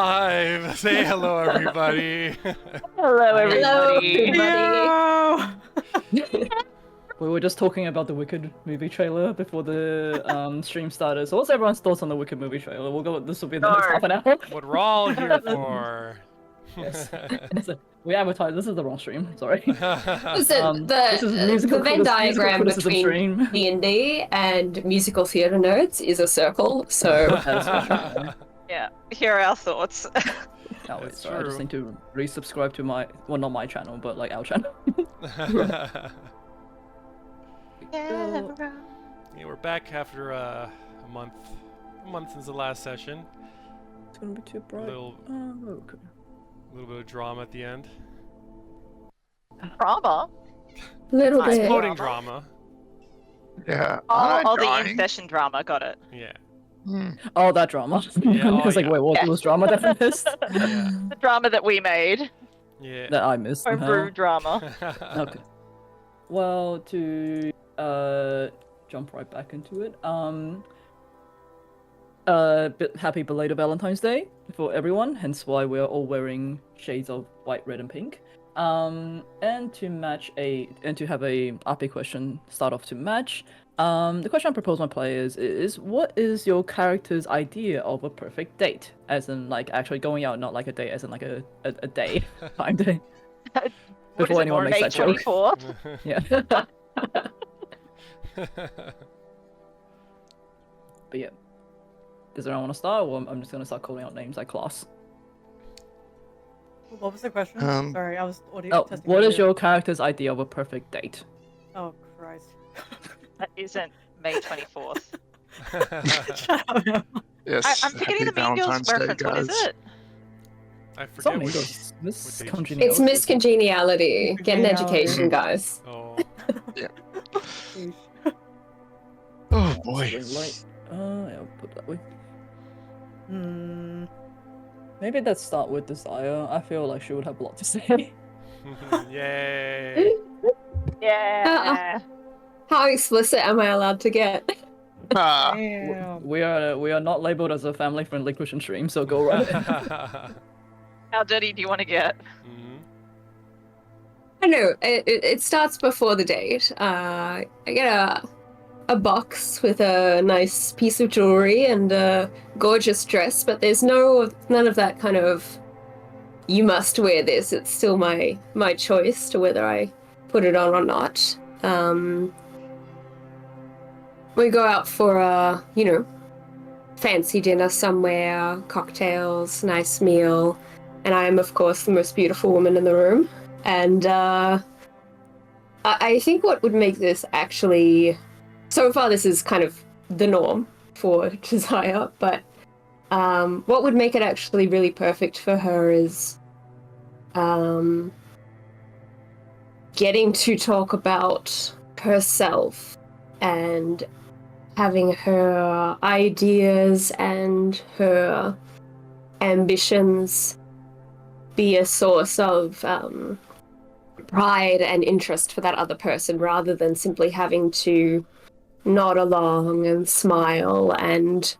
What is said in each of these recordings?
live. Say hello, everybody. Hello, everybody. Hello, We were just talking about the Wicked movie trailer before the stream started. So what's everyone's thoughts on the Wicked movie trailer? We'll go. This will be the next half an hour. What we're all here for. Yes. We advertise. This is the wrong stream. Sorry. Listen, this is musical the Venn diagram criticism between stream. D&D and musical theatre nerds is a circle, so... That's for sure. Yeah, here are our thoughts. Oh, wait, That's sorry, I just true. need to resubscribe to my, well, not my channel, but like our channel. Yeah, we're back after a month since the last session. It's gonna be too A bright. little Okay. bit of drama at the end. Drama. Little Nice. bit. Exploding drama. Yeah. Oh, the drawing. in-session drama. Got it. Yeah. Oh, that drama. Yeah, I was oh, like, yeah. wait, what Yeah. was drama that I missed? Yeah. The drama that we made. Yeah. That I missed. Homebrew drama. Okay. Well, to jump right back into it. Happy belated Valentine's Day for everyone. Hence why we're all wearing shades of white, red, and pink. And to have a RP question start off to match. The question I propose my players is what is your character's idea of a perfect date? As in like actually going out, not like a date, as in like a day, time day. What is Before it, anyone May makes that joke. 24th? Yeah. But yeah. Does anyone want to start, or I'm just gonna start calling out names like class? What was the question? Um, Sorry, I was audio Oh, testing. what is audio. your character's idea of a perfect date? Oh Christ! That isn't May 24th. Shut up. Yes. I'm forgetting the happy Mean Girls Valentine's Day, reference. What is guys. it? I It's not forget me, what. it's miscongeniality. It's miscongeniality. Get an Miscongeniality. education, guys. Oh. Oh boy. Like, yeah, I'll put it that way. Hmm. Maybe let's start with Desire. I feel like she would have a lot to say. Yay. Yeah. How explicit am I allowed to get? Ah, Damn. We are not labeled as a family-friendly Christian stream, so go right ahead. How dirty do you want to get? Mhm. I know, it starts before the date. I get a box with a nice piece of jewelry and a gorgeous dress, but there's none of that kind of you must wear this. It's still my choice to whether I put it on or not. We go out for a, fancy dinner somewhere, cocktails, nice meal, and I am of course the most beautiful woman in the room. And I think what would make this actually, so far this is kind of the norm for Desire, but what would make it actually really perfect for her is getting to talk about herself and having her ideas and her ambitions be a source of pride and interest for that other person rather than simply having to nod along and smile and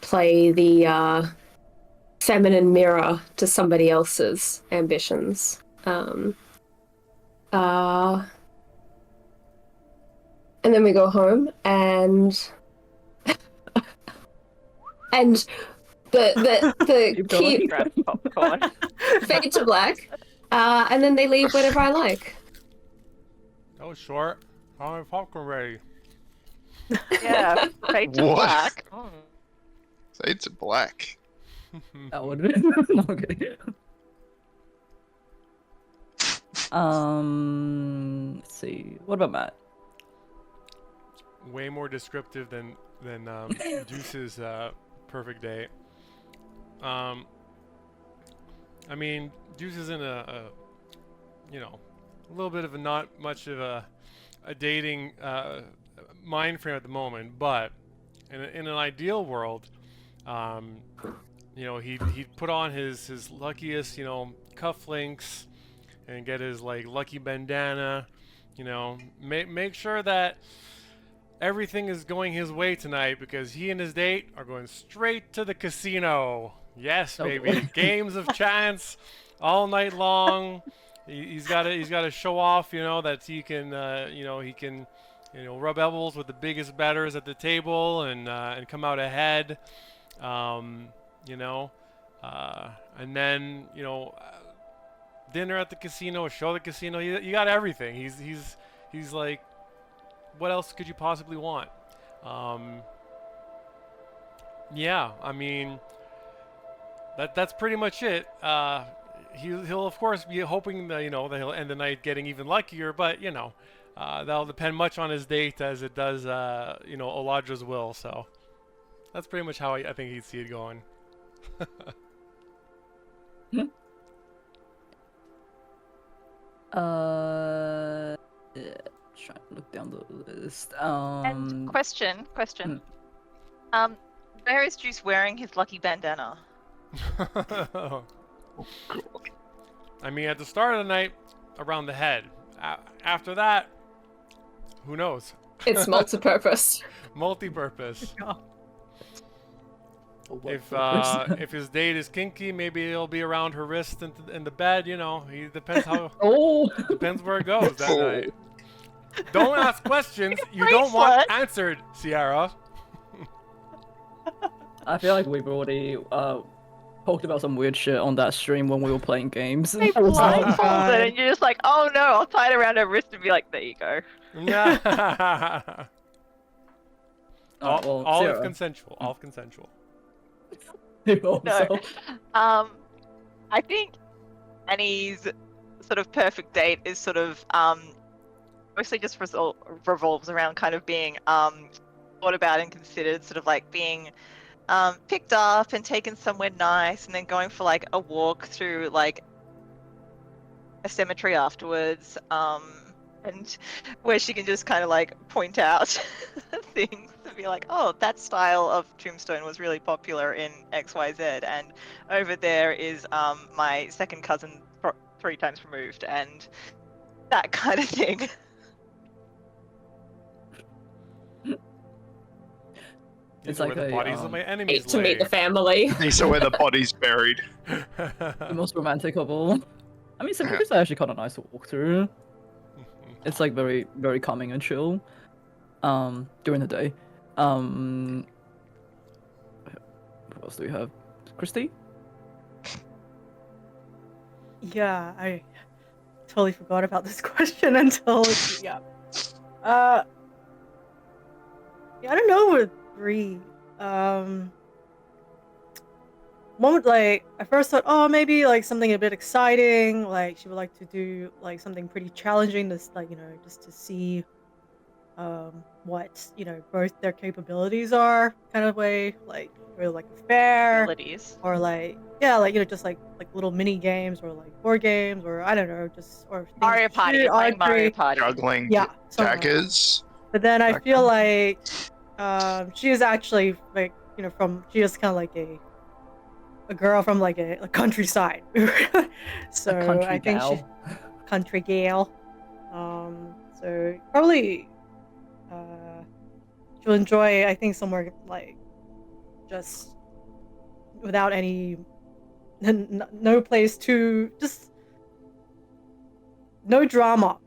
play the feminine mirror to somebody else's ambitions. And then we go home and and the Keep going. key Grab popcorn. fade to black, and then they leave whenever I like. That was short. How many popcorn ready? Yeah. Fade to What? black. Mm. fade to black. That would no, okay. Let's see. What about Matt? Way more descriptive than Deuce's perfect date. I mean, Deuce is in a little bit of a not much of a dating mind frame at the moment, but in an ideal world, he'd put on his luckiest cufflinks and get his like lucky bandana, make sure that everything is going his way tonight because he and his date are going straight to the casino. Yes, Oh, baby. boy. Games of chance all night long. He's got to show off, that he can, he can, rub elbows with the biggest betters at the table and come out ahead. You know, and then dinner at the casino, a show at the casino. You got everything. He's like, what else could you possibly want? Yeah, I mean, that's pretty much it. He'll of course be hoping that that he'll end the night getting even luckier, but that'll depend much on his date as it does Oladra's will. So that's pretty much how I think he'd see it going. Trying to look down the list. And question. Where is Juice wearing his lucky bandana? I mean, at the start of the night, around the head. After that, who knows? It's multi-purpose. Multi-purpose. For what If purpose? if his date is kinky, maybe it'll be around her wrist in the bed. He depends how Oh! depends where it goes that Oh. night. Don't ask questions you Bracelet. don't want answered, Sierra. I feel like we've already talked about some weird shit on that stream when we were playing games. They I was like, blindfolded God. and you're just like, oh no, I'll tie it around her wrist and be like, there you go. all well, all Sierra. is consensual. All consensual. also, I think Annie's sort of perfect date is sort of mostly just revolves around kind of being thought about and considered, sort of like being picked up and taken somewhere nice, and then going for like a walk through like a cemetery afterwards, and where she can just kind of like point out things to be like, oh, that style of tombstone was really popular in XYZ, and over there is my second cousin 3 times removed, and that kind of thing. These It's are like where the a, bodies of my enemies Hate to meet the lay. family. These are where the body's buried. the most romantic of all. I mean, cemeteries are actually kind of nice to walk through. It's like very, very calming and chill. During the day. Who else do we have? Christy? Yeah, I totally forgot about this question until yeah. Yeah, I don't know with Brid. Moment like I first thought, oh, maybe like something a bit exciting. Like she would like to do like something pretty challenging. This like just to see, what both their capabilities are, kind of way. Like or like a fair, Abilities. or like yeah, like just like little mini games or like board games or I don't know, just or things Mario to Party. shoot, You're playing Mario archery. Party. Juggling Yeah, something like that. daggers. But then I Back feel then. like she is actually like she is kind of like a girl from like a countryside. So A country I think gal. she country gal. So probably she'll enjoy, I think, somewhere like just without any no place to just no drama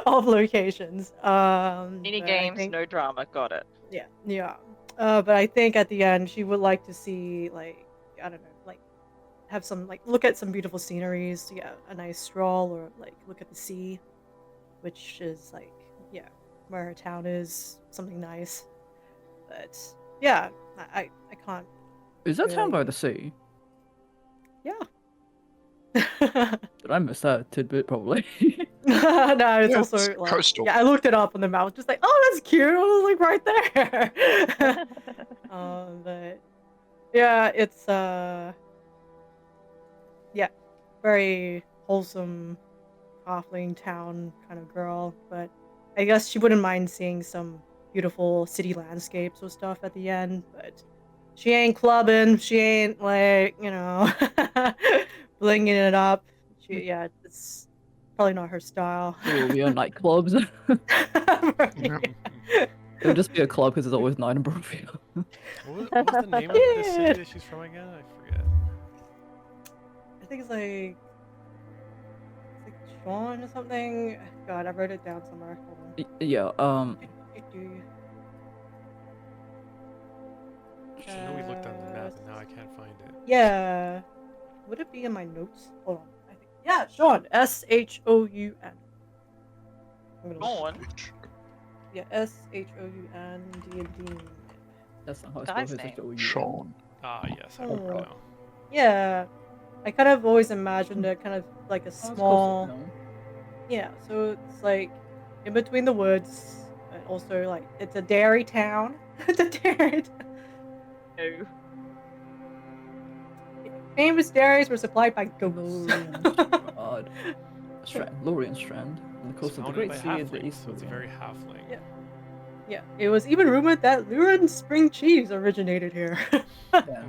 of locations. Mini but I games, think- no drama. Got it. yeah. But I think at the end she would like to see like I don't know, like have some like look at some beautiful sceneries, a nice stroll, or like look at the sea, which is like where her town is, something nice. But yeah, I can't. Is that town Really? by the sea? Yeah. Did I miss that tidbit? Probably. No, it's Yeah, also it's like coastal. yeah. I looked it up on the map, just like, oh, that's cute. I was like right there. But yeah, it's very wholesome, halfling town kind of girl. But I guess she wouldn't mind seeing some beautiful city landscapes or stuff at the end. But she ain't clubbing. She ain't like blinging it up. It's probably not her style. Barovia nightclubs. Right. It'll just be a club because there's always 9 in Barovia. What was the name of the city that she's from again? I forget. I think it's like Sean or something. God, I wrote it down somewhere. Hold on. Yeah, I know we looked on the map and now I can't find it. Yeah. Would it be in my notes? Hold on. I think. Yeah, Sean. Shoun. Dawn. Yeah, Shoun D&D. that's not how it's Guy's spelled. name. It's Sean. Ah, yes, I remember Oh. now. Yeah. I kind of always imagined it kind of like a small. Yeah, so it's like in between the woods, and also like it's a dairy town. It's a dairy. No. Famous dairies were supplied by ghosts. God. Lorien Strand, on the coast of the Surrounded Great by Sea at the halflings, east. so it's a very halfling. Yeah. Yeah, it was even rumored that Luren spring cheese originated here. Yeah.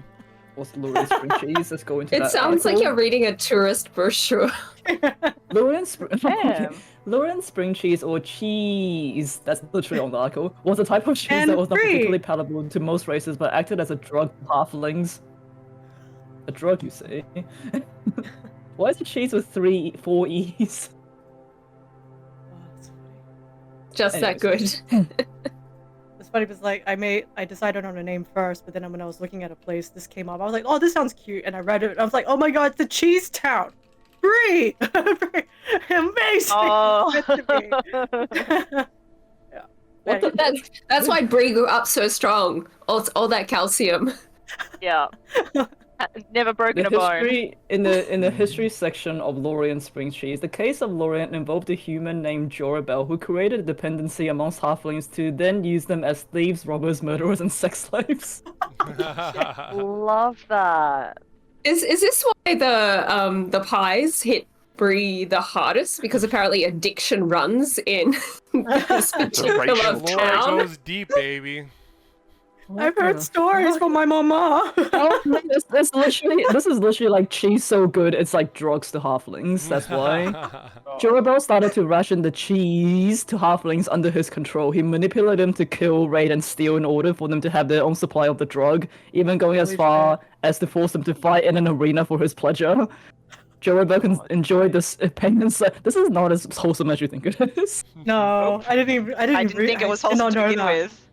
What's Lorien Spring Cheese? Let's go into It that. sounds like article. you're reading a tourist brochure. Lorien Damn. Lorien Spring Cheese or cheese, that's literally on the article, was a type of cheese And that was not free. particularly palatable to most races, but acted as a drug to halflings. A drug, you say? Why is it cheese with 4 E's? Oh, that's funny. Just that good. It's funny because like I decided on a name first, but then when I was looking at a place, this came up. I was like, oh, this sounds cute, and I read it. And I was like, oh my god, it's the Cheese Town, Brid, amazing. Oh. It's meant to be. Yeah. What the- Anyway. That's why Brie grew up so strong. All that calcium. Yeah. Never broken a bone. In the history section of Lorien Spring Cheese, the case of Lorien involved a human named Jorabel who created a dependency amongst halflings to then use them as thieves, robbers, murderers, and sex slaves. Love that. Is this why the pies hit Brie the hardest? Because apparently addiction runs in this particular racial Lore town. goes deep, baby. I've heard stories from my mama. Oh, this is literally like cheese so good it's like drugs to halflings. That's why. Jorabel started to ration the cheese to halflings under his control. He manipulated them to kill, raid, and steal in order for them to have their own supply of the drug, even going as Holy far as to force them to fight in an arena for his pleasure. Jorabel can enjoy this pain. This is not as wholesome as you think it is. No, I didn't Think it was I did wholesome not to know begin that. with.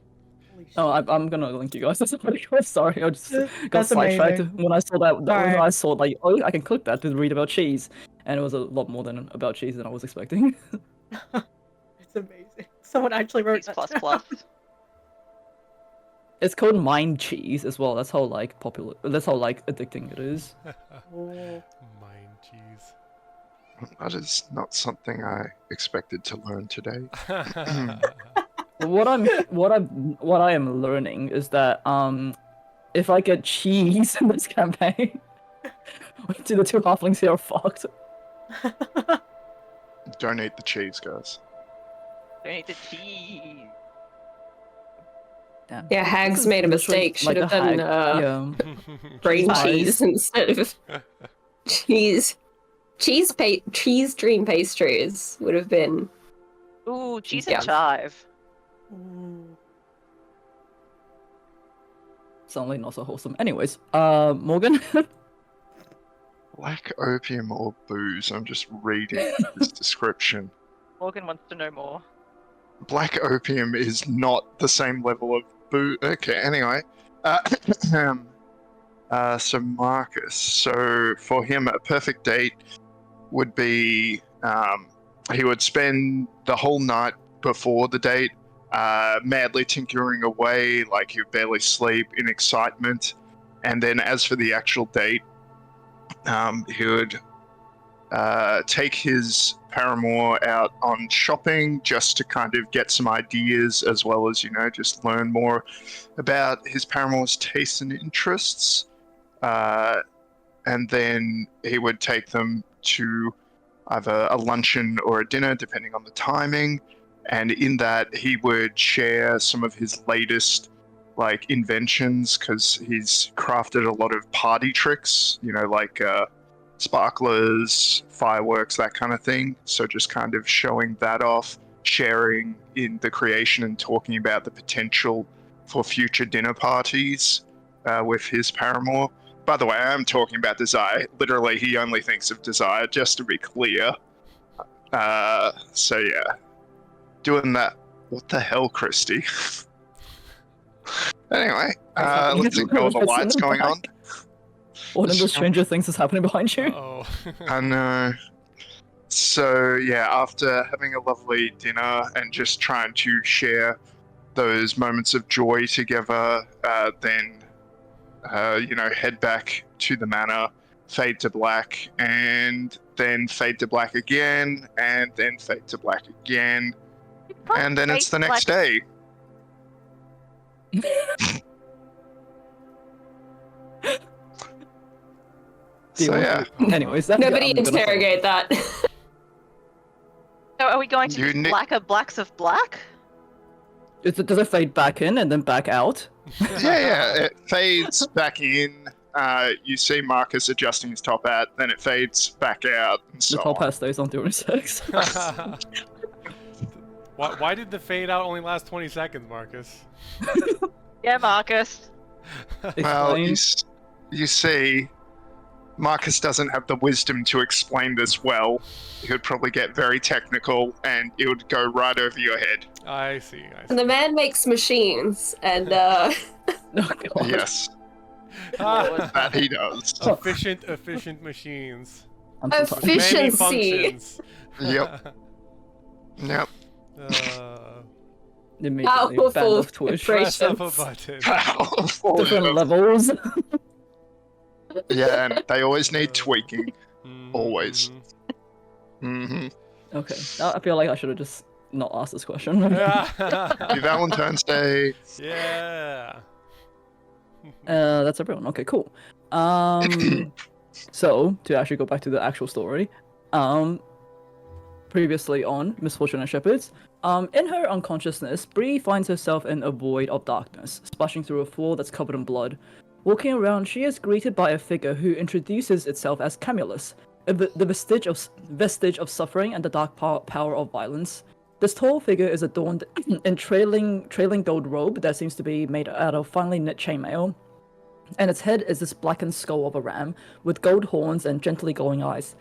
Holy shit. Oh, I'm gonna link you guys. That's pretty good. Sorry, I just got That's sidetracked amazing. when I saw that. When Sorry. I saw like, oh, I can click that to read about cheese, and it was a lot more than about cheese than I was expecting. It's amazing. Someone actually wrote Cheese that plus down. plus. It's called mind cheese as well. That's how like popular. That's how like addicting it is. Oh. Mind cheese. That is not something I expected to learn today. What I am learning is that if I get cheese in this campaign, the 2 halflings here are fucked. Don't eat the cheese, guys. Don't eat the cheese. Damn. Yeah, This Hags is made a literally mistake. like Should have a done hag. Yeah. brain Cheese cheese instead of cheese dream pastries would have been. Ooh, cheese Yeah. and chive. Ooh. Sound not so wholesome. Anyways, Morgan. Black opium or booze? I'm just reading this description. Morgan wants to know more. Black opium is not the same level of booze. Okay, anyway. So Marcus. So for him, a perfect date would be he would spend the whole night before the date madly tinkering away, like he'd barely sleep in excitement. And then as for the actual date, he would take his paramour out on shopping just to kind of get some ideas, as well as, just learn more about his paramour's tastes and interests. And then he would take them to either a luncheon or a dinner, depending on the timing. And in that, he would share some of his latest inventions, because he's crafted a lot of party tricks, like sparklers, fireworks, that kind of thing. So just kind of showing that off, sharing in the creation and talking about the potential for future dinner parties with his paramour. By the way, I am talking about Desire. Literally, he only thinks of Desire, just to be clear. So yeah, doing that. What the hell, Christy? Anyway, let's ignore the lights going on. One of the stranger things is happening behind you. Oh. I know. So yeah, after having a lovely dinner and just trying to share those moments of joy together, then head back to the manor, fade to black, and then fade to black again, and then fade to black again, and then it's the next day. So yeah, Anyways, Nobody interrogate that. So are we going to You just ni- blacker blacks of black? Does it fade back in and then back out? yeah, it fades back in. You see Marcus adjusting his top hat, then it fades back out, and so The top on. hat stays on during sex. Why did the fade out only last 20 seconds, Marcus? Yeah, Marcus. Well, Explain. you see, Marcus doesn't have the wisdom to explain this well. He would probably get very technical, and it would go right over your head. I see. And the man makes machines, and Oh, God. Yes, Ah, that he does. efficient machines. I'm so Efficient. sorry. Many Efficiency. functions. Yep. Yep. Immediately Powerful banned off Twitch. Press up a Operations. button. Different levels. Yeah, and they always need tweaking. Always. Mhm. Mm-hmm. Okay, I feel like I should have just not asked this question. Happy Valentine's Day. Yeah. That's everyone. Okay, cool. So to actually go back to the actual story, previously on Mist-Fortunate Shepherds, in her unconsciousness, Bree finds herself in a void of darkness, splashing through a floor that's covered in blood. Walking around, she is greeted by a figure who introduces itself as Camulus, the vestige of suffering and the dark power of violence. This tall figure is adorned in trailing gold robe that seems to be made out of finely knit chainmail, and its head is this blackened skull of a ram with gold horns and gently glowing eyes.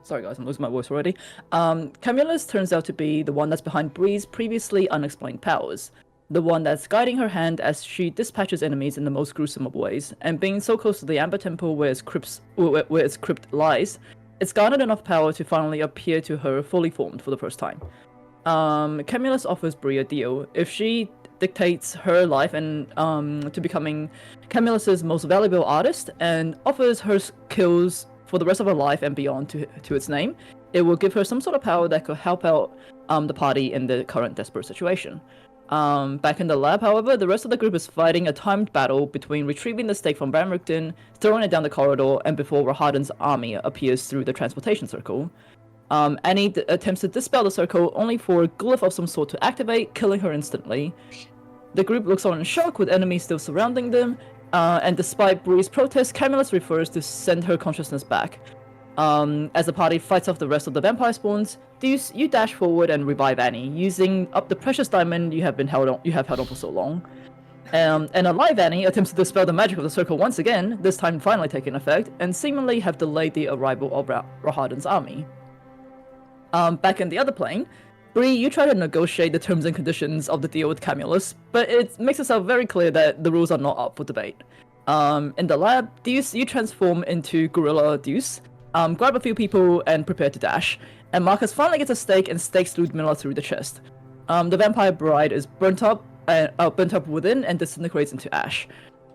Sorry guys, I'm losing my voice already. Camulus turns out to be the one that's behind Bree's previously unexplained powers. The one that's guiding her hand as she dispatches enemies in the most gruesome of ways, and being so close to the Amber Temple where its crypt lies, it's garnered enough power to finally appear to her fully formed for the first time. Camulus offers Bree a deal. If she dictates her life and to becoming Camulus's most valuable artist and offers her skills for the rest of her life and beyond to its name, it will give her some sort of power that could help out the party in the current desperate situation. Back in the lab, however, the rest of the group is fighting a timed battle between retrieving the stake from Bamrikden, throwing it down the corridor, and before Rahadin's army appears through the transportation circle. Annie attempts to dispel the circle, only for a glyph of some sort to activate, killing her instantly. The group looks on in shock, with enemies still surrounding them, and despite Bree's protest, Camulus refers to send her consciousness back. As the party fights off the rest of the vampire spawns, Deuce, you dash forward and revive Annie, using up the precious diamond you have held on for so long. And alive Annie attempts to dispel the magic of the circle once again, this time finally taking effect, and seemingly have delayed the arrival of Rahadin's army. Back in the other plane, Bree, you try to negotiate the terms and conditions of the deal with Camulus, but it makes itself very clear that the rules are not up for debate. In the lab, Deuce, you transform into Gorilla Deuce, grab a few people and prepare to dash, and Marcus finally gets a stake and stakes Ludmilla through the chest. The vampire bride is burnt up within and disintegrates into ash.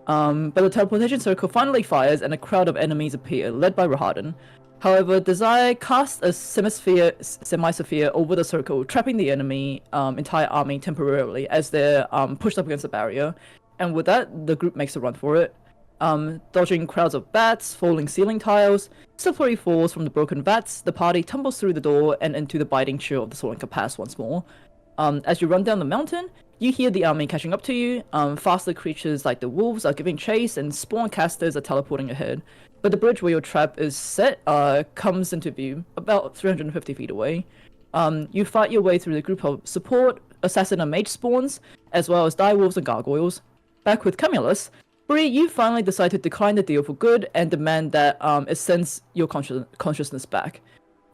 But the teleportation circle finally fires and a crowd of enemies appear, led by Rahadin. However, Desire casts a semi-sphere over the circle, trapping the enemy entire army temporarily as they're pushed up against the barrier. And with that, the group makes a run for it. Dodging crowds of bats, falling ceiling tiles, slippery falls from the broken vats, the party tumbles through the door and into the biting chill of the Solenka Pass once more. As you run down the mountain, you hear the army catching up to you. Faster creatures like the wolves are giving chase, and spawn casters are teleporting ahead. But the bridge where your trap is set comes into view, about 350 feet away. You fight your way through the group of support, assassin and mage spawns, as well as direwolves and gargoyles. Back with Camulus, Bri, you finally decide to decline the deal for good and demand that it sends your consciousness back.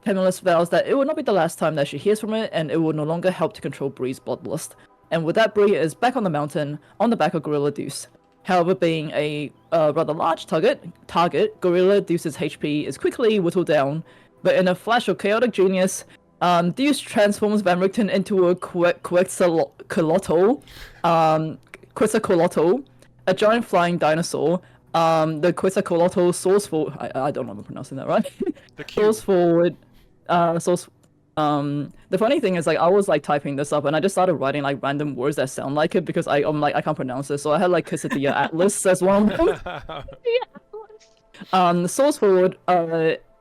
Camulus vows that it will not be the last time that she hears from it, and it will no longer help to control Bri's bloodlust. And with that, Bri is back on the mountain, on the back of Gorilla Deuce. However, being a rather large target, Gorilla Deuce's HP is quickly whittled down, but in a flash of chaotic genius, Deuce transforms Van Richten into a Quetzalcoatl, a giant flying dinosaur. The Quetzalcoatl soars forward. I don't know if I'm pronouncing that right. Soars forward. The funny thing is, like, I was like typing this up and I just started writing like random words that sound like it because I'm like I can't pronounce it, so I had like Quesadilla Atlas as one of them. Soars forward.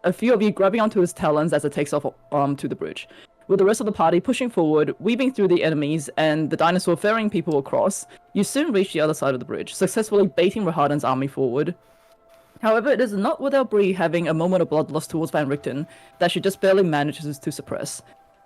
A few of you grabbing onto his talons as it takes off to the bridge, with the rest of the party pushing forward, weaving through the enemies and the dinosaur ferrying people across. You soon reach the other side of the bridge, successfully baiting Rahadan's army forward. However, it is not without Bri having a moment of bloodlust towards Van Richten that she just barely manages to suppress.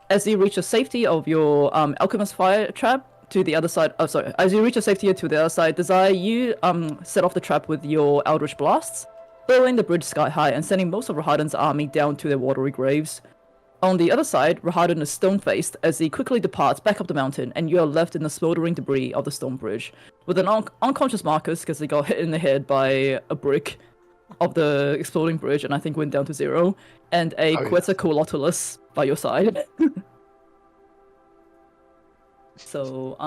As you reach the safety of your alchemist fire trap to the other side, as you reach the safety to the other side, Desire, you set off the trap with your eldritch blasts, blowing the bridge sky high and sending most of Rahadan's army down to their watery graves. On the other side, Rahadan is stone-faced as he quickly departs back up the mountain, and you are left in the smoldering debris of the stone bridge, with an unconscious Marcus because he got hit in the head by a brick of the exploding bridge and I think went down to 0, and a Quetzalcoatlus by your side. So,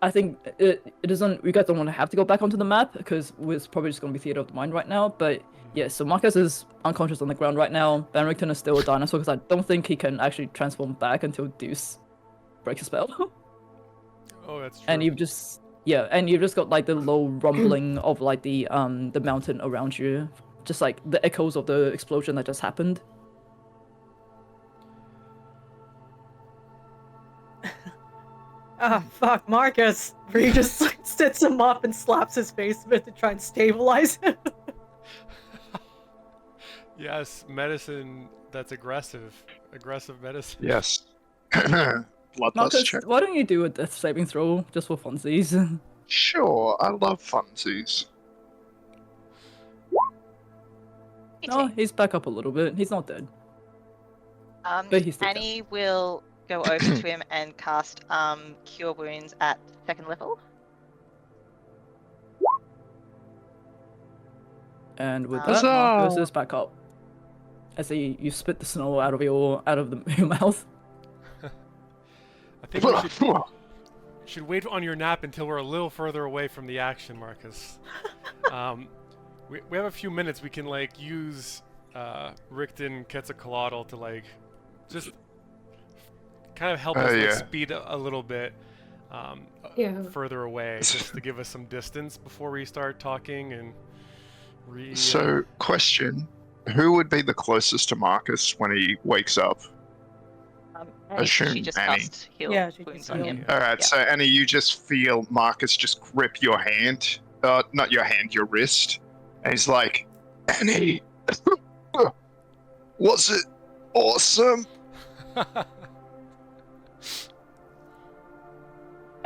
I think it doesn't. We guys don't want to have to go back onto the map because it's probably just going to be theater of the mind right now. But yeah, so Marcus is unconscious on the ground right now. Van Richten is still a dinosaur because I don't think he can actually transform back until Deuce breaks a spell. Oh, that's true. And you've just got like the low rumbling of like the mountain around you, just like the echoes of the explosion that just happened. Ah, fuck, Marcus! Where he just like, sits him up and slaps his face with it to try and stabilize him. Yes, medicine that's aggressive medicine. Yes. Bloodlust Marcus, check. why don't you do a death saving throw just for funsies? Sure, I love funsies. Oh, he's back up a little bit. He's not dead. But he's still Annie will go over to him and cast Cure Wounds at 2nd level. And with Huzzah! that, Marcus is back up. As you spit the snow out of your mouth. I think we should wait on your nap until we're a little further away from the action, Marcus. We have a few minutes. We can like use Richten Quetzalcoatl to like just kind of help us like, speed a little bit further away, just to give us some distance before we start talking and. So, question: who would be the closest to Marcus when he wakes up? She Assume just Annie. cast heal Yeah, she wounds just on healed. him. All right, Yeah. so Annie, you just feel Marcus just grip your hand, not your hand, your wrist, and he's like, "Annie, was it awesome?"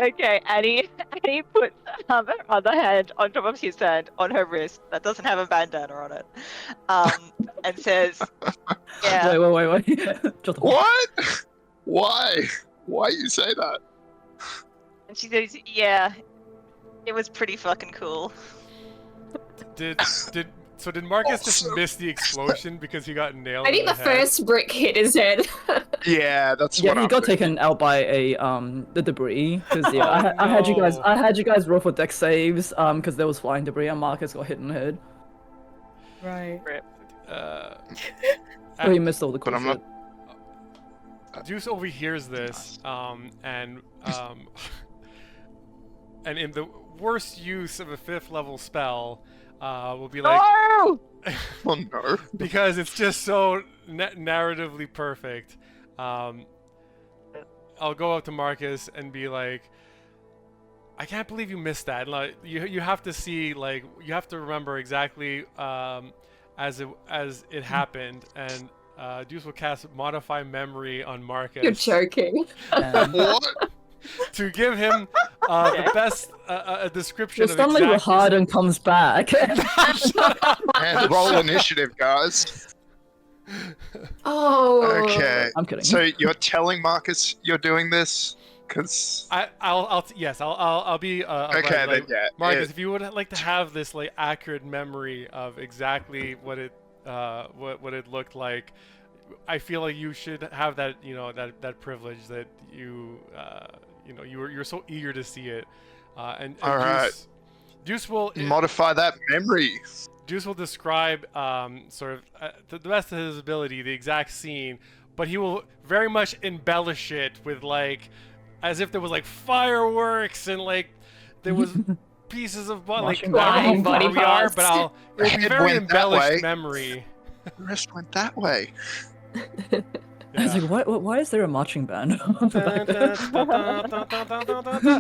Okay, Annie puts her other hand on top of his hand on her wrist that doesn't have a bandana on it, and says, "Yeah, Wait. Shut the What? Why? Why you say that? And she says, "Yeah, it was pretty fucking cool." Did Marcus just miss the explosion because he got nailed? I think in the head? first brick hit his head. Yeah, that's Yeah, what he I'm got thinking. taken out by a the debris because I had you guys roll for dex saves because there was flying debris and Marcus got hit in the head. Right. So he missed all the cool But I'm shit. not- Deuce overhears this, and in the worst use of a 5th level spell, will be like, Oh! Oh no. because it's just so narratively perfect. I'll go up to Marcus and be like, I can't believe you missed that. Like, you have to see, like, you have to remember exactly as it happened, and Deuce will cast Modify Memory on Marcus. You're joking. And What? To give him the best a description well, of suddenly exactly. Harden comes back. And roll initiative, guys. Oh. Okay. I'm kidding. So you're telling Marcus you're doing this? Because... I'll be Okay, like, then, yeah. Marcus, if you would like to have this like accurate memory of exactly what it what it looked like, I feel like you should have that that privilege that you're so eager to see it, and All right. Deuce will Modify that memory. Deuce will describe sort of to the best of his ability the exact scene, but he will very much embellish it with like as if there was like fireworks and like there was pieces of like Marching I don't know band. how far we are, Body but it'll be Head very went that embellished way. memory. The rest went that way. I was like, why is there a marching band? on the back there?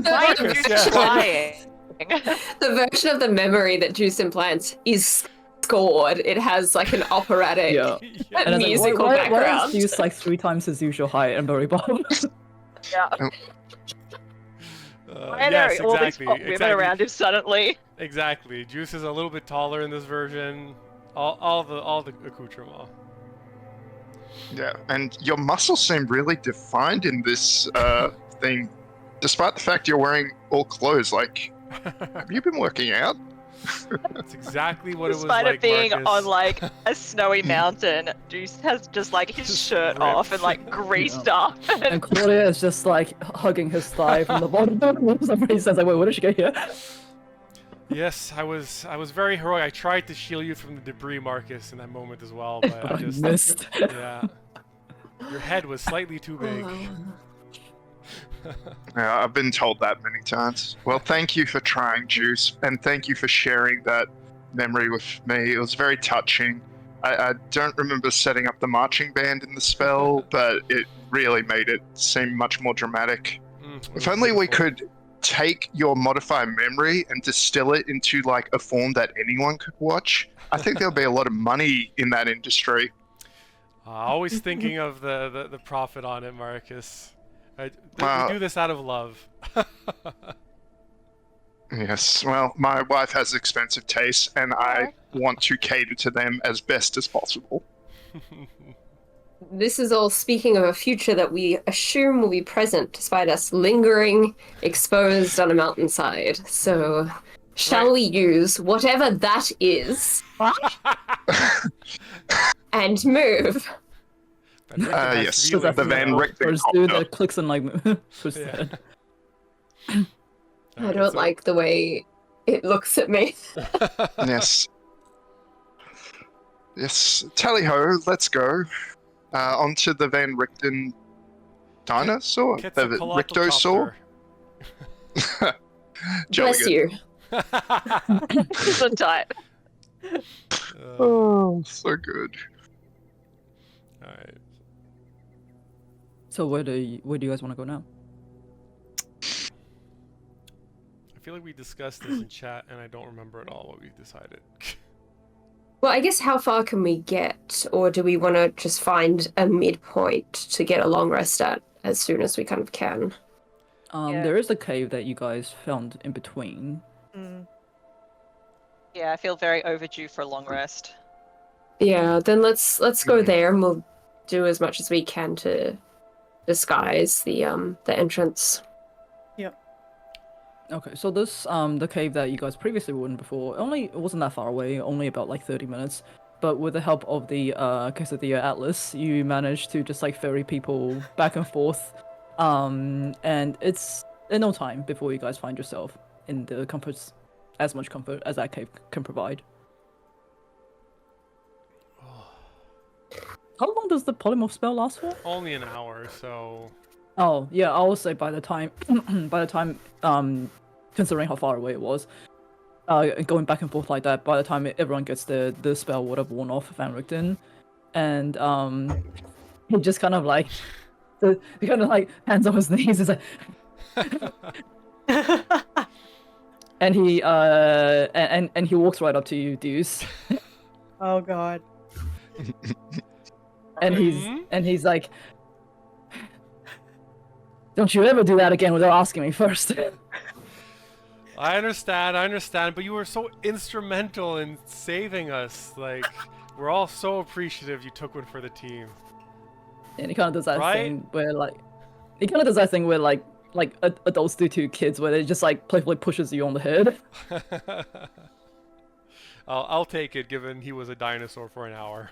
Why are you Marcus, yeah. trying? The version of the memory that Juice implants is scored. It has like an operatic Yeah. Yeah. And I was like, musical why background. is Deuce like 3 times his usual height and very bob? Yeah. Why are there Yes, all these exactly, hot women exactly. around him suddenly? Exactly. Juice is a little bit taller in this version. All the accoutrement. Yeah, and your muscles seem really defined in this thing, despite the fact you're wearing all clothes. Like, have you been working out? That's exactly what Despite it was like, it being Marcus. on like a snowy mountain, Juice has just like his Just shirt ripped. off and like greased up. And Claudia is just like hugging his thigh from the bottom. Somebody says like, wait, where did she get here? Yes, I was very heroic. I tried to shield you from the debris, Marcus, in that moment as well, but But I I just missed. yeah. Your head was slightly too big. Yeah, I've been told that many times. Well, thank you for trying, Juice, and thank you for sharing that memory with me. It was very touching. I don't remember setting up the marching band in the spell, but it really made it seem much more dramatic. It If was only we beautiful. could take your modified memory and distill it into like a form that anyone could watch. I think there'll be a lot of money in that industry. Always thinking of the profit on it, Marcus. We Wow. do this out of love. Yes, well, my wife has expensive tastes, and I want to cater to them as best as possible. This is all speaking of a future that we assume will be present despite us lingering exposed on a mountainside. So, shall Right. we use whatever that is and move? Van Richten has Yes, really the Van good- Richten First dude copter. that clicks and like push Yeah. the head. I Alright, don't so- like the way it looks at me. Yes. Yes, tally ho, let's go. Onto the Van Richten dinosaur? The Rictosaur? Jolly Bless good. you. So tight. Oh, so good. Alright. So where do you guys want to go now? I feel like we discussed this in chat, and I don't remember at all what we decided. Well, I guess how far can we get? Or do we want to just find a midpoint to get a long rest at as soon as we kind of can? Yeah. There is a cave that you guys found in between. Mm. Yeah, I feel very overdue for a long rest. Yeah, then let's go Mhm. there and we'll do as much as we can to disguise the entrance. Okay, so this the cave that you guys previously were in before, it wasn't that far away, only about like 30 minutes. But with the help of the Quesadilla Atlas, you managed to just like ferry people back and forth. And it's in no time before you guys find yourself in the comforts, as much comfort as that cave can provide. How long does the polymorph spell last for? Only an hour, so Oh, yeah, I will say by the time, considering how far away it was, going back and forth like that, by the time everyone gets there, the spell would have worn off Van Richten, and he just kind of like, he kind of like hands on his knees, is like, and he and he walks right up to you, Deuce. Oh god. and Mhm. he's like, "Don't you ever do that again without asking me first." I understand, but you were so instrumental in saving us. Like, we're all so appreciative you took one for the team. And he kind of does that Right? thing where like adults do to kids, where they just like playfully pushes you on the head. I'll take it, given he was a dinosaur for an hour.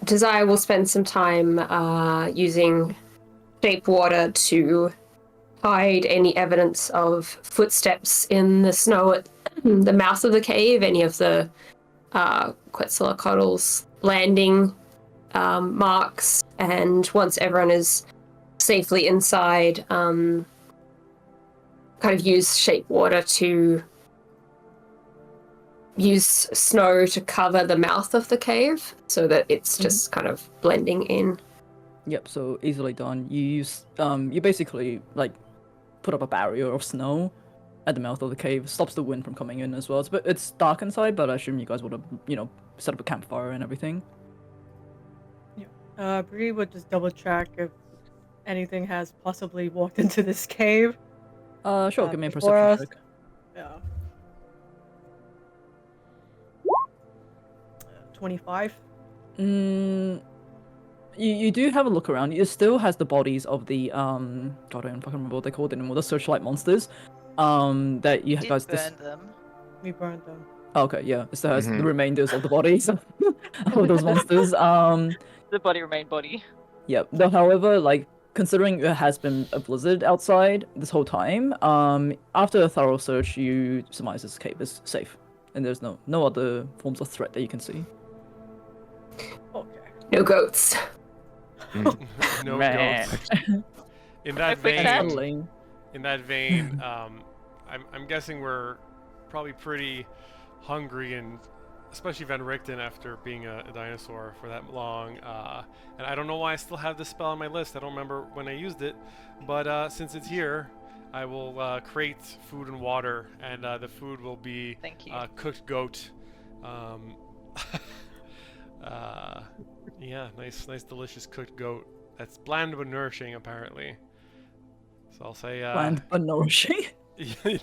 Desire will spend some time using shape water to hide any evidence of footsteps in the snow at the mouth of the cave, any of the Quetzalcoatl's landing marks, and once everyone is safely inside, kind of use shape water to use snow to cover the mouth of the cave so that it's just kind of blending in. Yep, so easily done. You use you basically like put up a barrier of snow at the mouth of the cave, stops the wind from coming in as well. It's dark inside, but I assume you guys would have, set up a campfire and everything. Brid would just double check if anything has possibly walked into this cave. Sure, give me a before perception us. check. Yeah. 25. You do have a look around. It still has the bodies of the God, I don't fucking remember what they called anymore. The searchlight monsters. That you Did guys burn them. We burned them. Okay, yeah. It still has the Mhm. remainders of the bodies of those monsters. The body remained body. Yeah. Though, however, like considering it has been a blizzard outside this whole time, after a thorough search, you surmise this cave is safe, and there's no other forms of threat that you can see. Okay. No goats. No Meh. goats. In that If we vein, can. Cuddling. in that vein, I'm guessing we're probably pretty hungry, and especially Van Richten after being a dinosaur for that long. And I don't know why I still have this spell on my list. I don't remember when I used it, but since it's here, I will create food and water, and the food will be Thank you. cooked goat. Yeah, nice, delicious cooked goat. That's bland but nourishing, apparently. So I'll say, Bland but nourishing.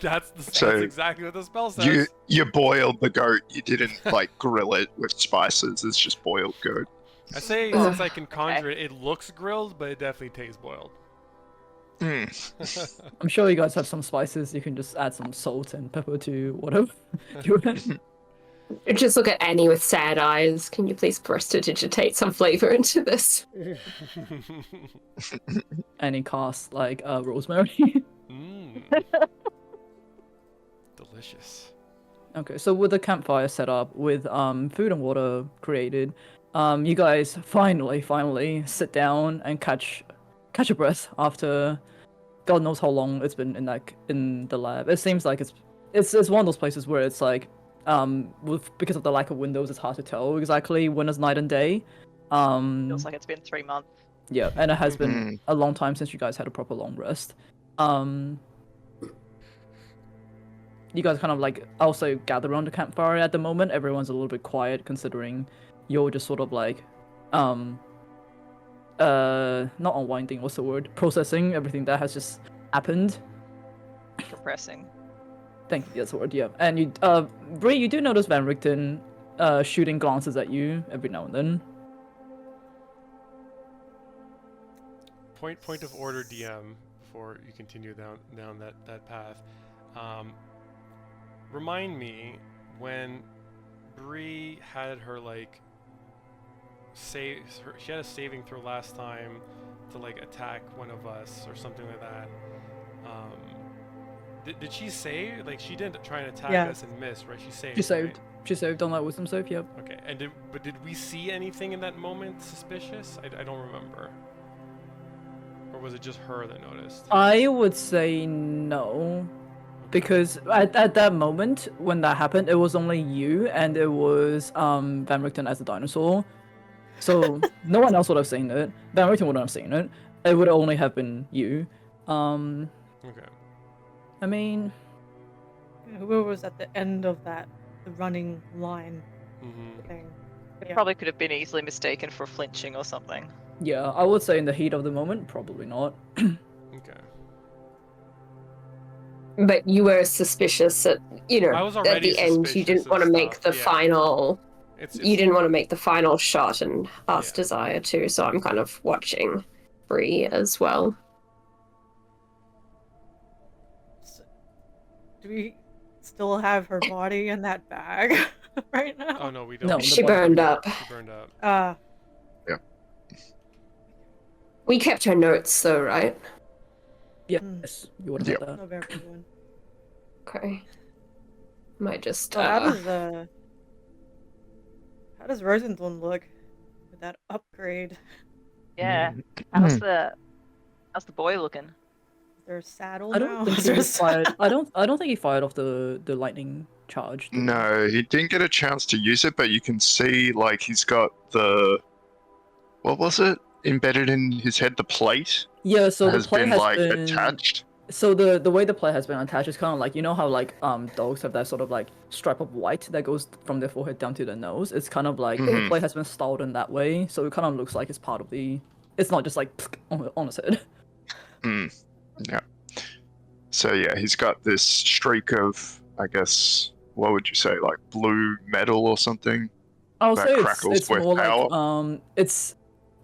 that's So, exactly what the spell says. You boiled the goat. You didn't like grill it with spices. It's just boiled goat. I say, since I can conjure it, it looks grilled, but it definitely tastes boiled. I'm sure you guys have some spices. You can just add some salt and pepper to whatever you want. Just look at Annie with sad eyes. Can you please prestidigitate some flavor into this? And he casts like rosemary. Mmm. Delicious. Okay, so with the campfire set up, with food and water created, you guys finally sit down and catch a breath after God knows how long it's been in the lab. It seems like it's one of those places where it's like because of the lack of windows, it's hard to tell exactly when it's night and day. Feels like it's been 3 months. Yeah, and it has been a long time since you guys had a proper long rest. You guys kind of like also gather around the campfire at the moment. Everyone's a little bit quiet considering you're just sort of like not unwinding, what's the word? Processing everything that has just happened. Depressing. Thank you, that's the word, yeah. And you Bri, you do notice Van Richten shooting glances at you every now and then. Point of order, DM, before you continue down that path. Remind me when Bree had her like she had a saving throw last time to like attack one of us or something like that. Did she save? Like she didn't try and attack Yeah. us and miss, right? She saved. She saved. Right? She saved on that wisdom save, yep. Okay. And did we see anything in that moment suspicious? I don't remember. Or was it just her that noticed? I would say no. Because at that moment when that happened, it was only you and it was Van Richten as a dinosaur. So no one else would have seen it. Van Richten wouldn't have seen it. It would only have been you. Okay. I mean, Whoever was at the end of the running line Mm-hmm. thing. It Yeah. probably could have been easily mistaken for flinching or something. Yeah, I would say in the heat of the moment, probably not. Okay. But you were suspicious at, I was at already the end. You suspicious didn't of want to make stuff, the yeah. final. It's You didn't want to make the final shot, and us Yeah. desire to. So I'm kind of watching Bree as well. So, do we still have her body in that bag right now? Oh no, we don't. No, the She body- burned up. She burned up. We kept her notes, though, right? Yes, you would have Yep. had that. Of everyone. Okay. Might just. So how does Rosenthal look with that upgrade? Yeah. Hmm. How's the boy looking? Is there a saddle I now? don't think Is there he a fired. saddle? I don't think he fired off the lightning charge. did he? No, he didn't get a chance to use it, but you can see like he's got the what was it embedded in his head? The plate Yeah, so the has play been has like been attached. So the way the play has been attached is kind of like, you know how like dogs have that sort of like stripe of white that goes from their forehead down to their nose. It's kind of like the Mhm. play has been styled in that way, so it kind of looks like it's part of the. It's not just like on his head. Yeah. So yeah, he's got this streak of, I guess, what would you say, like blue metal or something? I'll That say crackles it's with more power. like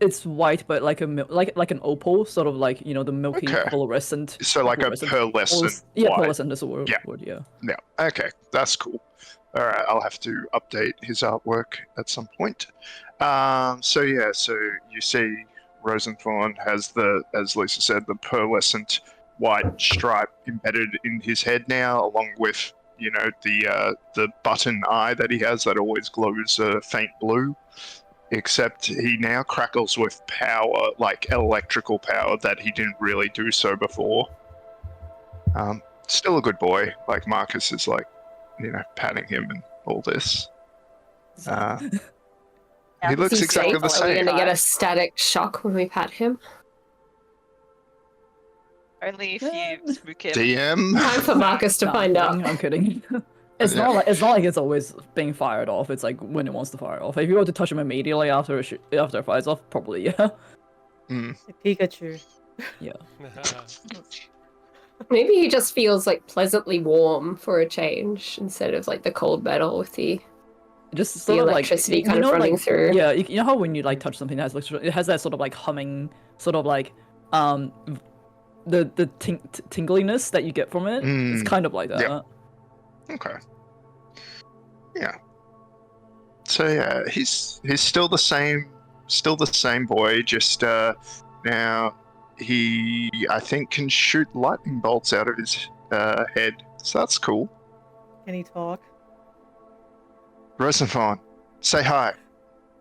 it's white, but like like an opal, sort of like, you know, the milky Okay. fluorescent. So like a pearlescent Yeah, white. pearlescent is the word. Yeah. Yeah. Yeah. Okay, that's cool. All right, I'll have to update his artwork at some point. So you see Rosenthorn has the, as Lisa said, the pearlescent white stripe embedded in his head now, along with the button eye that he has that always glows a faint blue. Except he now crackles with power, like electrical power, that he didn't really do so before. Still a good boy. Like Marcus is like, patting him and all this. He looks Is he exactly safe? the Are we same. going to get a static shock when we pat him? Only if you spook him. DM. Time for Marcus to No, find I'm out. kidding. I'm kidding. It's Yeah. not like it's always being fired off. It's like when it wants to fire off. If you were to touch him immediately after after it fires off, probably yeah. Mm. The Pikachu. Maybe he just feels like pleasantly warm for a change instead of like the cold metal with the Just sort of electricity like, kind of running through. Yeah, you know how when you like touch something that has it has that sort of like humming, sort of like the tingliness that you get from it. It's Mm. kind of like that. Yep. Okay. Yeah. So yeah, he's still the same boy. Just now he, I think, can shoot lightning bolts out of his head. So that's cool. Can he talk? Rosenthorn, say hi.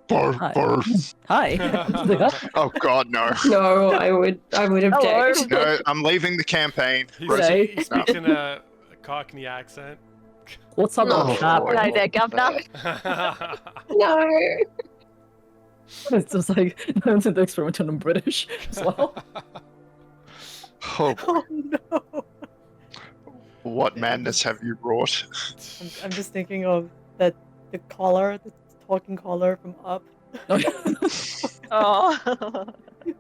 Barf, Hi. barf. Hi. Oh God, no. No, I would object. No, I'm leaving the campaign. He Say. speaks in a Cockney accent. What's up, Oh, little chap? boy. Hello there, Governor. No. It's just like the experiment on British as well. Oh, Oh no! what madness have you wrought? I'm just thinking of the collar, the talking collar from Up. Oh, yeah. Oh.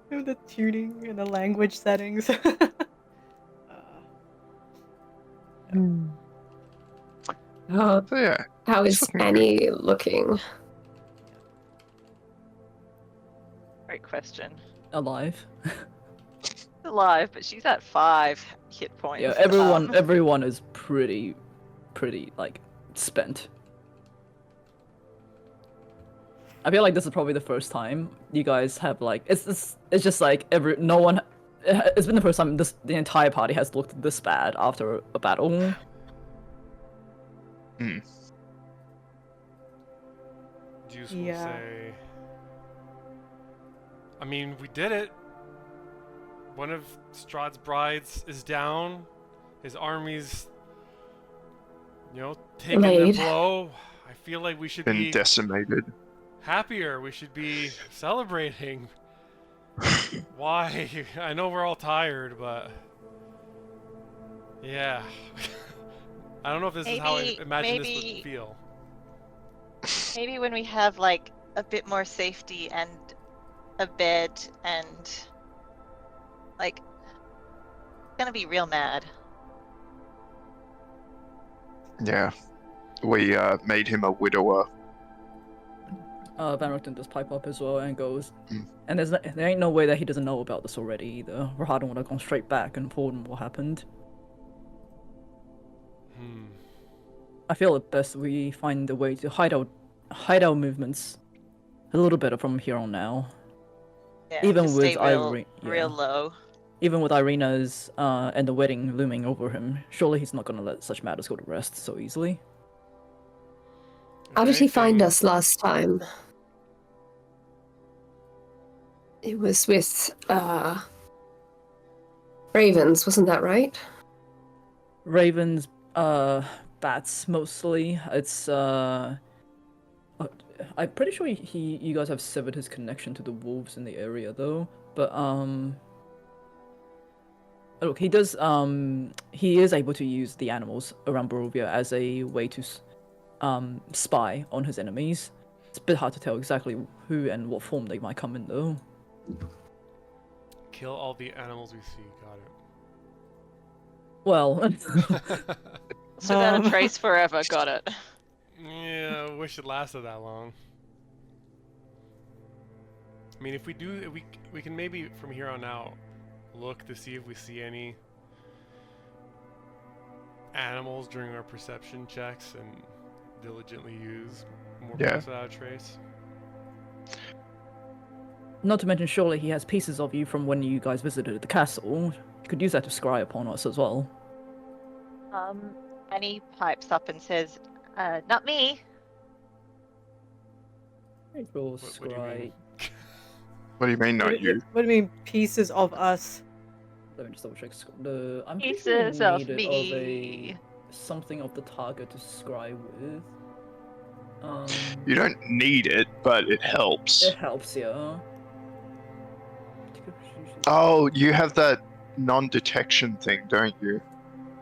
The tuning and the language settings. Oh, So yeah, how It's is looking Annie looking? Great question. Alive. Alive, but she's at 5 hit points. Yeah, everyone is pretty like spent. I feel like this is probably the first time you guys have like it's just like it's been the first time the entire party has looked this bad after a battle. Juice will Yeah. say. I mean, we did it. One of Strahd's brides is down. His army's, taking the Laid. blow. I feel like we should been be decimated. happier. We should be celebrating. Why? I know we're all tired, but yeah. I don't know if this is how I Maybe- imagine this maybe- would feel. Maybe when we have like a bit more safety and a bed and like gonna be real mad. Yeah. We made him a widower. Van Richten does pipe up as well and goes, Mm. and there ain't no way that he doesn't know about this already either. Rahadon would have gone straight back and told him what happened. Hmm. I feel it best we find a way to hide our movements a little bit from here on now. Yeah, Even just with stay real, Irene, real low. even with Irina's and the wedding looming over him, surely he's not gonna let such matters go to rest so easily. How did he find Anything- us last time? It was with ravens, wasn't that right? Ravens, bats mostly. It's I'm pretty sure you guys have severed his connection to the wolves in the area though. But look, he does he is able to use the animals around Barovia as a way to spy on his enemies. It's a bit hard to tell exactly who and what form they might come in though. Kill all the animals we see. Got Well, So without Um, a trace forever. Got it. it. Yeah, I wish it lasted that long. I mean, if we do, we can maybe from here on out look to see if we see any animals during our perception checks and diligently use more Yeah. points without a trace. not to mention surely he has pieces of you from when you guys visited the castle. You could use that to scry upon us as well. And he pipes up and says, "Not me." Roll What do you mean? scry. What do you mean, not you? What do you mean, pieces of us? Let me just double check. I'm pretty Pieces sure you of needed me. something of the target to scry with. You don't need it, but it helps. It helps, yeah. Oh, you have that non-detection thing, don't you?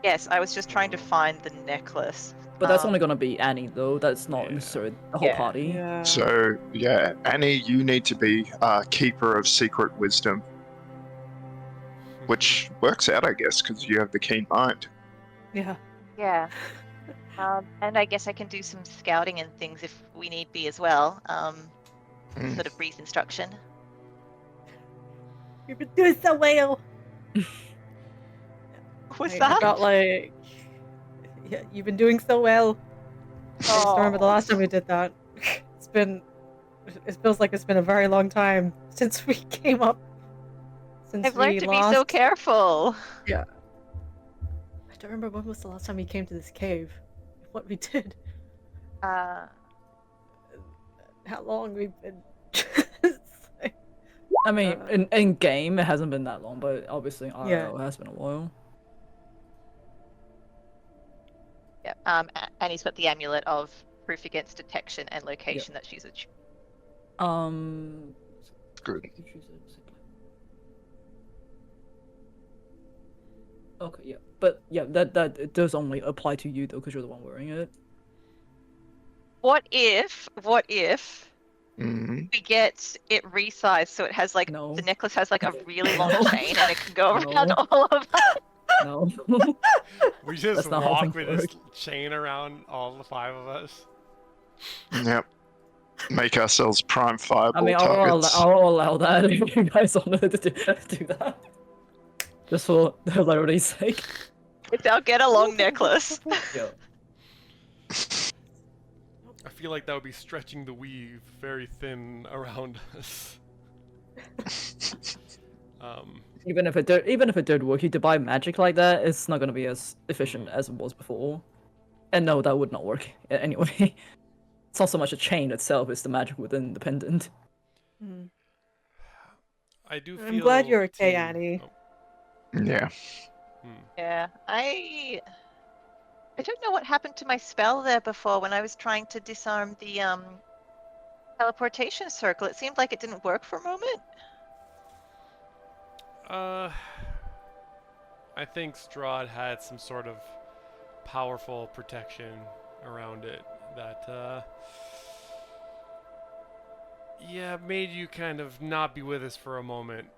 Yes, I was just trying to find the necklace. But that's only gonna be Annie though. That's not Yeah. necessarily the whole Yeah. party. Yeah. So, yeah, Annie, you need to be keeper of secret wisdom, which works out, I guess, because you have the keen mind. Yeah. Yeah. And I guess I can do some scouting and things if we need be as well. Mm. Sort of brief instruction. You've been doing so well. What's I that? got like, yeah, you've been doing so well. I just remember the last time we did that. It feels like it's been a very long time since we came up. Since I've we learned to lost. be so careful. I don't remember when was the last time we came to this cave. What we did. Uh, How long we've been. I mean, Uh, in game it hasn't been that long, but obviously IRL Yeah. it has been a while. yeah. And he's got the amulet of proof against detection and location that she's achieved. Good. Okay, yeah, but yeah, that it does only apply to you though, because you're the one wearing it. What if Mm. we get it resized so it has like No. the necklace has like a really long No. chain and it can go around No. all of us? No. We just That's not how walk things with this chain around all the 5 of us. Yep. Make ourselves prime fireball I mean, targets. I'll allow that if you guys wanted to do that. Just for hilarity's sake. It's our get along necklace. Yeah. I feel like that would be stretching the weave very thin around us. Even if it did work, you to buy magic like that, it's not gonna be as efficient as it was before. And no, that would not work anyway. It's not so much a chain itself; it's the magic within the pendant. Hmm. I do feel I'm glad you're okay, too- Annie. oh, Yeah. Yeah, I don't know what happened to my spell there before when I was trying to disarm the teleportation circle. It seemed like it didn't work for a moment. I think Strahd had some sort of powerful protection around it that Yeah, made you kind of not be with us for a moment,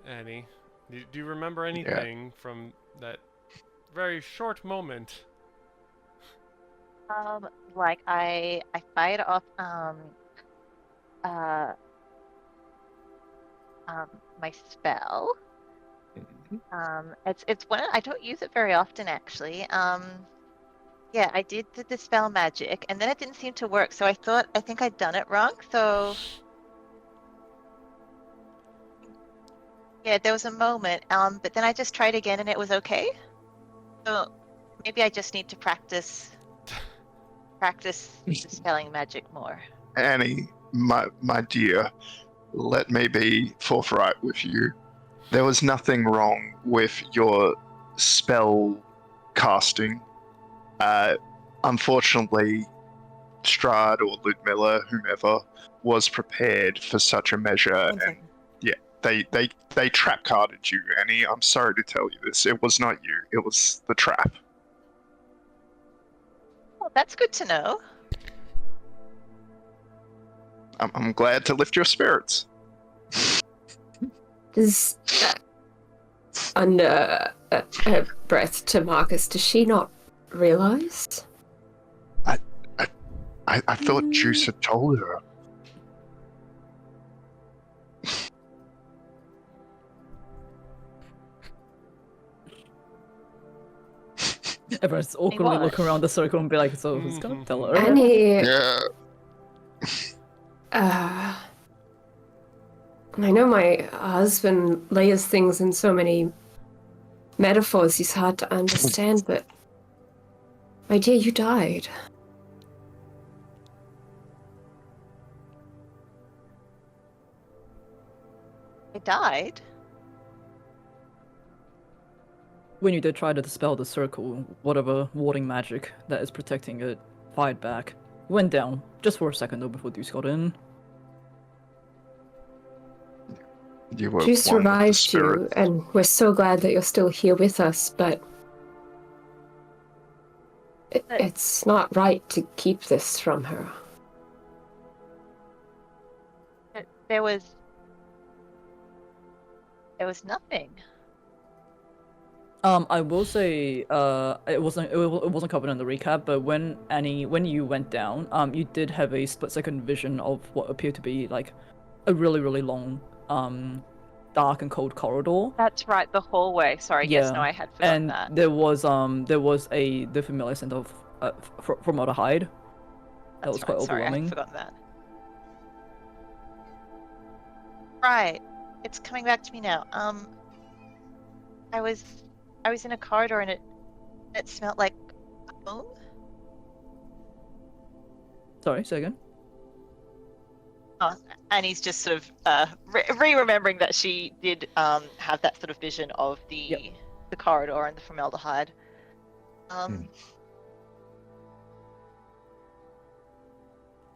Annie. Do you remember anything from that very short moment? Like I fired off uh my spell. It's one I don't use it very often actually. Yeah, I did the dispel magic, and then it didn't seem to work. So I think I'd done it wrong. So yeah, there was a moment. But then I just tried again, and it was okay. So maybe I just need to practice dispelling magic more. Annie, my dear, let me be forthright with you. There was nothing wrong with your spell casting. Unfortunately, Strahd or Ludmilla, whomever, was prepared for such a measure, One and second. they trap carded you, Annie. I'm sorry to tell you this. It was not you. It was the trap. Well, that's good to know. I'm glad to lift your spirits. Does under her breath to Marcus, does she not realize? I thought Juice had told her. Everyone's awkwardly what? looking around the circle and be like, so who's gonna tell her? Annie, Yeah. I know my husband layers things in so many metaphors he's hard to understand, but my dear, you died. I died. When you did try to dispel the circle, whatever warding magic that is protecting it fired back. Went down, just for a second though, before Deuce got in. You were Juice one with the revived spirit. you, and we're so glad that you're still here with us, but it's not right to keep this from her. There was nothing. I will say, it wasn't covered in the recap, but when you went down, you did have a split-second vision of what appeared to be like a really, really long, dark and cold corridor. That's right, the hallway. Sorry, yes, Yeah, no, I had forgotten and that. there was the familiar scent of formaldehyde. That That's was quite right, sorry, I had overwhelming. forgotten that. Right, it's coming back to me now. I was in a corridor and it smelled like home. Sorry, say again. Oh, and he's just sort of re-remembering that she did have that sort of vision of the corridor and the formaldehyde.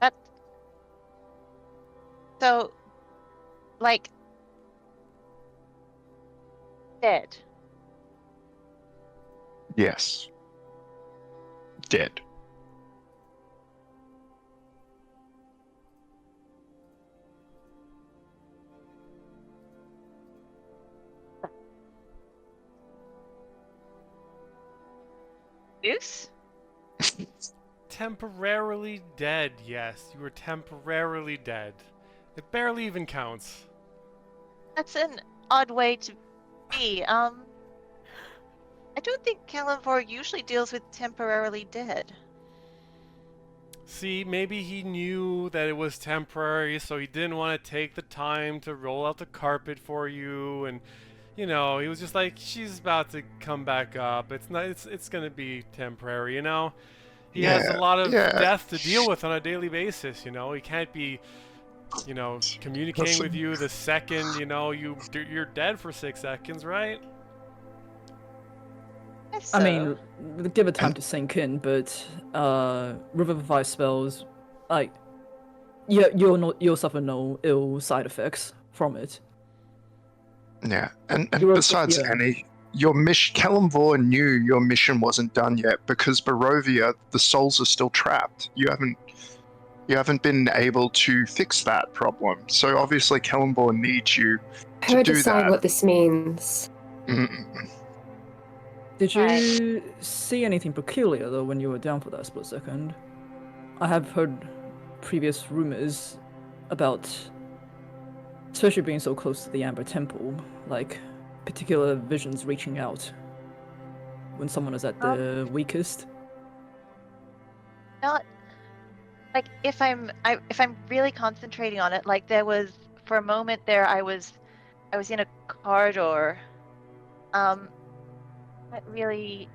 That so like dead. Yes. Dead. Goose? Temporarily dead, yes. You were temporarily dead. It barely even counts. That's an odd way to be. I don't think Kalimvor usually deals with temporarily dead. See, maybe he knew that it was temporary, so he didn't want to take the time to roll out the carpet for you, and he was just like, she's about to come back up. It's gonna be temporary, He has a lot of death to deal with on a daily basis, He can't be, communicating with you the second, you're dead for 6 seconds, right? Guess I so. mean, give it time to sink in, but revivify spells, like, you'll suffer no ill side effects from it. Yeah, and You're besides, yeah. Annie, your mission, Kalimvor knew your mission wasn't done yet because Barovia, the souls are still trapped. You haven't You haven't been able to fix that problem. So obviously Kellenborn needs you to Her do decide that. what this means. Mm. Did Right. you see anything peculiar though when you were down for that split second? I have heard previous rumors about, especially being so close to the Amber Temple, like particular visions reaching out when someone is at the weakest. Not like if I'm really concentrating on it. Like there was for a moment there, I was in a corridor. That really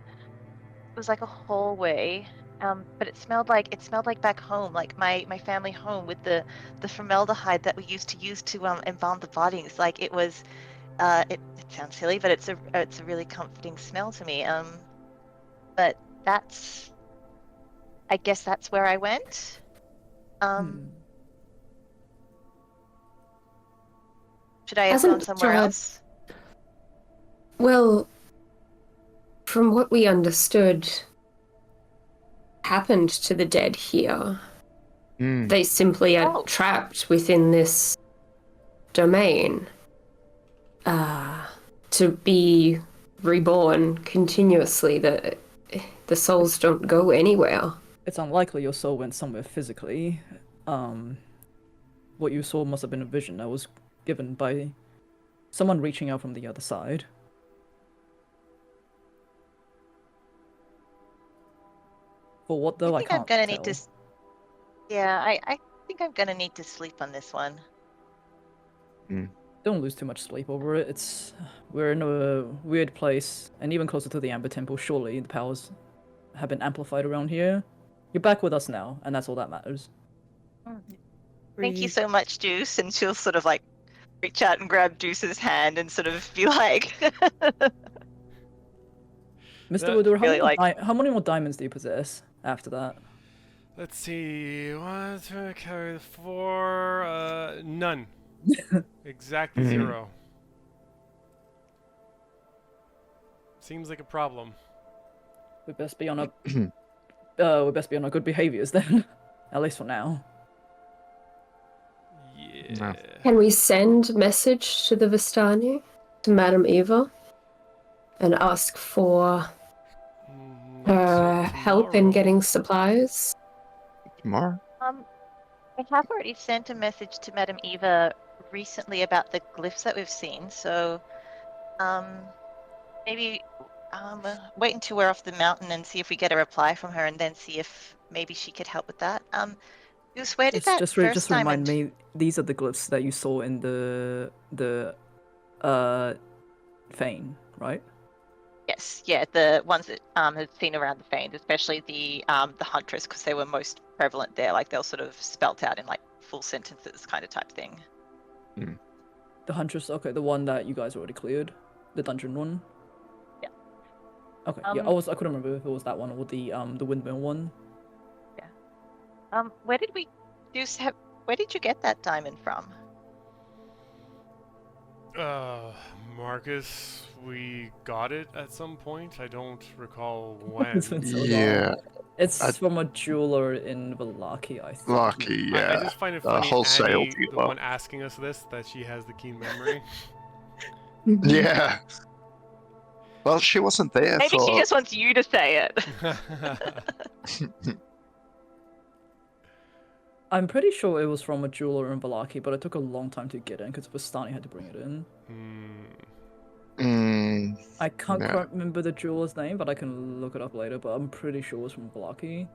it was like a hallway. But it smelled like back home, like my family home with the formaldehyde that we used to embalm the bodies. Like it was it sounds silly, but it's a really comforting smell to me. But I guess that's where I went. Should I have Hasn't gone somewhere Strahd- else? Well, from what we understood happened to the dead here, Mm. they simply are Oh. trapped within this domain. To be reborn continuously, the souls don't go anywhere. It's unlikely your soul went somewhere physically. What you saw must have been a vision that was given by someone reaching out from the other side. For what though, I think I'm can't gonna tell. need to. Yeah, I think I'm gonna need to sleep on this one. Don't lose too much sleep over it. We're in a weird place, and even closer to the Amber Temple. Surely the powers have been amplified around here. You're back with us now, and that's all that matters. Thank you Breathe. so much, Juice. And she'll sort of like reach out and grab Juice's hand and sort of be like, Mr. That- Woodward, Really, how many more diamonds do you possess after that? Let's see. 1, 2, carry 4. None. Exactly 0. Seems like a problem. We best be on a we best be on our good behaviors then, at least for now. Yeah. Can we send a message to the Vistani, to Madame Eva, and ask for her help in getting supplies? Tomorrow? I have already sent a message to Madame Eva recently about the glyphs that we've seen. So, maybe wait until we're off the mountain and see if we get a reply from her, and then see if maybe she could help with that. Juice, where did that first Just diamond? remind me, these are the glyphs that you saw in the Fane, right? Yes, yeah, the ones that had seen around the Fanes, especially the Huntress, because they were most prevalent there. Like they'll sort of spelt out in like full sentences, kind of type thing. The Huntress, okay, the one that you guys already cleared, the dungeon one. Yeah. Okay, yeah, I couldn't remember if it was that one or the windmill one. Where did where did you get that diamond from? Marcus, we got it at some point. I don't recall when. It's been so long. Yeah. It's from a jeweler in Vallaki, I think. Lucky, yeah. I just find it A funny, wholesale Annie, the dealer. one asking us this, that she has the keen memory. Yeah. Well, she wasn't there Maybe for... she just wants you to say it. I'm pretty sure it was from a jeweler in Vallaki, but it took a long time to get in because Vistani had to bring it in. I can't Yeah. quite remember the jeweler's name, but I can look it up later, but I'm pretty sure it was from Vallaki.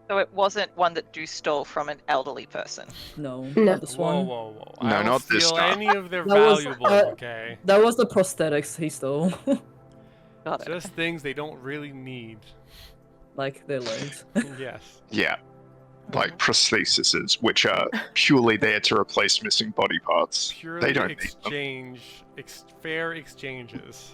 So it wasn't one that Juice stole from an elderly person. No, No. not this Whoa, one. whoa, whoa. No, I don't not this steal time. any of their That was, valuables, okay? That was the prosthetics he stole. Got it. Just things they don't really need. Like their legs. Yes. Yeah. Like prostheses, which are purely there to replace missing body parts. Purely They don't need them. exchange, fair exchanges.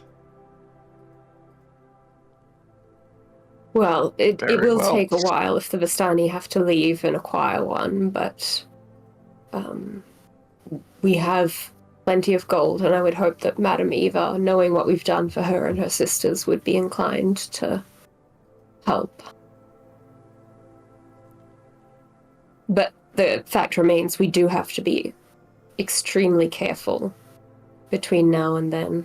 Well, it Very will well. take a while if the Vistani have to leave and acquire one, but we have plenty of gold, and I would hope that Madame Eva, knowing what we've done for her and her sisters, would be inclined to help. But the fact remains, we do have to be extremely careful between now and then,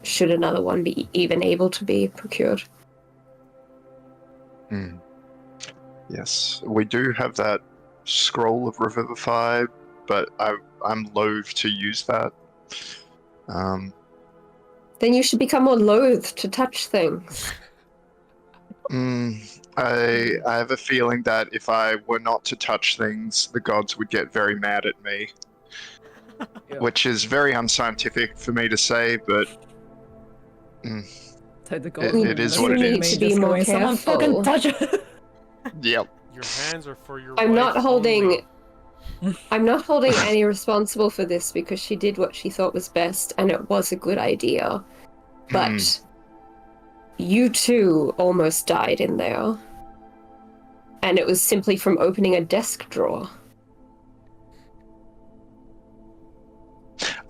should another one be even able to be procured. Yes, we do have that scroll of Revivify, but I'm loath to use that. Then you should become more loath to touch things. I have a feeling that if I were not to touch things, the gods would get very mad at me. Yeah. Which is very unscientific for me to say, but Take the it is what it You need is. to be more Someone fucking careful. touch it. Yep. Your hands are for your I'm not wife holding. only. I'm not holding any responsible for this because she did what she thought was best, and it was a good idea. But you too almost died in there, and it was simply from opening a desk drawer.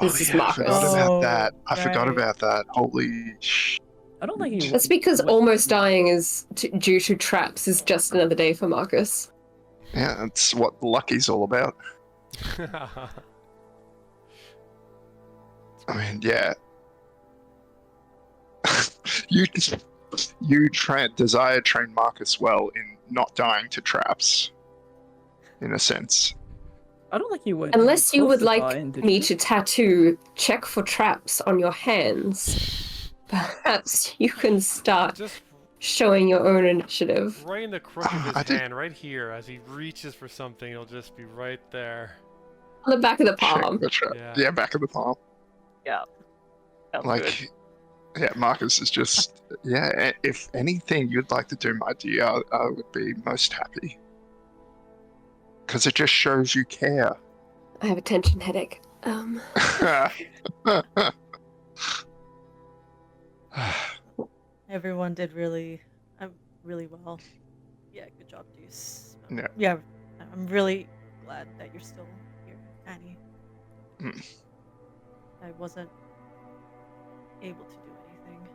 This is I Marcus. forgot about that. I forgot right. about that. Holy I don't think he. That's because almost dying is due to traps is just another day for Marcus. Yeah, that's what Lucky's all about. I mean, yeah. you desire train Marcus well in not dying to traps, in a sense. I don't think he went. Unless you close would to like dying, did me you? to tattoo check for traps on your hands, perhaps you can start Just showing your own initiative. right in the crook of his I did- hand, right here. As he reaches for something, it'll just be right there. On the back of the Check palm. the trap. Yeah. Yeah, back of the palm. Sounds Like, good. yeah, Marcus is just, yeah, if anything you'd like to do, my dear, I would be most happy. Because it just shows you care. I have a tension headache. Everyone did really well. Yeah, good job, Deuce. Yeah. Yeah, I'm really glad that you're still here, Annie. I wasn't able to do anything.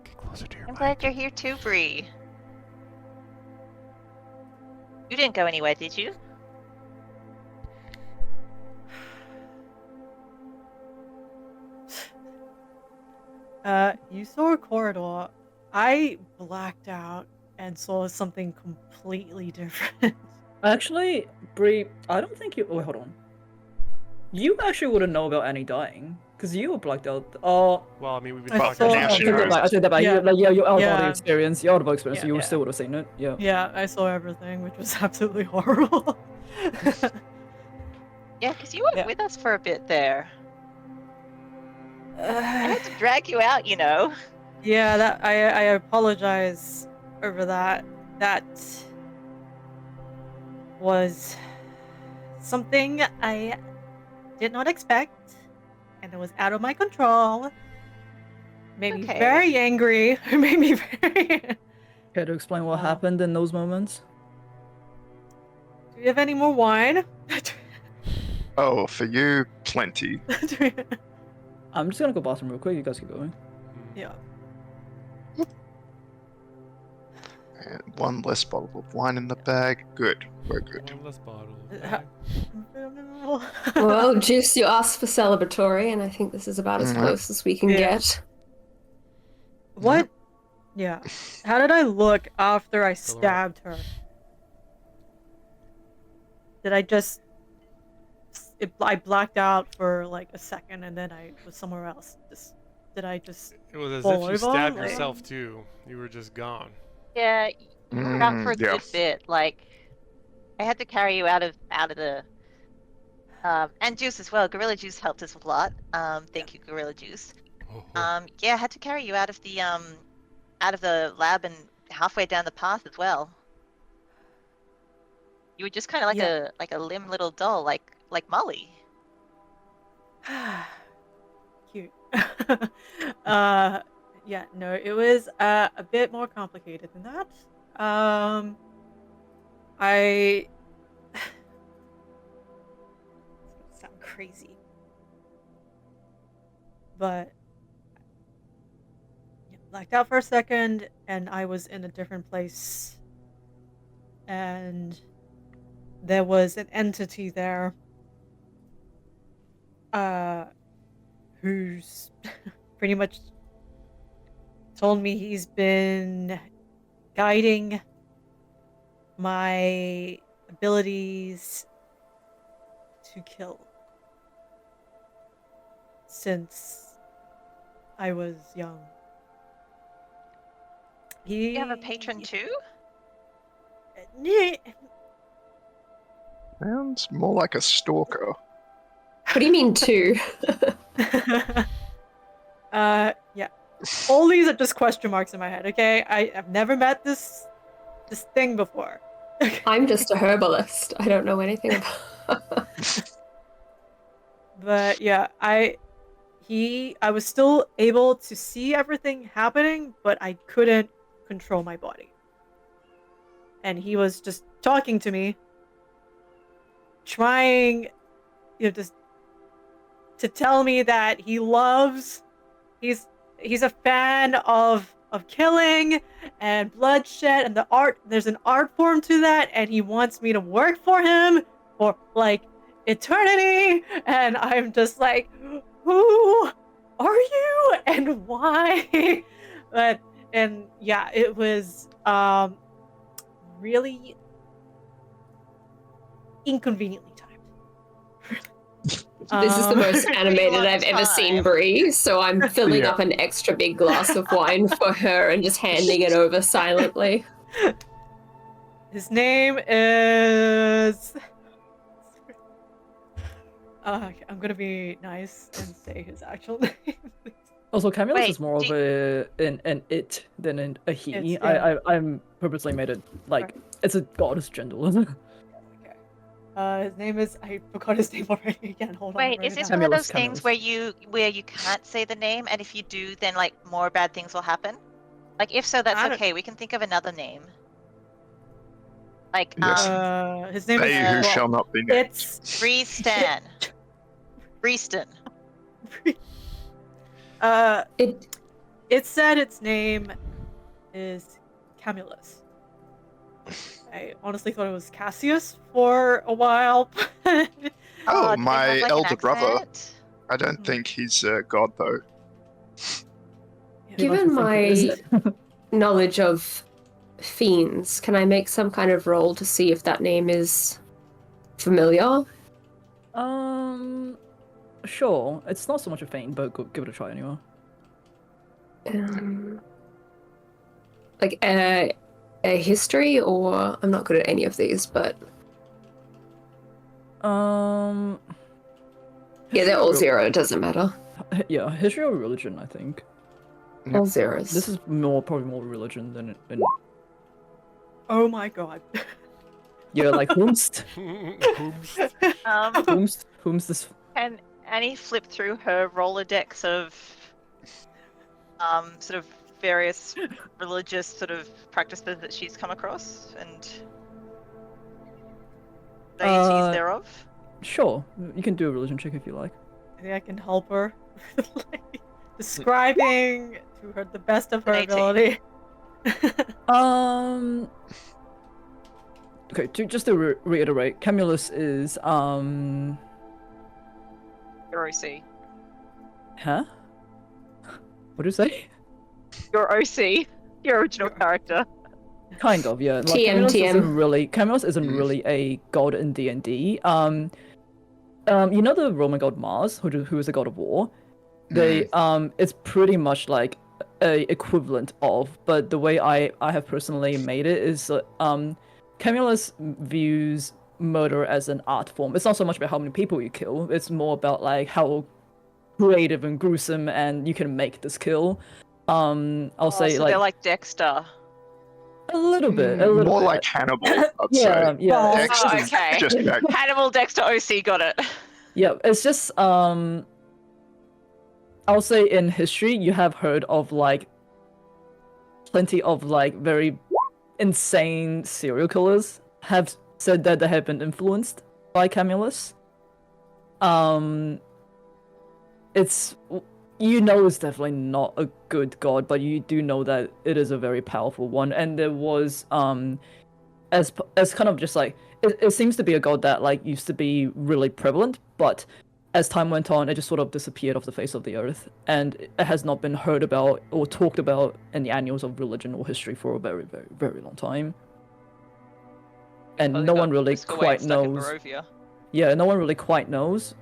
Get closer to your I'm mic. glad you're here too, Bree. You didn't go anywhere, did you? You saw a corridor. I blacked out and saw something completely different. Actually, Brie, I don't think you. Oh, wait, hold on. You actually wouldn't know about Annie dying because you were blacked out. Oh, Well, I mean, we've been I talking saw- about Now I she take that knows. back. I take that back. Yeah. You're out of Yeah. the experience. You're out of the experience. Yeah, You yeah. still would have seen it. Yeah. Yeah, I saw everything, which was absolutely horrible. Yeah, because you weren't Yeah. with us for a bit there. I Uh, had to drag you out, you know. yeah, that I apologize over that. That was something I did not expect, and it was out of my control. Made me Okay. very angry. It made me very. Care to explain what Oh. happened in those moments? Do you have any more wine? Oh, for you, plenty. I'm just gonna go bathroom real quick. You guys keep going. Yeah. And one less bottle of wine in the bag. Good. We're good. One less bottle. Ha- Okay. Well, Juice, you asked for celebratory, and I think this is about as Mhm. close as we can Yeah. get. What? Yeah. How did I look after I Fill her up. stabbed her? Did I just? I blacked out for like a second, and then I was somewhere else. Did I just? It was as Fall if you over, stabbed like- yourself too. You were just gone. Yeah, you were out for a yeah. good bit. Like, I had to carry you out of the. And Juice as well. Gorilla Juice helped us a lot. Thank you, Gorilla Juice. Oh, Yeah, I had to carry you out of the lab and halfway down the path as well. You were just kind of like Yeah. a limb little doll, like Molly. Cute. Yeah. No, it was a bit more complicated than that. I. It's gonna sound crazy, but yeah, blacked out for a second, and I was in a different place, and there was an entity there who's pretty much told me he's been guiding my abilities to kill since I was young. You have a patron too? Sounds more like a stalker. What do you mean two? Yeah. All these are just question marks in my head, okay? I've never met this thing before. I'm just a herbalist. I don't know anything about. But yeah, I was still able to see everything happening, but I couldn't control my body. And he was just talking to me, trying, just to tell me that he's a fan of killing and bloodshed and there's an art form to that, and he wants me to work for him for like eternity. And I'm just like, who are you and why? And yeah, it was really inconveniently timed. This is the most Pretty animated long I've ever seen time. Bree, so I'm filling Yeah. up an extra big glass of wine for her and just handing it over silently. His name is. I'm gonna be nice and say his actual name. Also, Camillus Wait, is more of an it than a he. It's- yeah. I'm purposely made it like it's a goddess gender. Okay. His name is. I forgot his name already. Again, hold on. Wait, I'll is write it this down. one of Camillus, those things where you can't say the name, and if you do, then like more bad things will happen? Like if so, that's I don't- okay. We can think of another name. Like Yes. His name They who is. shall not be named. It's. Breestan. Breeston. It It said its name is Camillus. I honestly thought it was Cassius for a while. Oh, do they have, my like, an elder brother. accent? I don't think he's a god, though. Given my knowledge of fiends, can I make some kind of roll to see if that name is familiar? Sure. It's not so much a feint, but give it a try anyway. Like a history, or I'm not good at any of these, but Um. yeah, they're all history or- zero. It doesn't matter. Yeah, history or religion, I think. Yep. All zeros. This is probably more religion than Oh my god. yeah, like whomst this. Can Annie flip through her Rolodex of sort of various religious sort of practices that she's come across and deities thereof? Sure, you can do a religion check if you like. I think I can help her. Like, describing to her the best of her 18. ability. Okay, just to reiterate, Camillus is Your OC. huh? What did you say? Your OC. Your original character. Kind of, yeah. Like, TM. Camillus isn't really a god in D&D. You know the Roman god Mars, who is a god of war. They it's pretty much like a equivalent of, but the way I have personally made it is Camillus views murder as an art form. It's not so much about how many people you kill. It's more about like how creative and gruesome and you can make this kill. I'll say so like they're like Dexter. a little bit. More bit. like Hannibal, I'd Yeah, say. yeah. Dex Oh, is okay. just back. Hannibal Dexter OC, got it. Yeah, it's just I'll say in history you have heard of like plenty of like very insane serial killers have said that they have been influenced by Camillus. It's it's definitely not a good god, but you do know that it is a very powerful one. And there was as kind of just like it seems to be a god that like used to be really prevalent, but as time went on, it just sort of disappeared off the face of the earth, and it has not been heard about or talked about in the annals of religion or history for a very, very, very long time. And Probably no got one really whisked away quite and stuck in knows. Barovia. Yeah, no one really quite knows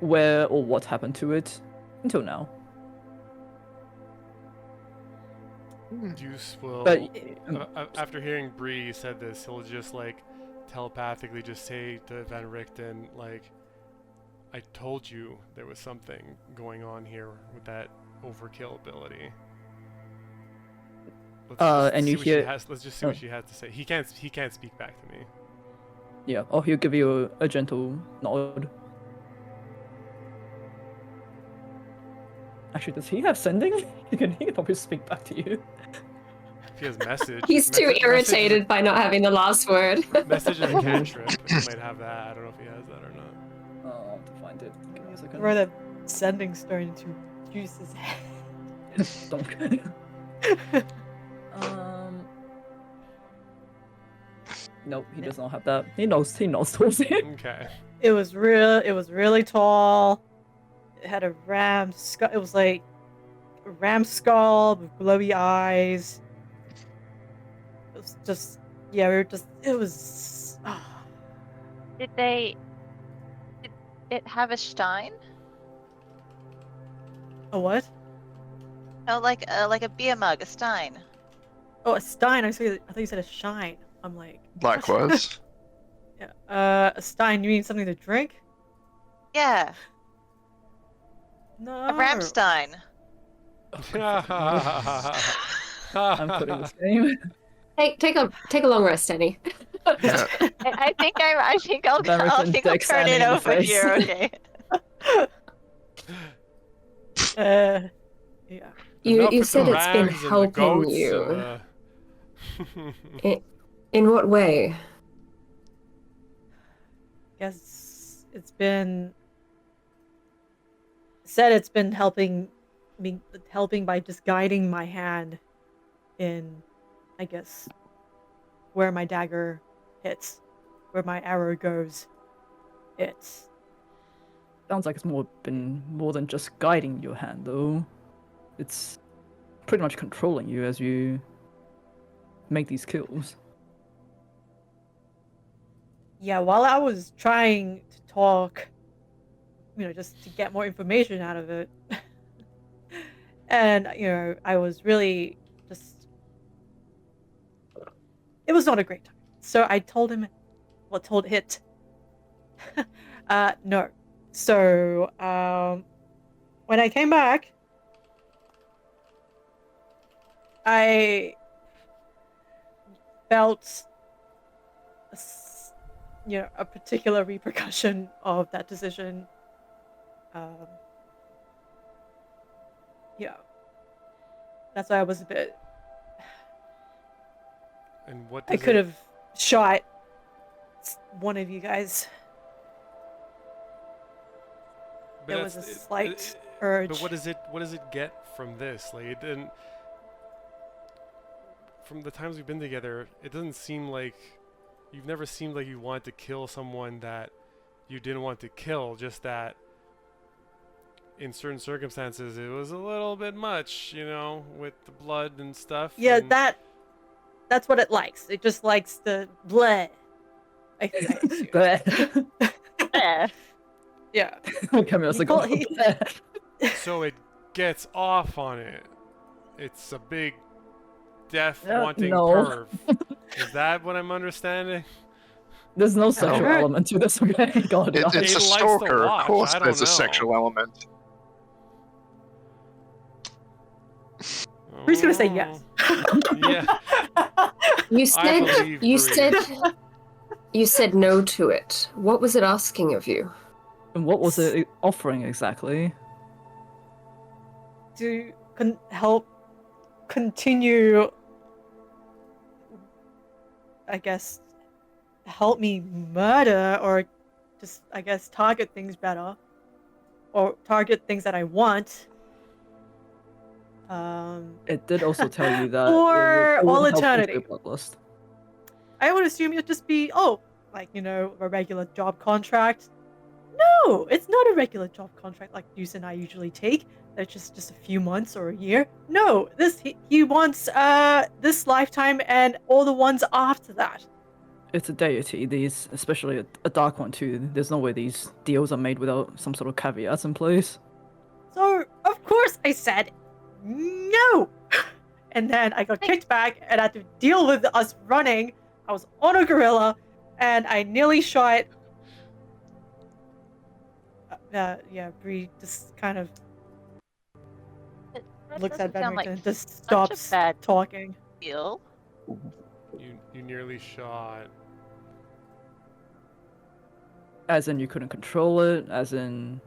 where or what happened to it until now. Deuce will, But after hearing Bree said this, he'll just like telepathically just say to Van Richten, like, I told you there was something going on here with that overkill ability. and you hear- Let's just see what she has to say. He can't speak back to me. yeah, or he'll give you a gentle nod. Actually, does he have sending? He can probably speak back to you. If he has message. He's too irritated by not having the last word. Message is a cantrip. He might have that. I don't know if he has that or not. I'll have to find it. Give me a second. Throw that sending stone into Juice's head. Donk. Nope, he does not have that. He knows towards it. Okay. It was really tall. It had a ram skull. It was like a ram skull with glowy eyes. It was just, yeah, it was. Did it have a stein? A what? No, like a beer mug, a stein. Oh, a stein. I thought you said a shine. I'm like. Likewise. Yeah. A stein. You mean something to drink? Yeah, No. a ramstein. I'm putting this game. Take a long rest, Danny. Yeah. I think I'll American turn Dex it Annie in the over face. here. Okay. Yeah. You Enough with said the it's been rags and the helping goats, you. In what way? Guess it's been said it's been helping by just guiding my hand in, I guess, where my dagger hits, where my arrow goes. It's Sounds like it's been more than just guiding your hand, though. It's pretty much controlling you as you make these kills. yeah. While I was trying to talk, just to get more information out of it, and I was really just. It was not a great time. So I told him, told it. No. So, when I came back, I felt, a particular repercussion of that decision. Yeah. That's why I was a bit. And what I does could it- have shot one of you guys. but There was a that's- it- slight it- urge. But what does it get from this? Like, it didn't. From the times we've been together, it doesn't seem like you've never seemed like you wanted to kill someone that you didn't want to kill. Just that in certain circumstances, it was a little bit much, with the blood and stuff. Yeah, and that's what it likes. It just likes the blood. I assume. But Yeah. Yeah. Camille's He like, call- "Oh, he- bleh." so it gets off on it. It's a big death-wanting no. perv. Is that what I'm understanding? There's no sexual Alright. element to this, okay? God, It's He a likes to stalker. watch, Of course, I don't there's a know. sexual element. Who's gonna say yes? Yeah. You I said believe you Brid. said you said no to it. What was it asking of you? And what was it offering exactly? To help continue, I guess, help me murder, or just, I guess, target things better, or target things that I want. It did also tell you that For it would all help with eternity. your bloodlust. I would assume it'd just be, like, a regular job contract. No, it's not a regular job contract like Deuce and I usually take. That's just a few months or a year. No, he wants this lifetime and all the ones after that. It's a deity. These, especially a dark one too. There's no way these deals are made without some sort of caveats in place. So of course I said no. And then I got kicked back and had to deal with us running. I was on a gorilla and I nearly shot. Brid just kind of looks at Benrick and just stops talking. Deal. You nearly shot. As in, you couldn't control it. As in,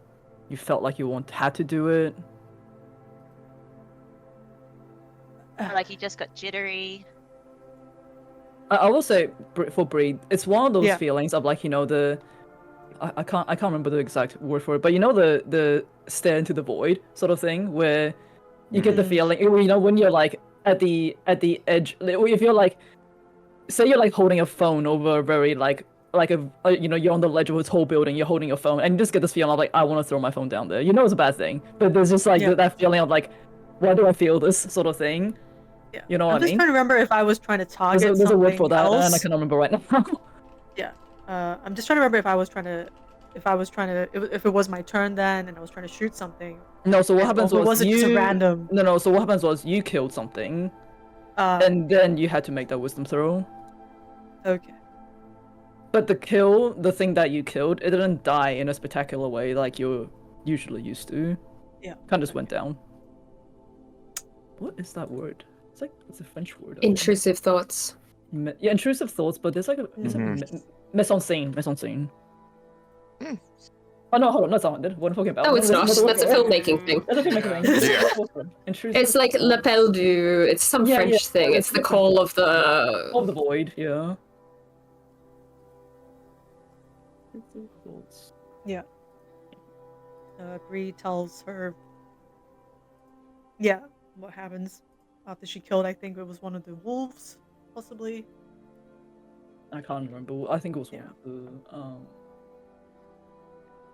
you felt like you had to do it. Or like you just got jittery. I will say for Brid, it's one of those Yeah. feelings of like I can't remember the exact word for it, but the stare into the void sort of thing where you get the feeling when you're like at the edge, if you're like, say you're like holding a phone over a very you're on the ledge of a tall building, you're holding your phone and you just get this feeling of like, I want to throw my phone down there. It's a bad thing, but there's just like that feeling of like, why do I feel this sort of thing? Yeah. You know what I mean? I'm just trying to remember if I was trying to target There's a word for that, else. and I cannot remember right now. I'm just trying to remember if it was my turn then and I was trying to shoot something. No, so what happens was it just a random? No, so what happens was you killed something, and then you had to make that wisdom throw. Okay. But the thing that you killed, it didn't die in a spectacular way like you're usually used to. Yeah. Kind of just went down. What is that word? It's a French word. Intrusive thoughts. Intrusive thoughts, but there's like a mise-en-scene. Oh no, hold on, that's not what I'm talking about. No, it's not. That's a filmmaking thing. That's a filmmaking thing. Intrusive It's like L'appel du. It's some French thing. It's the call of the. Of the void, yeah. Yeah. Brid tells her. What happens after she killed? I think it was one of the wolves, possibly. I can't remember. I think it was one of the.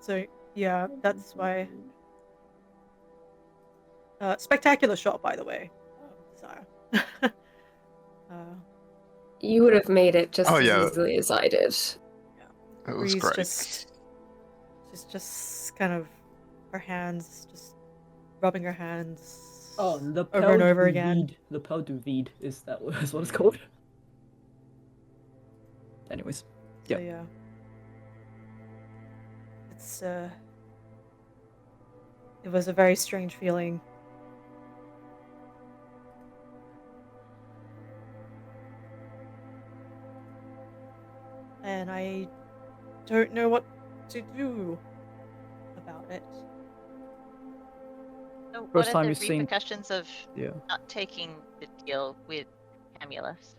So yeah, that's why. Spectacular shot, by the way. Desire. You would have made it just as yeah. easily as I did. It was Brid's great. just kind of her hands, just rubbing her hands. Over and over again. L'appel du vide is what it's called. Anyways, So, yeah. It's it was a very strange feeling. And I don't know what to do about it. So First what time are you've the seen- repercussions of yeah. not taking the deal with Camulus?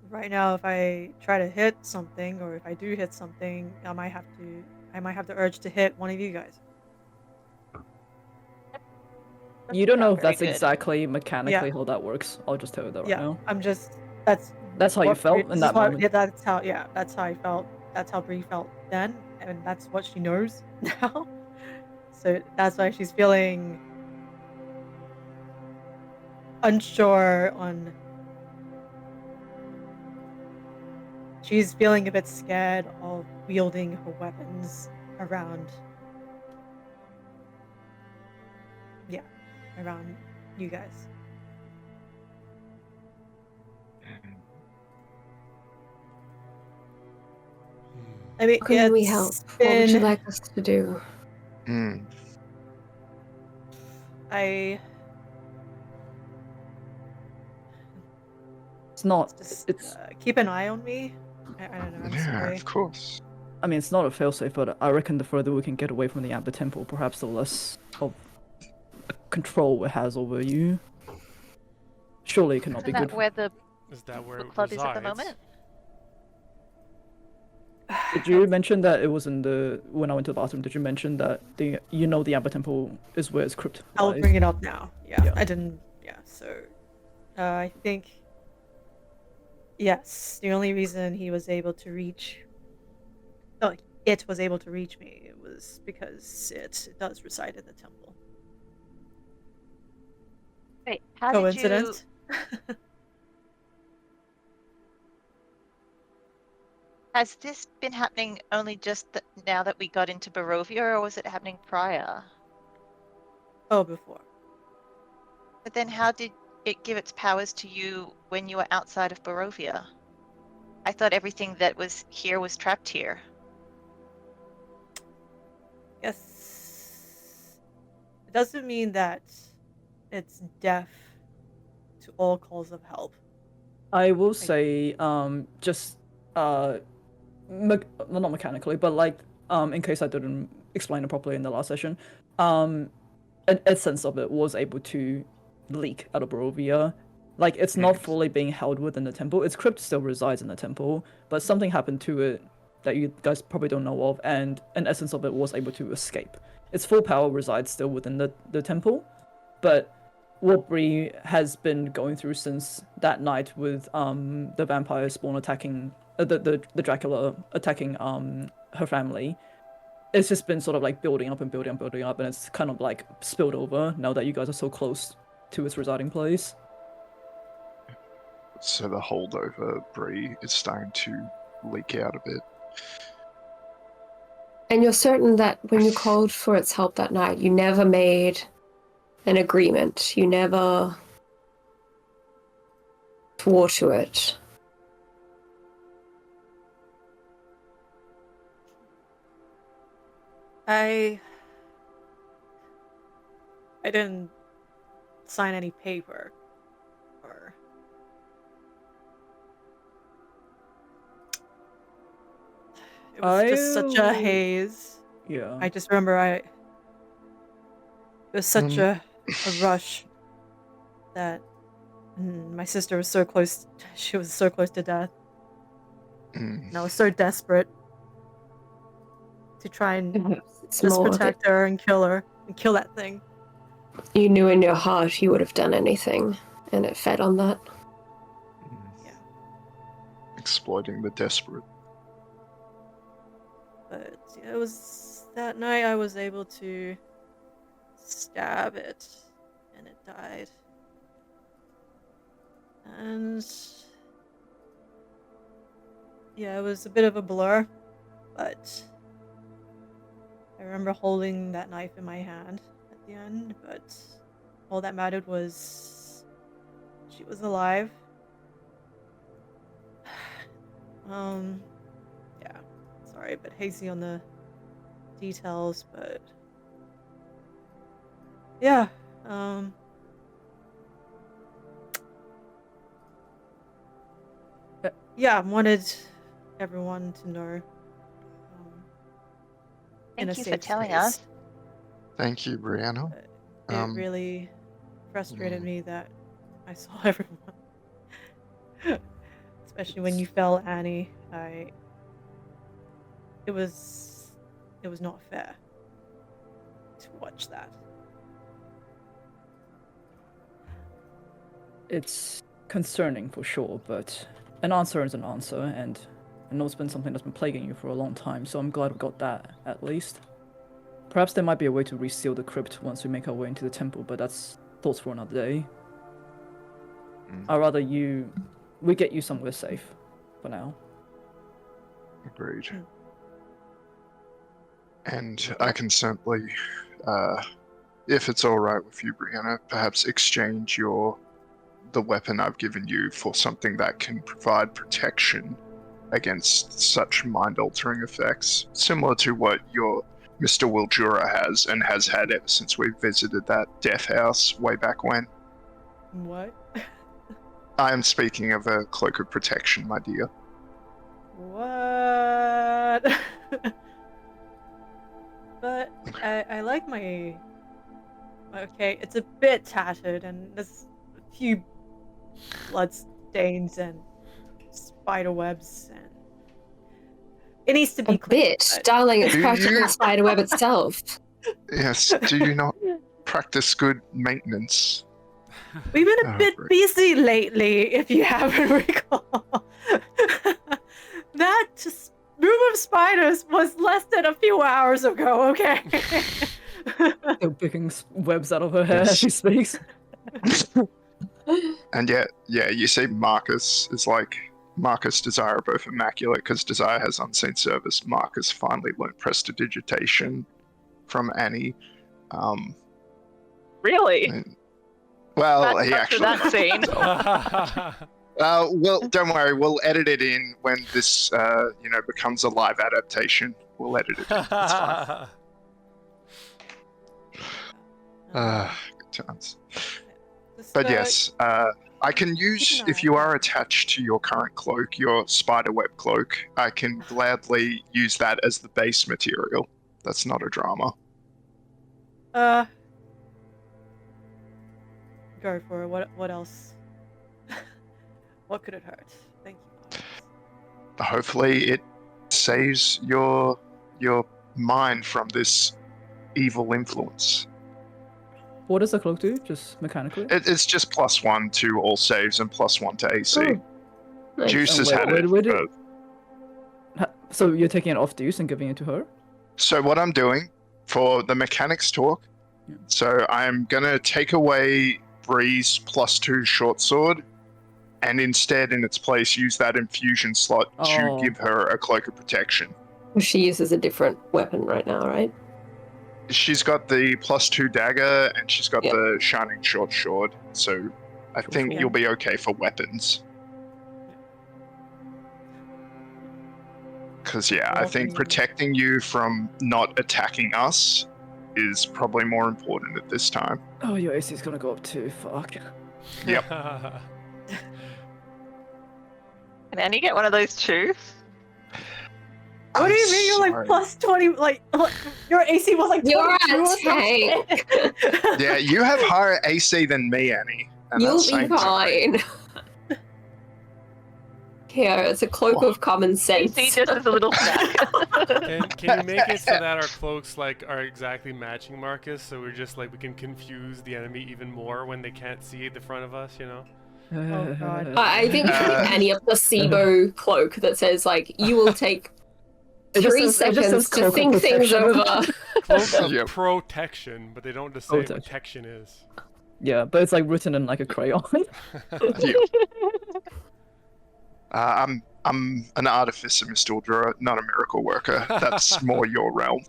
Right now, if I try to hit something, or if I do hit something, I might have the urge to hit one of you guys. You don't know if Very that's good. exactly mechanically how that works. I'll just tell you that right now. I'm just That's how you felt in that moment. Yeah, that's how I felt. That's how Bri felt then, and that's what she knows now. So that's why she's feeling unsure on. She's feeling a bit scared of wielding her weapons around. Yeah, around you guys. I mean, How can we it's help? What would you been- like us to do? It's not. Just It's. keep an eye on me. I don't know. I'm Yeah, sorry. of course. I mean, it's not a failsafe, but I reckon the further we can get away from the Amber Temple, perhaps the less of control it has over you. Surely it cannot be Isn't that good. where the Is that where book it club is at the resides? moment? Did you mention that it was in the when I went to the bathroom? Did you mention that the Amber Temple is where its crypt I'll lies? bring it up now. Yeah, Yeah. I didn't. Yeah, so I think. Yes, the only reason he was able to reach, oh, it was able to reach me, it was because it does reside in the temple. Wait, how did you? Coincidence? Has this been happening only just now that we got into Barovia, or was it happening prior? Oh, before. But then how did it give its powers to you when you were outside of Barovia? I thought everything that was here was trapped here. Yes. It doesn't mean that it's deaf to all calls of help. I will say, just well, not mechanically, but like, in case I didn't explain it properly in the last session, an essence of it was able to leak out of Barovia. Like, it's not fully being held within the temple. Its crypt still resides in the temple, but something happened to it that you guys probably don't know of, and an essence of it was able to escape. Its full power resides still within the temple, but what Brid has been going through since that night with the vampire spawn attacking the Dracula attacking her family, it's just been sort of like building up and building up, and it's kind of like spilled over now that you guys are so close to its residing place. So the holdover Brie is starting to leak out a bit. And you're certain that when you called for its help that night, you never made an agreement. You never swore to it. I didn't sign any paper. Or it was just such a haze. Yeah. I just remember it was such a rush that my sister was so close. She was so close to death. And I was so desperate to try and It's just more protect her and kill her and kill that thing. you knew in your heart you would have done anything, and it fed on that. Yeah. Exploiting the desperate. But it was that night I was able to stab it, and it died. And yeah, it was a bit of a blur, but I remember holding that knife in my hand at the end, but all that mattered was she was alive. Yeah, sorry, a bit hazy on the details, but yeah, yeah, I wanted everyone to know. In a Thank you for safe telling space. us. Thank you, Brianna. It really frustrated me that I saw everyone. Especially when you fell, Annie. It was not fair to watch that. It's concerning for sure, but an answer is an answer, and I know it's been something that's been plaguing you for a long time, so I'm glad we got that, at least. Perhaps there might be a way to reseal the crypt once we make our way into the temple, but that's thoughts for another day. I'd rather we get you somewhere safe, for now. Agreed. And I can certainly, if it's alright with you, Brianna, perhaps exchange the weapon I've given you for something that can provide protection against such mind-altering effects, similar to what your Mr. Wildura has and has had ever since we visited that death house way back when. What? I am speaking of a cloak of protection, my dear. What? But I like my. Okay, it's a bit tattered and there's a few blood stains and spider webs, and it needs to be A cleaned, bit, but- darling. It's Do practically you? a spiderweb itself. Yes, do you not practice good maintenance? We've been a Oh, bit great. busy lately, if you haven't recalled. That just room of spiders was less than a few hours ago, okay? Still picking webs out of her hair Yes. as she speaks. And yeah, you see Marcus is like Marcus Desire are both immaculate because Desire has unseen service. Marcus finally learned prestidigitation from Annie. Really? And- well, he After actually. that scene. Well, don't worry. We'll edit it in when this, becomes a live adaptation. We'll edit it in. It's fine. Good times. Just, But yes, I can use, an if eye you out. are attached to your current cloak, your spiderweb cloak, I can gladly use that as the base material. That's not a drama. Go for it. What else? What could it hurt? Thank you, Marcus. Hopefully it saves your mind from this evil influence. What does the cloak do? Just mechanically? It's just +1 to all saves and +1 to AC. Oh, nice. Juice has wait, had wait, it. wait, for- So you're taking it off Deuce and giving it to her? So what I'm doing for the mechanics talk, Yeah. so I'm gonna take away Breeze +2 short sword, and instead in its place use that infusion slot to Oh. give her a cloak of protection. She uses a different weapon right now, right? She's got the +2 dagger and she's got Yeah. the shining short sword, so I think Cool. you'll be okay for weapons. Because I think Walking- protecting you from not attacking us is probably more important at this time. Oh, your AC is gonna go up too. Fuck. Yep. Can Annie get one of those too? What do you mean you're like Sorry. +20? Like your AC was like 22 You're or a something? Yeah, you have higher AC than me, Annie. And You'll that's be saying something. fine. Here, it's a cloak of common sense. See, just as a little snack. Can you make it so that our cloaks are exactly matching Marcus, so we're just we can confuse the enemy even more when they can't see the front of us, Oh, God. I think you should Uh, give Annie a placebo cloak that says, you will take It just 3 says- it just seconds says to cloak of think things protection. over. Cloaks of Yep. protection, but they don't just say what Protection. protection is. Yeah, but it's written in a crayon. Yeah. I'm an artificer, Mr. Uldra, not a miracle worker. That's more your realm.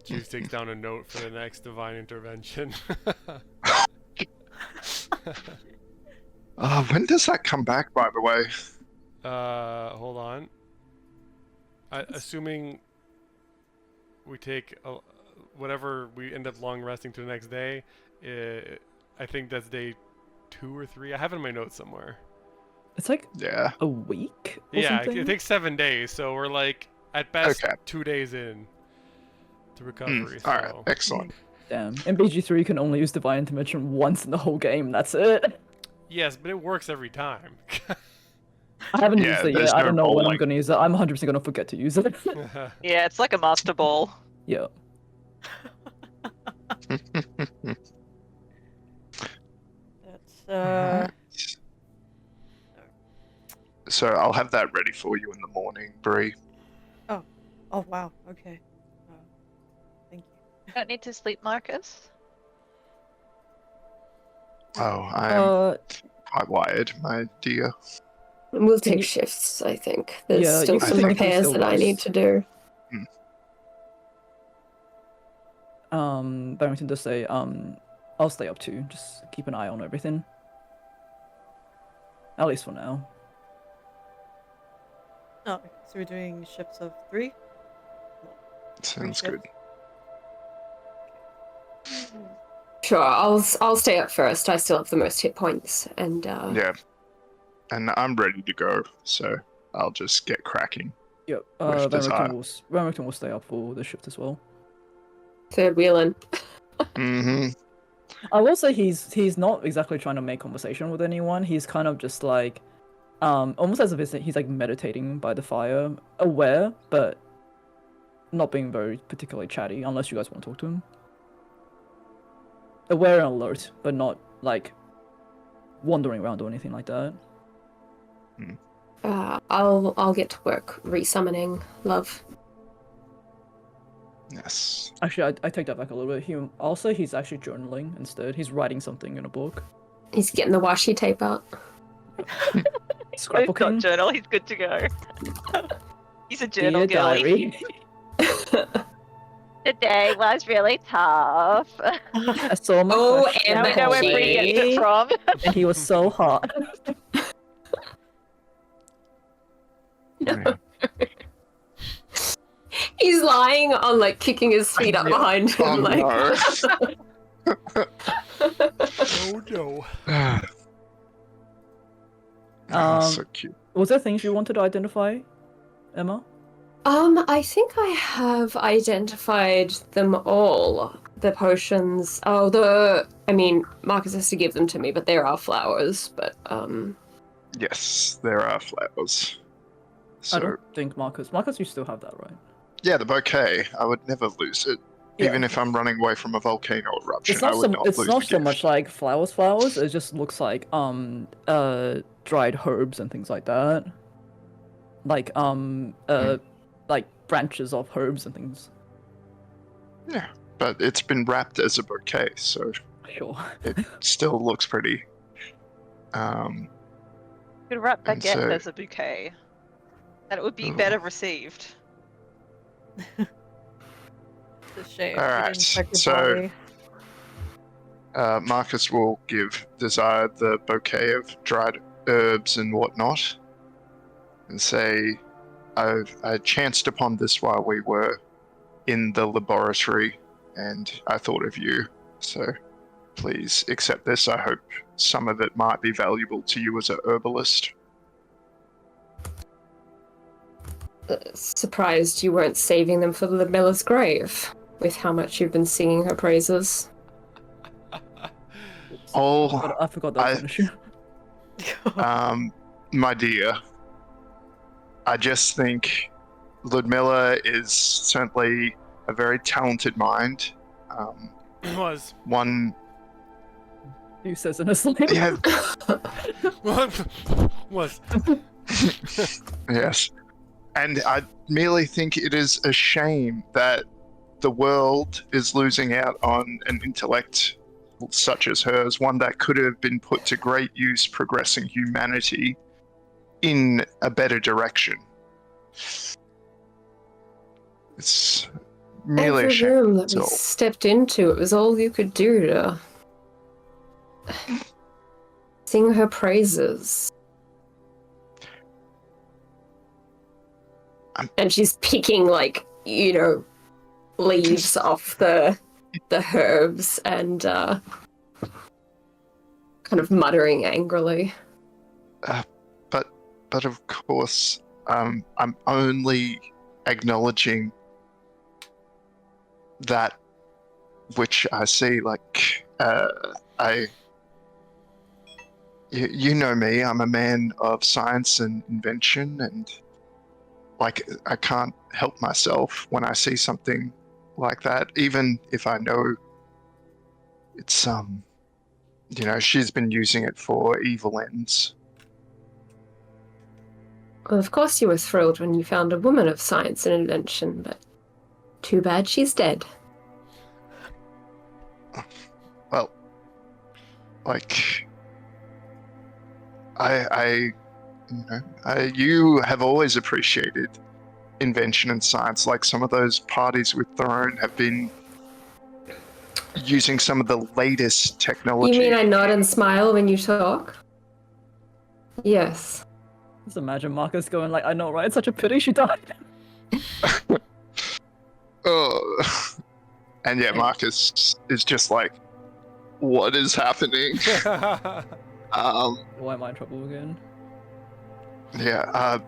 Juice takes down a note for the next divine intervention. When does that come back, by the way? Hold on. Assuming we take whatever we end up long resting to the next day, I think that's day 2 or 3. I have it in my notes somewhere. It's Yeah. a week or Yeah, something? it takes 7 days, so we're at best Okay. 2 days in to recovery. So. Alright, excellent. Damn. In BG3 you can only use Divine Intervention once in the whole game, that's it. Yes, but it works every time. I haven't Yeah, used it there's yet, I no don't know when I'm rolling. gonna use it. I'm 100% gonna forget to use it. Yeah, it's like a master ball. Yeah. That's So I'll have that ready for you in the morning, Bree. oh wow, okay. Thank you. You don't need to sleep, Marcus. Oh, I'm Uh, quite wired, my dear. We'll Can take you- shifts, I think. There's Yeah, still you some can make them repairs still that I need rest. to do. Barrington does say, I'll stay up too. Just keep an eye on everything. At least for now. Oh, okay. So we're doing shifts of 3? Sounds shifts. good. Sure, I'll stay up first. I still have the most hit points, and Yeah. And I'm ready to go, so I'll just get cracking. Yep. With Desire. Barrington will stay up for the shift as well. third wheeling. Mm-hmm. I will say he's not exactly trying to make conversation with anyone. He's kind of just almost as if he's meditating by the fire, aware, but not being very particularly chatty, unless you guys want to talk to him. Aware and alert, but not wandering around or anything like that. I'll get to work resummoning love. Yes. Actually, I take that back a little bit. He's actually journaling instead. He's writing something in a book. He's getting the washi tape out. He's got Scrapbooking. journal. He's good to go. He's a journal Dear girly. diary. Today was really tough. I saw my Oh, crush and Now we in know where Brid hallway, gets it from. and he was so hot. Yeah. He's lying on like kicking his feet up Yeah. behind him, Oh, like. no. Oh no. So cute. Was there things you wanted to identify, Emma? I think I have identified them all. The potions. I mean, Marcus has to give them to me, but there are flowers. But Yes, there are flowers. I So, don't think Marcus. Marcus, you still have that, right? yeah, the bouquet. I would never lose it. Yeah. Even if I'm running away from a volcano eruption, It's I not would so. not It's lose not the so gift. much like flowers. It just looks like dried herbs and things like that. Like like branches of herbs and things. Yeah, but it's been wrapped as a bouquet, so Sure. it still looks pretty. You could wrap And baguette so- as a bouquet. And it would be Ooh. better received. It's a shame. Alright, She didn't check so- your body. Marcus will give Desire the bouquet of dried herbs and whatnot, and say, I chanced upon this while we were in the laboratory, and I thought of you, so please accept this. I hope some of it might be valuable to you as a herbalist. surprised you weren't saving them for Ludmilla's grave, with how much you've been singing her praises. Oh, I forgot that was an issue. my dear, I just think Ludmilla is certainly a very talented mind. Was. One, Who says in a sleep? yeah, Was. yes. And I merely think it is a shame that the world is losing out on an intellect such as hers, one that could have been put to great use progressing humanity in a better direction. It's merely a Every shame. room that that's we all. stepped into, it was all you could do to sing her praises. And she's picking, like, leaves off the herbs and kind of muttering angrily. But of course, I'm only acknowledging that which I see. Like, you know me. I'm a man of science and invention, and like I can't help myself when I see something like that, even if I know it's she's been using it for evil ends. Well, of course you were thrilled when you found a woman of science and invention, but too bad she's dead. Well, like you have always appreciated invention and science. Like some of those parties with Throne have been using some of the latest technology. You mean I nod and smile when you talk? Yes. Just imagine Marcus going like, I know, right? It's such a pity she died. Oh. And yeah, Marcus is just like, what is happening? Why am I in trouble again? Yeah,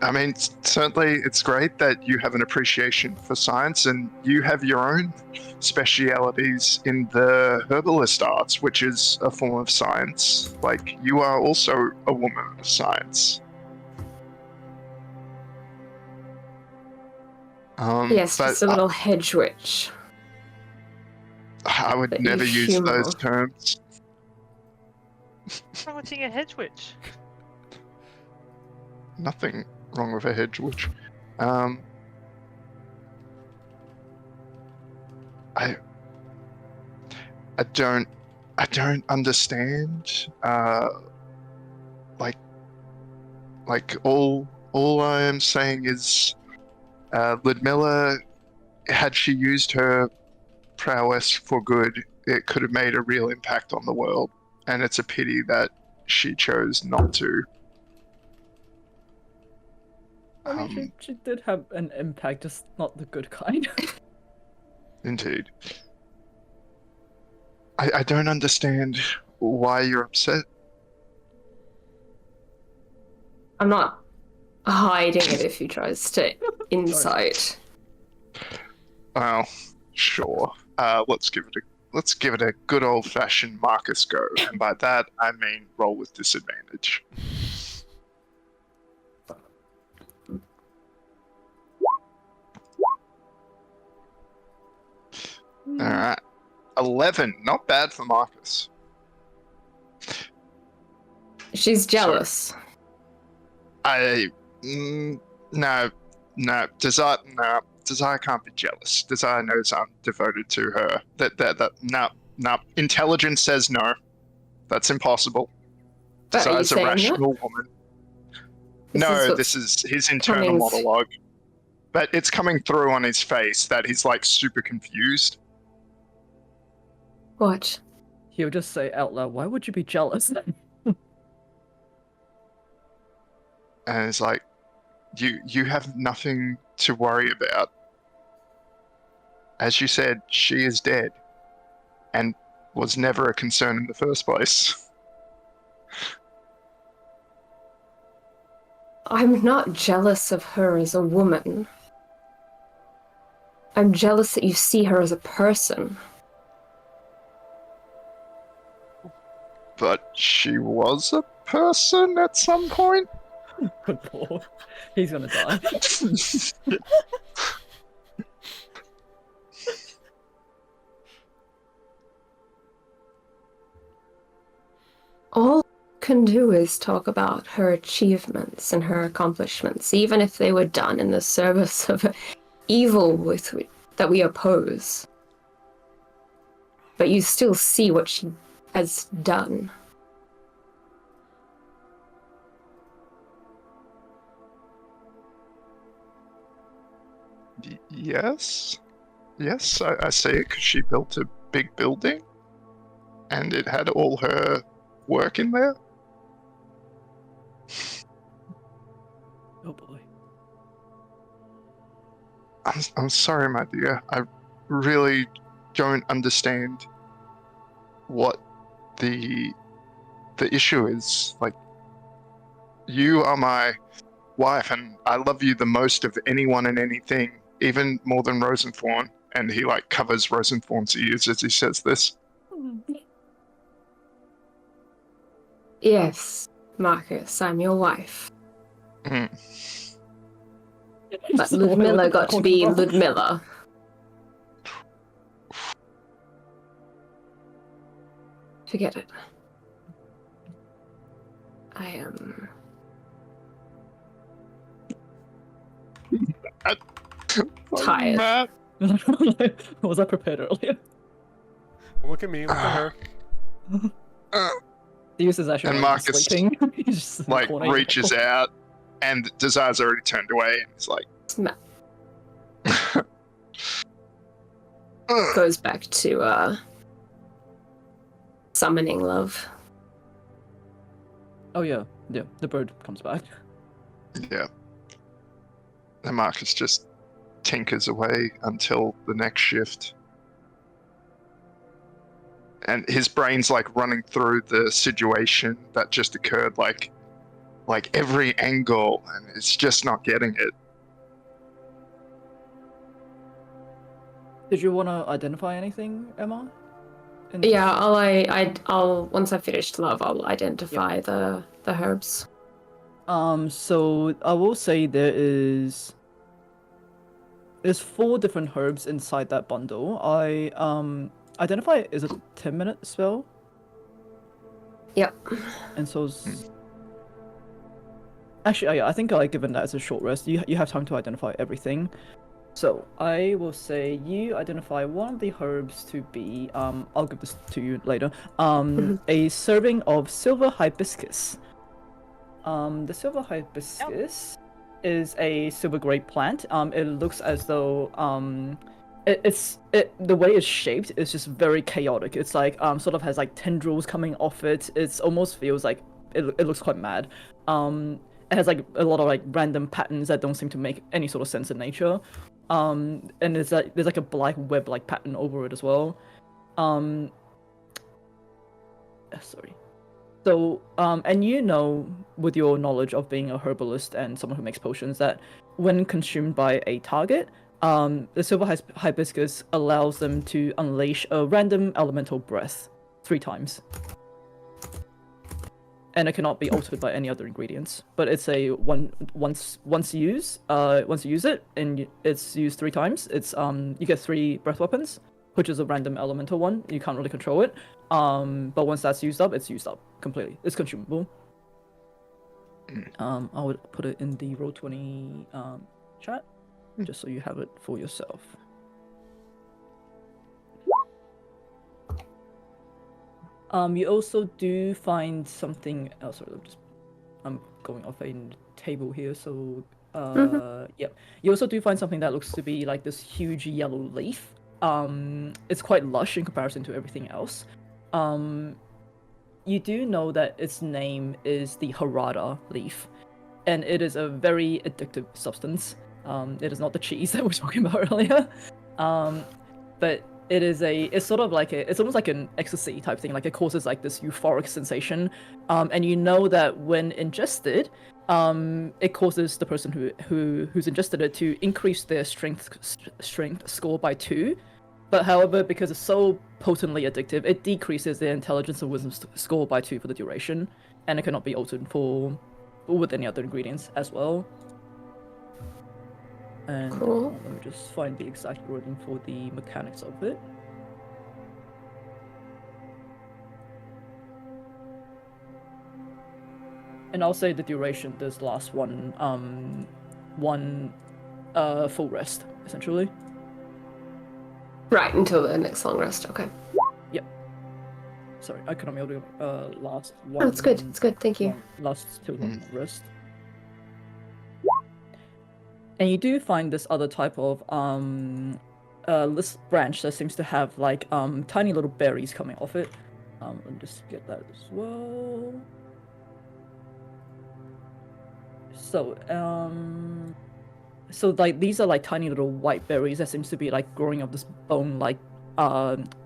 I mean, certainly it's great that you have an appreciation for science and you have your own specialities in the herbalist arts, which is a form of science. Like, you are also a woman of science. Yes, but just a little hedge witch. I would But never you use humour. those terms. What's wrong with being a hedge witch? Nothing wrong with a hedge witch. I don't understand. Like all I am saying is, Ludmilla, had she used her prowess for good, it could have made a real impact on the world, and it's a pity that she chose not to. I mean, she did have an impact, just not the good kind. Indeed. I don't understand why you're upset. I'm not hiding it if he tries to insight. Well, sure. Let's give it a good old-fashioned Marcus go, and by that I mean roll with disadvantage. All right, 11. Not bad for Marcus. She's jealous. No. Desire can't be jealous. Desire knows I'm devoted to her. No. Intelligence says no. That's impossible. But are you Desire's a saying rational woman. This is his internal monologue. But it's coming through on his face that he's like super confused. What? He'll just say out loud, "Why would you be jealous?" And it's like, you have nothing to worry about. As you said, she is dead, and was never a concern in the first place. I'm not jealous of her as a woman. I'm jealous that you see her as a person. But she was a person at some point? Good lord. He's gonna die. All you can do is talk about her achievements and her accomplishments, even if they were done in the service of evil that we oppose. But you still see what she has done. Yes, I say it because she built a big building, and it had all her work in there. Oh boy. I'm sorry, my dear. I really don't understand what the issue is. Like, you are my wife, and I love you the most of anyone and anything, even more than Rosenthorn. And he like covers Rosenthorn's ears as he says this. Yes, Marcus, I'm your wife. Mm. But Ludmilla got to be Ludmilla. Forget it. I am... tired. Matt. Was I prepared earlier? Look at me, look at her. Deus is actually And not Marcus, even sleeping. He's just in the like corner. reaches out, and Desire's already turned away, and he's like, Goes back to summoning love. Oh yeah, the bird comes back. yeah. And Marcus just tinkers away until the next shift. And his brain's like running through the situation that just occurred, like every angle, and it's just not getting it. Did you want to identify anything, Emma? Yeah, I'll once I've finished love, I'll identify the herbs. So I will say there's 4 different herbs inside that bundle. I identify it as a 10-minute spell. Yep. And so, actually, yeah, I think given that as a short rest, you have time to identify everything. So I will say you identify one of the herbs to be I'll give this to you later. A serving of silver hibiscus. The silver hibiscus is a silver gray plant. It looks as though the way it's shaped is just very chaotic. It's like sort of has like tendrils coming off it. It's almost feels like it looks quite mad. It has like a lot of like random patterns that don't seem to make any sort of sense in nature. And there's like a black web like pattern over it as well. Sorry. So, and you know, with your knowledge of being a herbalist and someone who makes potions, that when consumed by a target, the silver hibiscus allows them to unleash a random elemental breath 3 times. And it cannot be altered by any other ingredients. But it's a once you use it and it's used 3 times, it's you get 3 breath weapons, which is a random elemental one. You can't really control it. But once that's used up, it's used up completely. It's consumable. I would put it in the Roll20 chat, just so you have it for yourself. You also do find something else. Sorry, I'm going off a table here, so yep. You also do find something that looks to be like this huge yellow leaf. It's quite lush in comparison to everything else. You do know that its name is the Harada leaf, and it is a very addictive substance. It is not the cheese that we were talking about earlier, but it's sort of like it's almost like an ecstasy type thing. Like it causes like this euphoric sensation, and you know that when ingested, it causes the person who's ingested it to increase their strength score by 2. But however, because it's so potently addictive, it decreases their intelligence and wisdom score by 2 for the duration, and it cannot be altered with any other ingredients as well. And Cool. let me just find the exact wording for the mechanics of it. And I'll say the duration does last one full rest, essentially. Right, until the next long rest. Okay. Yep. Sorry, I cannot be able to last one. Oh, it's good. It's good. Thank you. Last 2 long rest. And you do find this other type of this branch that seems to have like tiny little berries coming off it. Let me just get that as well. So like these are like tiny little white berries that seems to be like growing up this bone like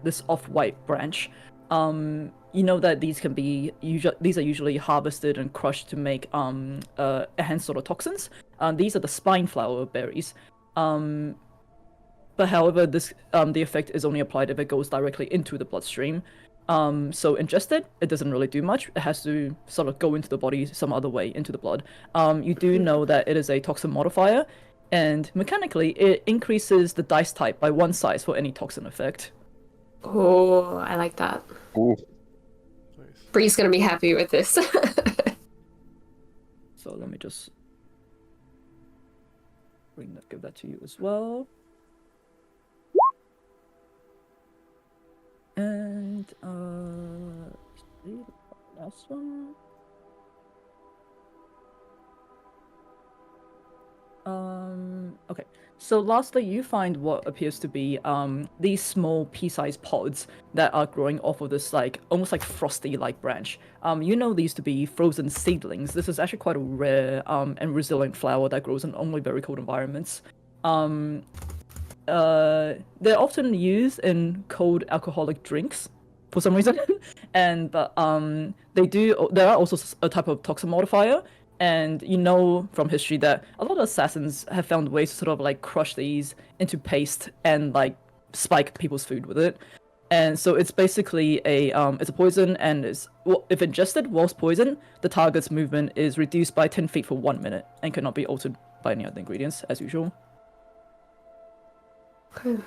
this off-white branch. You know that these are usually harvested and crushed to make enhanced sort of toxins. These are the spine flower berries. But however, this the effect is only applied if it goes directly into the bloodstream. So ingested, it doesn't really do much. It has to sort of go into the body some other way, into the blood. You do know that it is a toxin modifier, and mechanically, it increases the dice type by 1 size for any toxin effect. Oh, I like that. Ooh. Nice. Bree's gonna be happy with this. So let me just give that to you as well. And last one. Okay. So lastly, you find what appears to be these small pea-sized pods that are growing off of this like almost like frosty like branch. You know these to be frozen seedlings. This is actually quite a rare and resilient flower that grows in only very cold environments. They're often used in cold alcoholic drinks for some reason, and there are also a type of toxin modifier. And you know from history that a lot of assassins have found ways to sort of like crush these into paste and like spike people's food with it. And so it's basically it's a poison, and if ingested whilst poison, the target's movement is reduced by 10 feet for 1 minute and cannot be altered by any other ingredients as usual. Okay.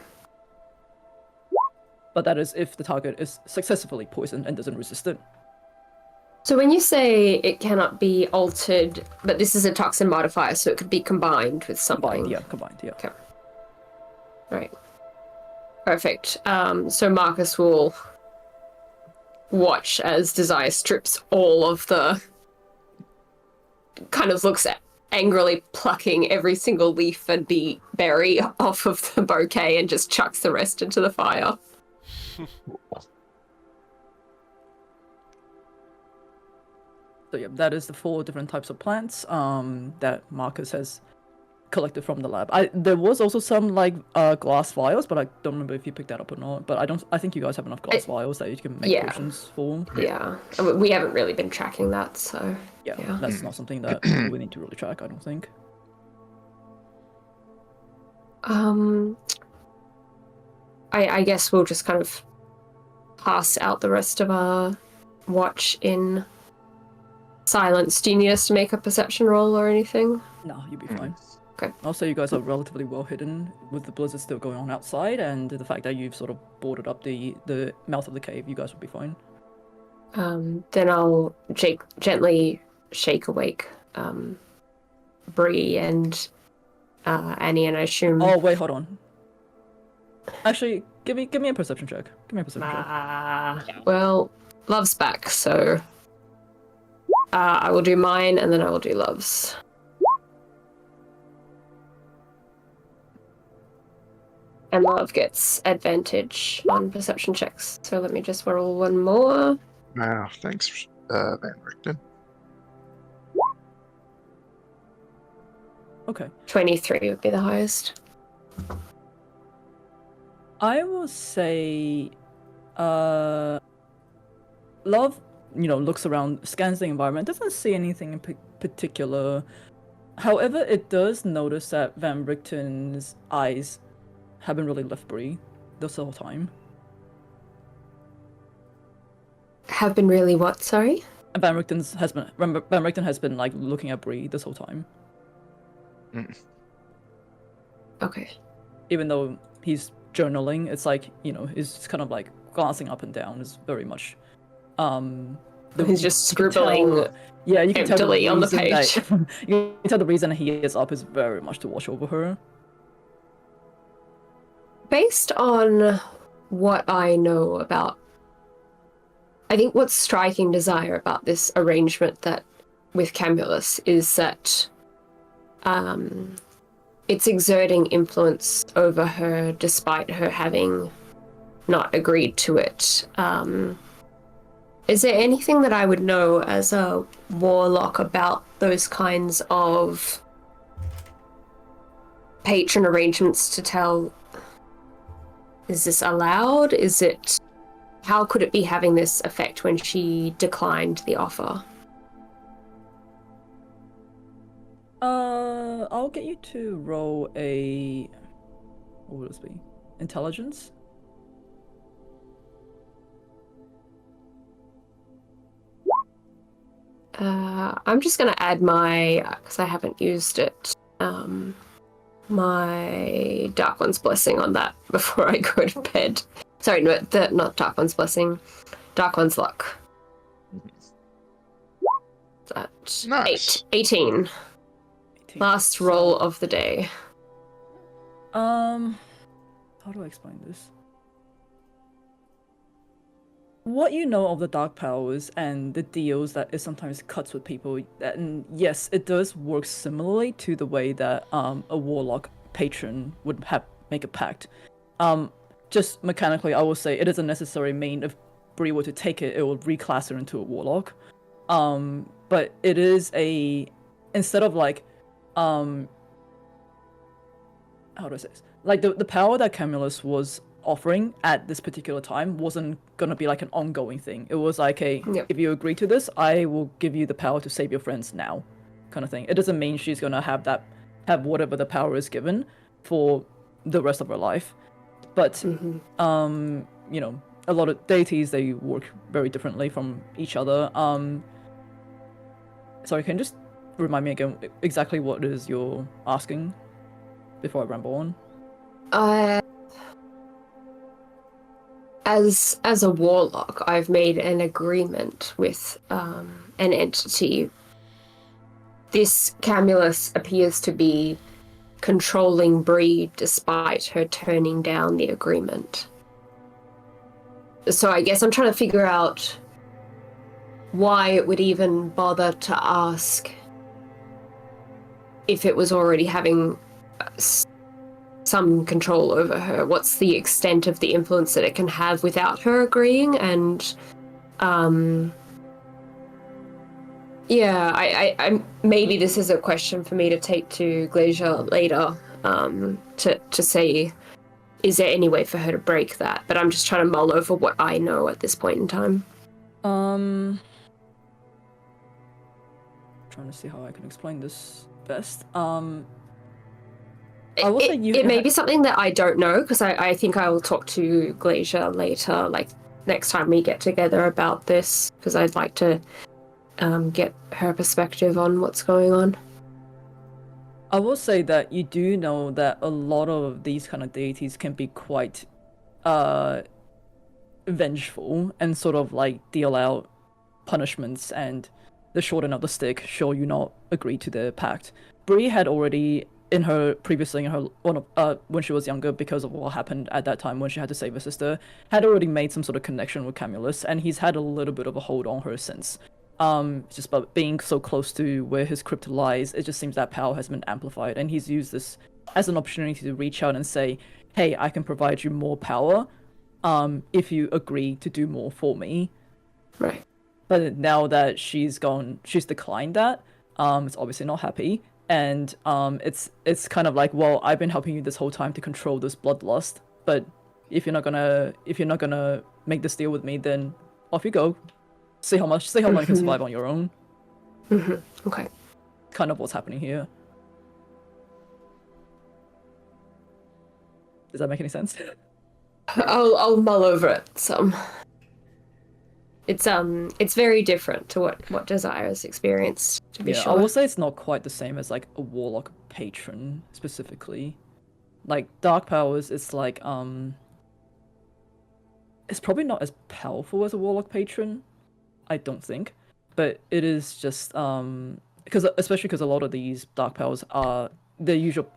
But that is if the target is successfully poisoned and doesn't resist it. So when you say it cannot be altered, but this is a toxin modifier, so it could be combined with something. Combined, yeah. Okay. Right. Perfect. So Marcus will watch as Desire strips all of the... kind of looks at angrily plucking every single leaf and berry off of the bouquet and just chucks the rest into the fire. So yeah, that is the 4 different types of plants that Marcus has collected from the lab. There was also some like glass vials, but I don't remember if you picked that up or not. But I think you guys have enough glass vials that you can make potions for. Yeah, we haven't really been tracking that, so yeah. That's not something that we need to really track, I don't think. I guess we'll just kind of pass out the rest of our watch in silence. Do you need us to make a perception roll or anything? No, you'll be fine. Okay. Also, you guys are relatively well hidden with the blizzard still going on outside, and the fact that you've sort of boarded up the mouth of the cave. You guys will be fine. Then I'll gently shake awake Bree and Annie, and I assume. Oh wait, hold on. Actually, give me a perception check. Give me a perception check. Well, Love's back, so I will do mine, and then I will do Love's. And Love gets advantage on perception checks. So let me just roll one more. Wow, thanks, Van Richten. Okay. 23 would be the highest. I will say, Love, looks around, scans the environment, doesn't see anything in particular. However, it does notice that Van Richten's eyes haven't really left Bree this whole time. Have been really what? Sorry. Van Richten has been like looking at Bree this whole time. Okay. Even though he's journaling, it's like he's kind of like glancing up and down. Is very much. He's just scribbling. Yeah, you can tell emptily on the page. You can tell the reason he is up is very much to watch over her. Based on what I know about, I think what's striking Desire about this arrangement that with Camulus is that it's exerting influence over her despite her having not agreed to it. Is there anything that I would know as a warlock about those kinds of patron arrangements to tell? Is this allowed? How could it be having this effect when she declined the offer? I'll get you to roll a... What would this be? Intelligence? I'm just going to add because I haven't used it, my Dark One's Blessing on that before I go to bed. Sorry, not Dark One's Blessing, Dark One's Luck. That's Nice. 18. Last roll of the day. How do I explain this? What you know of the dark powers and the deals that it sometimes cuts with people, and yes, it does work similarly to the way that a warlock patron would make a pact. Just mechanically, I will say it isn't necessary mean if Bree were to take it, it will reclass her into a warlock. But it is instead of like how do I say this? Like the power that Camulus was offering at this particular time wasn't gonna be like an ongoing thing. It was like if you agree to this, I will give you the power to save your friends now, kind of thing. It doesn't mean she's gonna have whatever the power is given for the rest of her life. But a lot of deities, they work very differently from each other. Sorry, can you just remind me again exactly what it is you're asking before I ramble on? as a warlock, I've made an agreement with an entity. This Camulus appears to be controlling Brid despite her turning down the agreement. So I guess I'm trying to figure out why it would even bother to ask if it was already having some control over her. What's the extent of the influence that it can have without her agreeing? And yeah, I maybe this is a question for me to take to Glacier later, to say, is there any way for her to break that? But I'm just trying to mull over what I know at this point in time. Trying to see how I can explain this best. It may be something that I don't know, because I think I will talk to Glacier later, like next time we get together about this, because I'd like to get her perspective on what's going on. I will say that you do know that a lot of these kind of deities can be quite vengeful and sort of like deal out punishments and the short end of the stick show you not agree to the pact. Bri had already when she was younger, because of what happened at that time when she had to save her sister, had already made some sort of connection with Camulus, and he's had a little bit of a hold on her since. Just by being so close to where his crypt lies, it just seems that power has been amplified, and he's used this as an opportunity to reach out and say, hey, I can provide you more power, if you agree to do more for me. Right. But now that she's declined that, it's obviously not happy, and it's kind of like, well, I've been helping you this whole time to control this bloodlust, but if you're not gonna make this deal with me, then off you go. See how long you can survive on your own. Mm-hmm. Okay. Kind of what's happening here. Does that make any sense? I'll mull over it some. It's very different to what Desire's experienced, to be sure. I will say it's not quite the same as like a warlock patron specifically. Like dark powers, it's like it's probably not as powerful as a warlock patron, I don't think, but it is just especially because a lot of these dark powers are their usual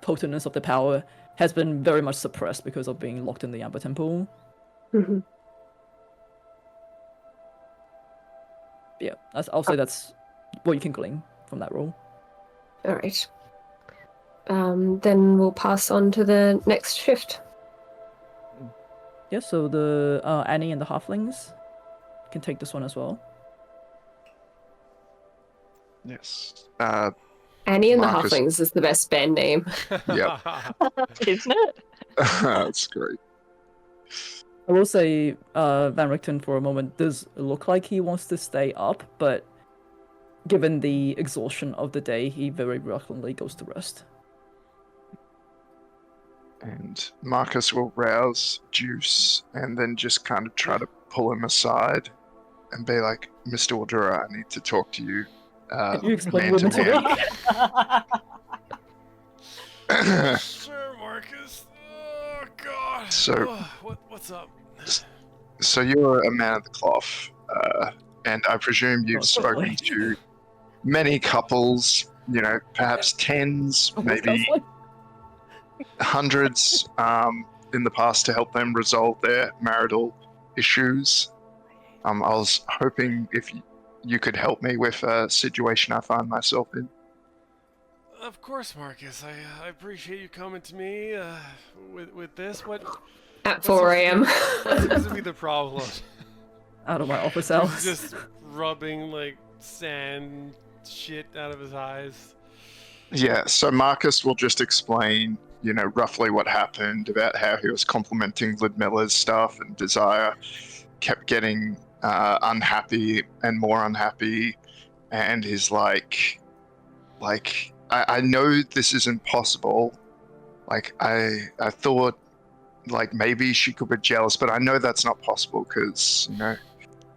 potentness of the power has been very much suppressed because of being locked in the Amber Temple. Mm-hmm. Yeah, I'll say that's what you can glean from that role. All right. Then we'll pass on to the next shift. Yeah, so the Annie and the Halflings can take this one as well. Yes. Annie and Marcus. the Halflings is the best band name. Yep. Isn't it? That's great. I will say, Van Richten for a moment does look like he wants to stay up, but given the exhaustion of the day, he very reluctantly goes to rest. And Marcus will rouse Juice and then just kind of try to pull him aside and be like, Mr. Waldura, I need to talk to you. Can you explain man women to to man. Sure, Marcus. Oh God. So- what's up? So you're a man of the cloth, and I presume you've spoken to many couples, perhaps tens, maybe hundreds, in the past to help them resolve their marital issues. I was hoping if you could help me with a situation I find myself in. Of course, Marcus. I appreciate you coming to me with this. At 4 a.m. What seems to be the problem? Out of my office He's hours. just rubbing like sand shit out of his eyes. Yeah, so Marcus will just explain, roughly what happened about how he was complimenting Ludmilla's stuff and Desire kept getting unhappy and more unhappy, and he's like, I know this isn't possible. Like, I thought, like, maybe she could be jealous, but I know that's not possible because,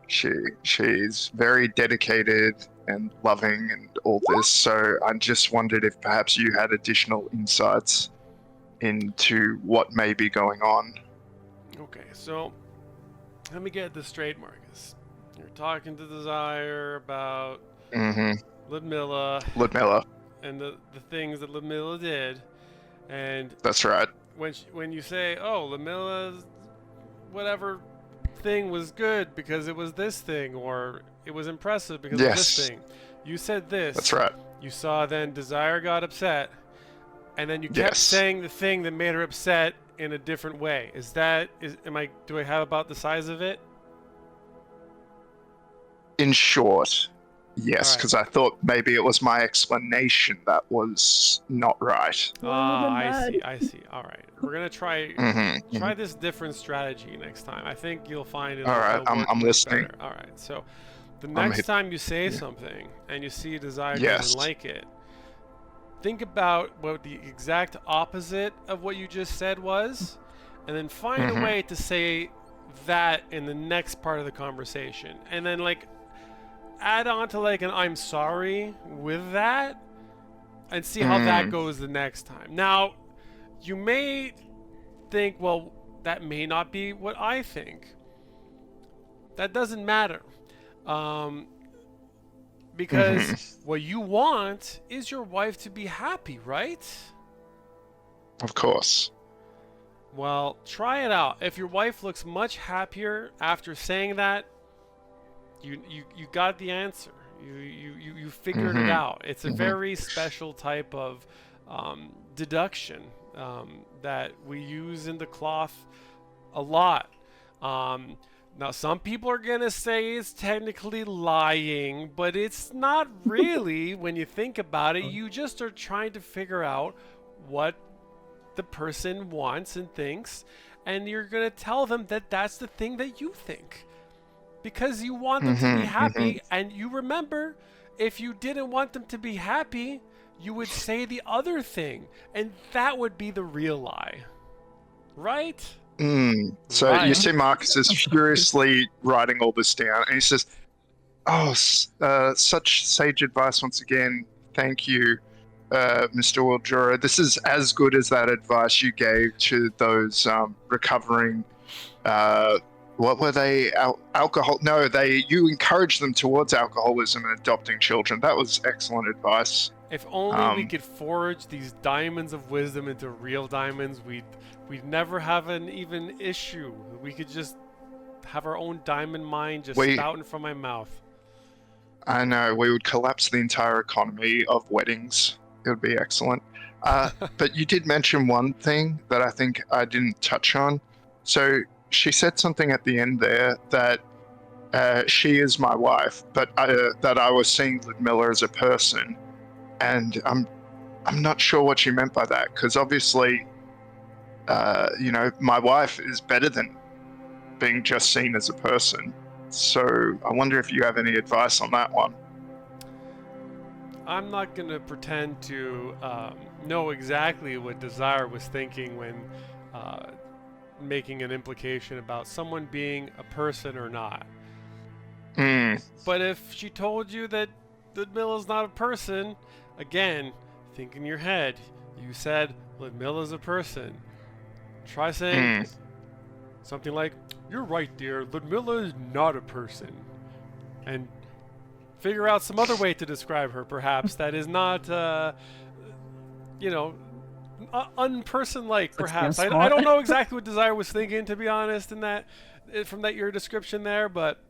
she's very dedicated and loving and all this. So I just wondered if perhaps you had additional insights into what may be going on. Okay, so let me get this straight, Marcus. You're talking to Desire about Ludmilla Ludmilla. and the things that Ludmilla did, and That's right. when you say, oh, Ludmilla's whatever thing was good because it was this thing, or it was impressive because of this Yes. thing, you said this. That's right. You saw then Desire got upset, and then you kept Yes. saying the thing that made her upset in a different way. Do I have about the size of it? In short, yes, Alright. because I thought maybe it was my explanation that was not right. Ah, I see. All right, we're gonna try Mm-hmm. this different strategy next time. I think you'll find it. All right, I'm listening. Better. All right, so the next time you say something and you see Desire doesn't like it, think about what the exact opposite of what you just said was, and then find a way to say that in the next part of the conversation, and then like add on to like an I'm sorry with that, and see how that goes the next time. Now, you may think, well, that may not be what I think. That doesn't matter. Because what you want is your wife to be happy, right? Of course. Well, try it out. If your wife looks much happier after saying that, you got the answer. You figured it out. It's a very special type of deduction that we use in the cloth a lot. Now, some people are going to say it's technically lying, but it's not really when you think about it. You just are trying to figure out what the person wants and thinks, and you're going to tell them that that's the thing that you think. Because you want them to be happy, and you remember, if you didn't want them to be happy, you would say the other thing, and that would be the real lie. Right? So Right. you see Marcus is furiously writing all this down, and he says, oh, such sage advice once again. Thank you, Mr. Wildura. This is as good as that advice you gave to those recovering... what were they? Alcohol? No, you encouraged them towards alcoholism and adopting children. That was excellent advice. If only we could forge these diamonds of wisdom into real diamonds, we'd never have an even issue. We could just have our own diamond mine just spouting from my mouth. I know, we would collapse the entire economy of weddings. It would be excellent. But you did mention one thing that I think I didn't touch on. So she said something at the end there that she is my wife, but that I was seeing Ludmilla as a person. And I'm not sure what she meant by that, because obviously, my wife is better than being just seen as a person. So I wonder if you have any advice on that one. I'm not going to pretend to know exactly what Desire was thinking when making an implication about someone being a person or not. But if she told you that Ludmilla's not a person, again, think in your head. You said Ludmilla's a person. Try saying something like, "You're right, dear. Ludmilla is not a person," and figure out some other way to describe her, perhaps that is not, unperson-like. Perhaps I don't know exactly what Desire was thinking, to be honest, in that from your description there, but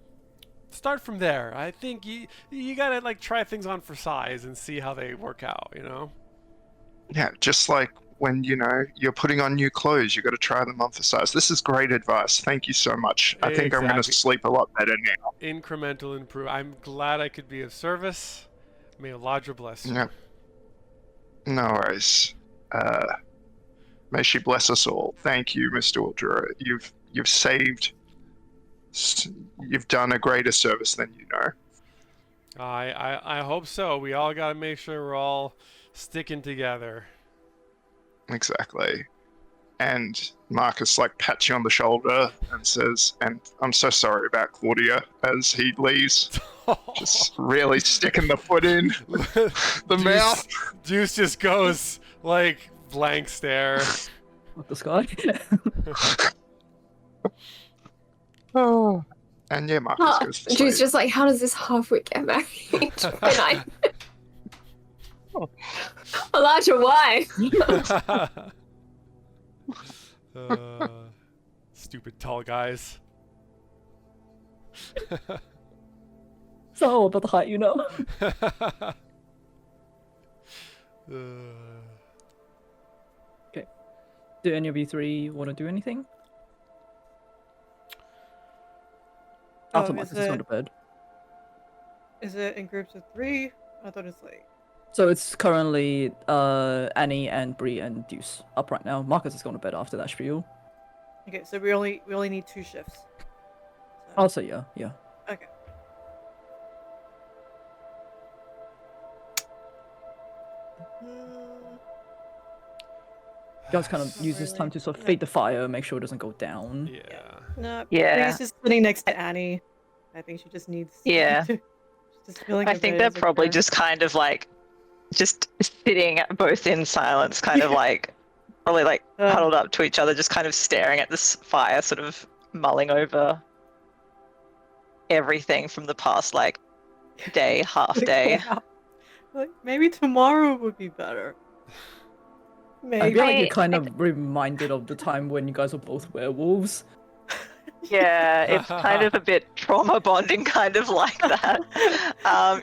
start from there. I think you gotta like try things on for size and see how they work out. Yeah, just like when you're putting on new clothes, you got to try them on for size. This is great advice. Thank you so much. I think I'm going to sleep a lot better now. Incremental improve. I'm glad I could be of service. May Eladra bless you. Yeah. No worries. May she bless us all. Thank you, Mr. Wildura. You've saved. You've done a greater service than you know. I hope so. We all got to make sure we're all sticking together. Exactly. And Marcus pats you on the shoulder and says, "And I'm so sorry about Claudia," as he leaves. Just really sticking the foot in the mouth. Juice just goes blank stare. What the sky? Oh. And yeah, Marcus goes to Drew's sleep. just like, how does this halfwit get married? When Elijah, why? Stupid tall guys. It's not all about the height, you know. Do any of you three want to do anything? After Marcus has gone to bed. Is it in groups of 3? I thought it's like. So it's currently Annie and Bree and Deuce up right now. Marcus has gone to bed after that spiel. Okay, so we only need 2 shifts. So. Also, yeah. Okay. You guys kind of use this time to sort of feed the fire, make sure it doesn't go down. Yeah. No, Yeah. Bree's just sitting next to Annie. I think she just needs. Yeah. She's just feeling. I think they're probably just kind of like, just sitting both in silence, kind of like, probably like huddled up to each other, just kind of staring at this fire, sort of mulling over everything from the past, like, day, half day. Like, maybe tomorrow would be better. Maybe. I feel like you're kind of reminded of the time when you guys were both werewolves. Yeah, it's kind of a bit trauma bonding, kind of like that.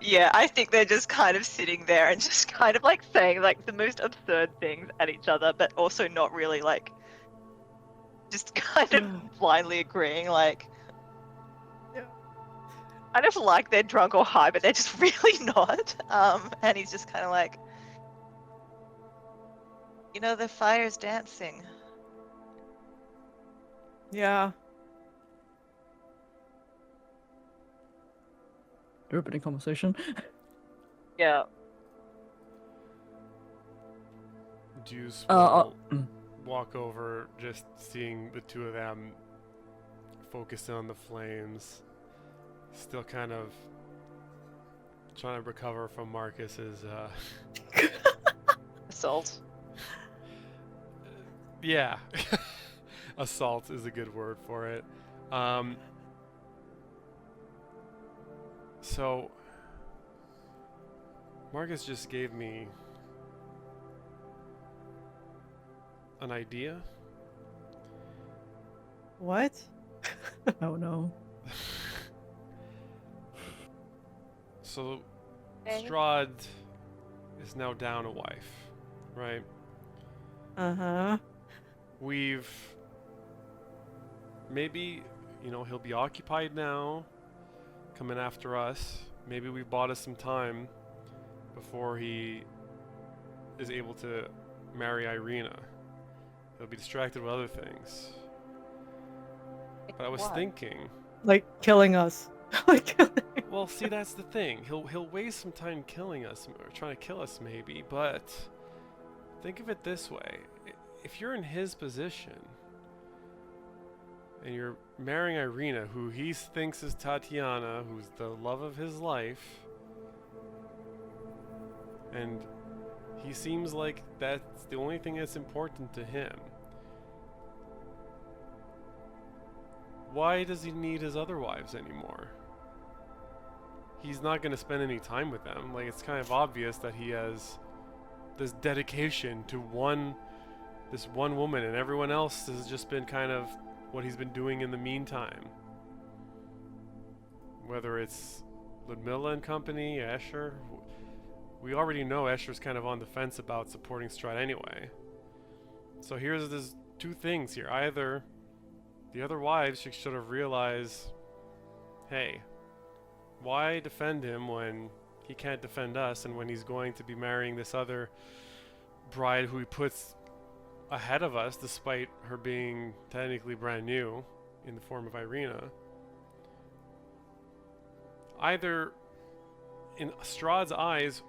Yeah, I think they're just kind of sitting there and just kind of like saying like the most absurd things at each other, but also not really like, just kind of blindly agreeing, like, kind of like they're drunk or high, but they're just really not. And he's just kind of like, you know, the fire's dancing. Yeah. You're opening conversation. Yeah. Juice will mm. walk over, just seeing the two of them focusing on the flames. Still kind of trying to recover from Marcus's Assault. yeah. Assault is a good word for it. So Marcus just gave me an idea. What? Oh no. So Strahd is now down a wife, right? Uh-huh. We've maybe, you know, he'll be occupied now, coming after us. Maybe we bought us some time before he is able to marry Irina. He'll be distracted with other things. But I was thinking, Like killing us. well, see, that's the thing. He'll waste some time killing us, or trying to kill us maybe, but think of it this way. If you're in his position, and you're marrying Irina, who he thinks is Tatiana, who's the love of his life, and he seems like that's the only thing that's important to him, why does he need his other wives anymore? He's not going to spend any time with them. Like, it's kind of obvious that he has this dedication to this one woman, and everyone else has just been kind of what he's been doing in the meantime. Whether it's Ludmilla and company, Escher. We already know Escher's kind of on the fence about supporting Strahd anyway. So there's 2 things here. Either the other wives should sort of realize, hey, why defend him when he can't defend us, and when he's going to be marrying this other bride who he puts ahead of us, despite her being technically brand new in the form of Irina. Either, in Strahd's eyes,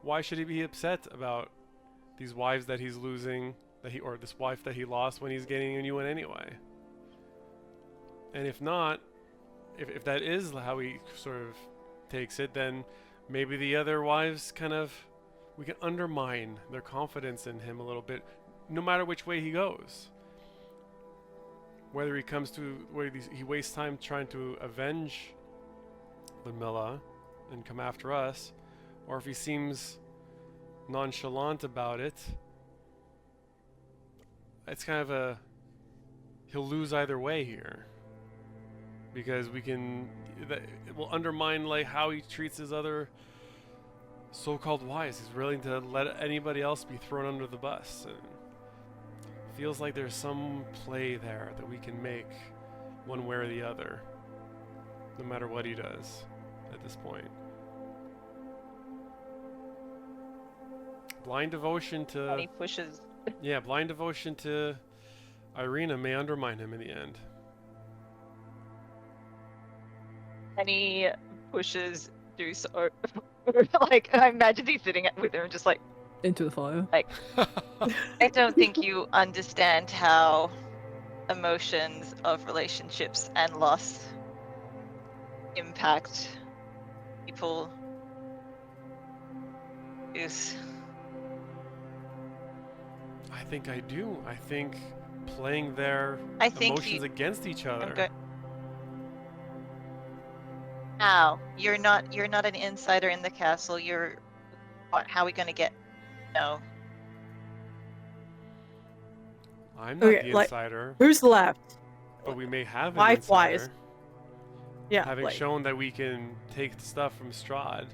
why should he be upset about these wives that he's losing, or this wife that he lost, when he's getting a new one anyway? And if not, if that is how he sort of takes it, then maybe the other wives we can undermine their confidence in him a little bit, no matter which way he goes. whether he wastes time trying to avenge Ludmilla and come after us, or if he seems nonchalant about it, it's kind of he'll lose either way here, because it will undermine like how he treats his other so-called wise. He's willing to let anybody else be thrown under the bus, and it feels like there's some play there that we can make one way or the other, no matter what he does at this point. Blind devotion to And he pushes. yeah, blind devotion to Irina may undermine him in the end. And he pushes Deuce like, I imagine he's sitting with him just like, Into the fire. I don't think you understand how emotions of relationships and loss impact people. I think I do. I think playing their I think emotions against each other. Al, you're not an insider in the castle. How are we gonna get? No. I'm not the insider, Who's left? but we may have an Life-wise. insider. Yeah. Having shown that we can take the stuff from Strahd.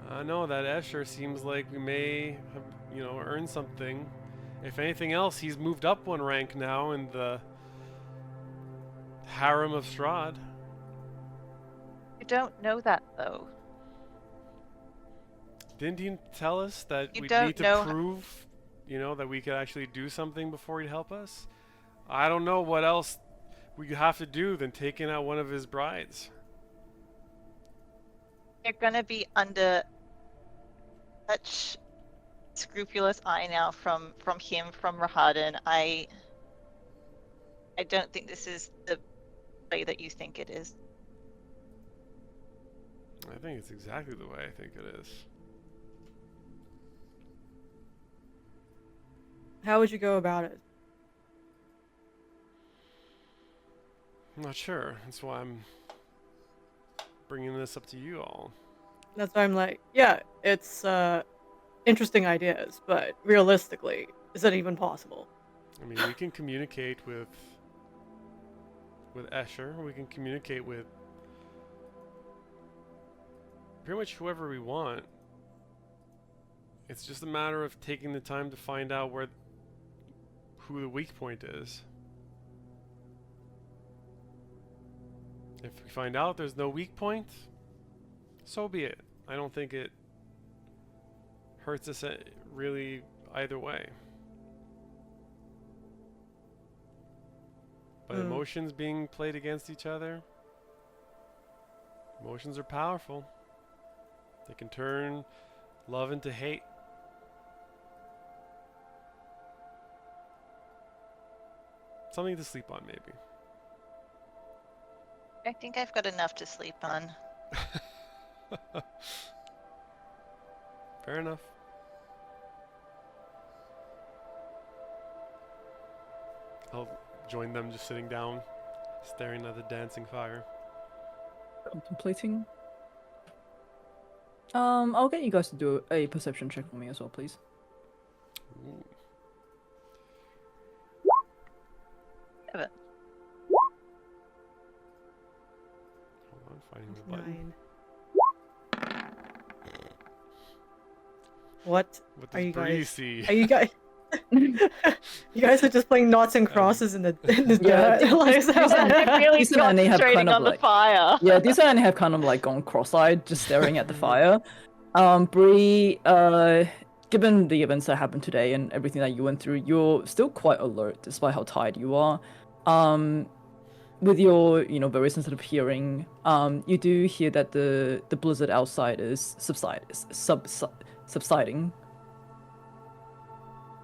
I know that Escher seems like we may have, earned something. If anything else, he's moved up one rank now in the harem of Strahd. You don't know that though. Didn't he tell us that we need to prove, that we could actually do something before he'd help us? I don't know what else we have to do than taking out one of his brides. You're gonna be under such scrupulous eye now from him, from Rahadan. I don't think this is the way that you think it is. I think it's exactly the way I think it is. How would you go about it? I'm not sure. That's why I'm bringing this up to you all. That's why I'm like, yeah, it's interesting ideas, but realistically, is that even possible? I mean, we can communicate with Escher. We can communicate with pretty much whoever we want. It's just a matter of taking the time to find out who the weak point is. If we find out there's no weak point, so be it. I don't think it hurts us really either way. But emotions being played against each other, emotions are powerful. They can turn love into hate. Something to sleep on, maybe. I think I've got enough to sleep on. Fair enough. I'll join them just sitting down, staring at the dancing fire. Contemplating. I'll get you guys to do a perception check for me as well, please. Ooh. 7. Hold on, finding the button. 9. What What are you does Bree guys? see? Are you guys? You guys are just playing noughts and crosses in the Yeah, dirt. Like, is that these what- They're really These and they have concentrating kind of on the like- fire. Yeah, these and have kind of like gone cross-eyed, just staring at the fire. Bree, given the events that happened today and everything that you went through, you're still quite alert despite how tired you are. With your, very sensitive hearing, you do hear that the blizzard outside is subsiding.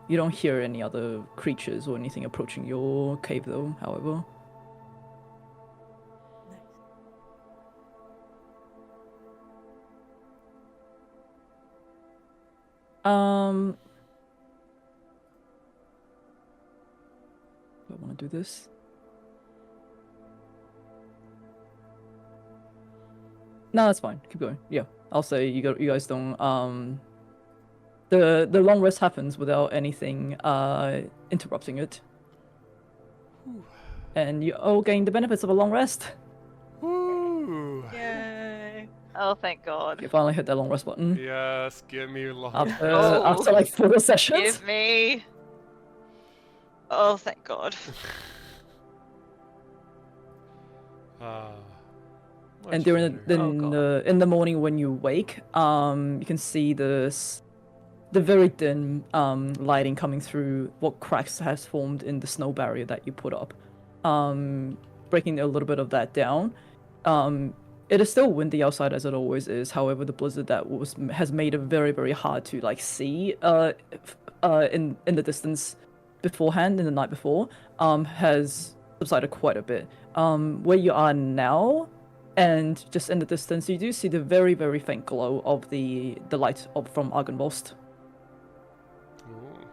You don't hear any other creatures or anything approaching your cave, though, however. Do I want to do this? No, that's fine. Keep going. Yeah, I'll say you guys don't. The long rest happens without anything interrupting it, Whew. and you all gain the benefits of a long rest. Woo! Yay. Oh, thank God. You finally hit that long rest button Yes, give me long. after like 4 sessions. Give me. Oh, thank God. Much And during better. Oh, God. in the morning when you wake, you can see the very thin lighting coming through what cracks has formed in the snow barrier that you put up, breaking a little bit of that down. It is still windy outside as it always is. However, the blizzard that has made it very, very hard to like see in the distance beforehand in the night before has subsided quite a bit. Where you are now, and just in the distance, you do see the very, very faint glow of the light from Argynvost. Ooh.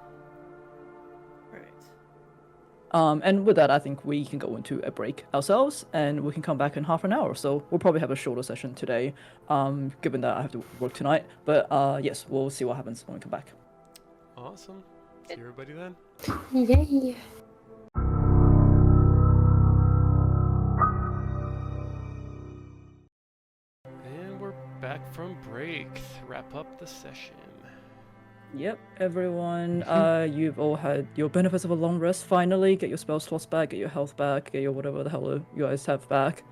Right. And with that, I think we can go into a break ourselves, and we can come back in half an hour or so. We'll probably have a shorter session today, given that I have to work tonight. But yes, we'll see what happens when we come back. Awesome. See everybody then. Yay. And we're back from break. Wrap up the session. Yep, everyone, you've all had your benefits of a long rest finally. Get your spell slots back, get your health back, get your whatever the hell you guys have back.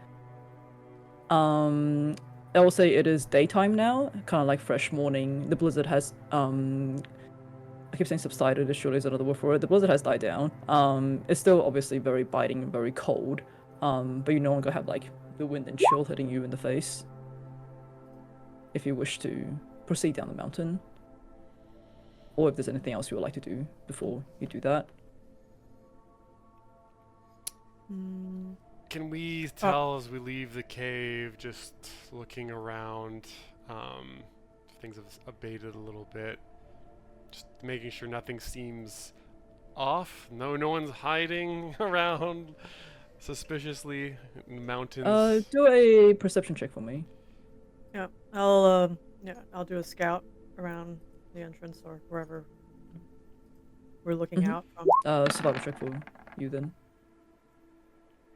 I will say it is daytime now, kind of like fresh morning. The blizzard has, I keep saying subsided, it surely is another word for it. The blizzard has died down. It's still obviously very biting and very cold, but you no longer have like the wind and chill hitting you in the face. If you wish to proceed down the mountain. Or if there's anything else you would like to do before you do that. Mm, Can we tell as we leave the cave, just looking around, things have abated a little bit, just making sure nothing seems off? No one's hiding around suspiciously in the mountains? Do a perception check for me. yeah, I'll do a scout around the entrance or wherever we're looking Mhm. out from. Survival check for you then.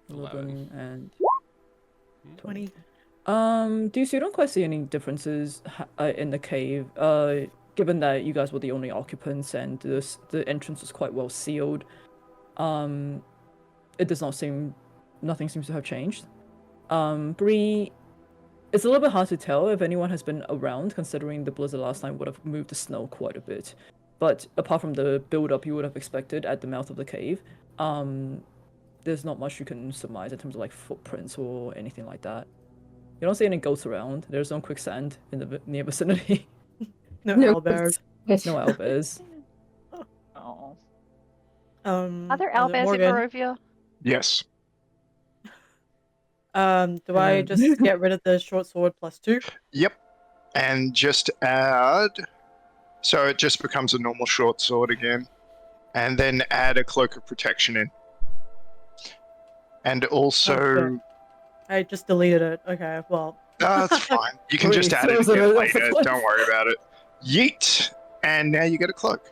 11. 11 and 20. do you don't quite see any differences in the cave? Given that you guys were the only occupants and the entrance was quite well sealed, it does not seem, nothing seems to have changed. Bree, it's a little bit hard to tell if anyone has been around, considering the blizzard last time would have moved the snow quite a bit. But apart from the build-up you would have expected at the mouth of the cave, there's not much you can surmise in terms of like footprints or anything like that. You don't see any ghosts around. There's no quicksand in the near vicinity. No, No, owlbears. No owlbears. Oh. Are Are there owlbears in Barovia? Yes. Do I just get rid of the short sword +2? Yep. And just add. So it just becomes a normal short sword again. And then add a cloak of protection in. And also. Okay. I just deleted it. Okay, well. That's fine. You can just add it Throws it again off later. the cliff. Don't worry about it. Yeet! And now you get a cloak.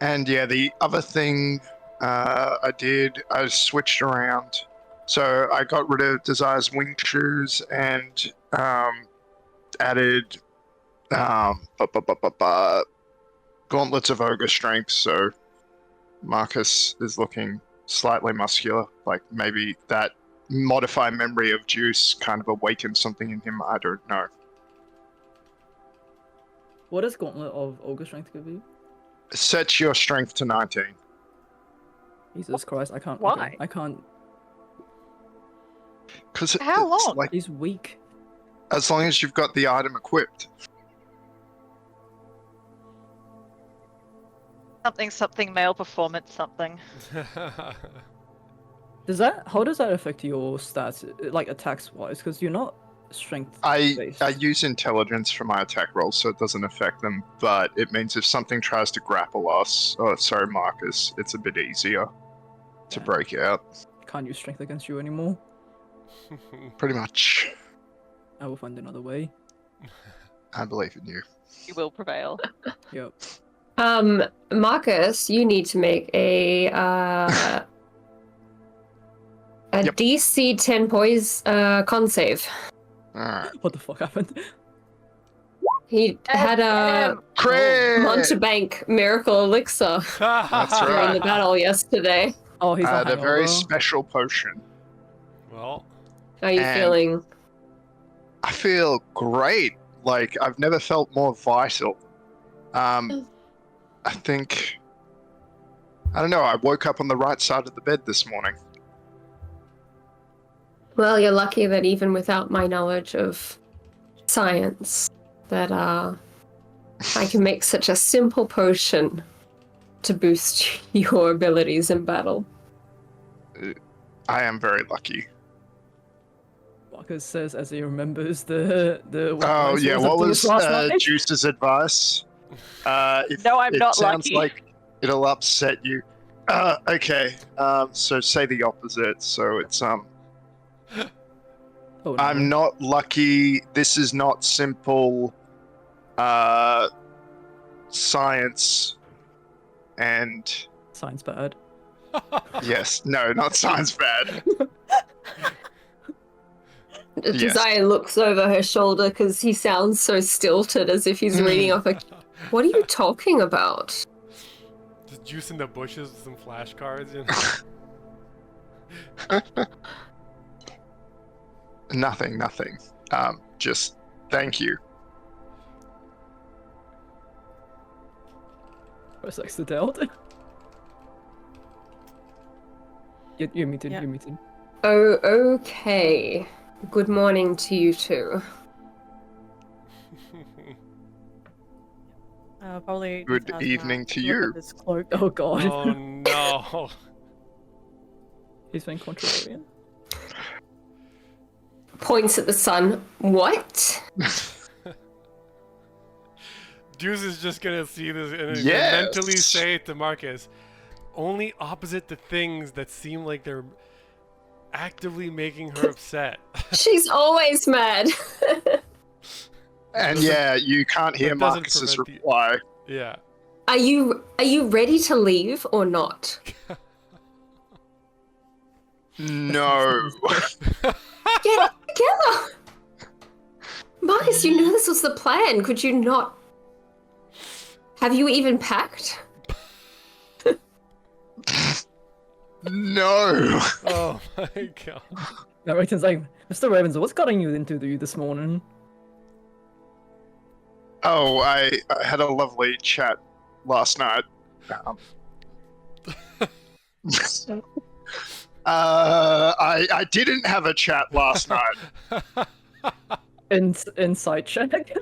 And yeah, the other thing I switched around. So I got rid of Desire's wing shoes and added gauntlets of ogre strength. So Marcus is looking slightly muscular. Like maybe that modify memory of juice kind of awakened something in him. I don't know. What does Gauntlet of Ogre Strength give you? Set your strength to 19. Jesus Christ, I can't. Why? I can't. Because How long? like He's weak. as long as you've got the item equipped. Something male performance something. How does that affect your stats, like attacks wise? Because you're not strength based. I use intelligence for my attack rolls, so it doesn't affect them. But it means if something tries to grapple us, Marcus, it's a bit easier to Yeah. break out. Can't use strength against you anymore. Pretty much. I will find another way. I believe in you. You will prevail. Yep. Marcus, you need to make a Yep. DC 10 con save. Alright. What the fuck happened? He had a Crit! Montebank miracle elixir That's during right. the battle yesterday. Oh, he's I a had a hangover. very special potion. Well, How are you And- feeling? I feel great. Like, I've never felt more vital. I think... I don't know, I woke up on the right side of the bed this morning. Well, you're lucky that even without my knowledge of science, that I can make such a simple potion to boost your abilities in battle. I am very lucky. Marcus says as he remembers the Oh, yeah, what was last night? Juice's advice? If No, I'm it not sounds lucky. like it'll upset you. Okay, so say the opposite. So it's, Oh, no. I'm not lucky. This is not simple science. And Science bad. yes, no, not science bad. Yes. Desire looks over her shoulder because he sounds so stilted as if he's reading off a... What are you talking about? just juice in the bushes with some flashcards. You know? Nothing. Just thank you. Press X to doubt. You're muted, Yeah. you're muted. Oh, okay. Good morning to you two. Probably. Good just ask evening Matt to look at you. This cloak. Oh god. Oh no. He's been contrarian. Points at the sun. What? Juice is just gonna see this and he's Yes. gonna mentally say to Marcus, only opposite the things that seem like they're actively making her upset. She's always mad. And Doesn't- yeah, you can't hear that doesn't Marcus's prevent the- reply. Yeah. Are you ready to leave or not? No. Get it together! Marcus, you knew this was the plan. Could you not? Have you even packed? No. Oh my god. Narrator's like, Mr. Ravens, what's gotten you into you this morning? Oh, I had a lovely chat last night. I didn't have a chat last night. Inside check.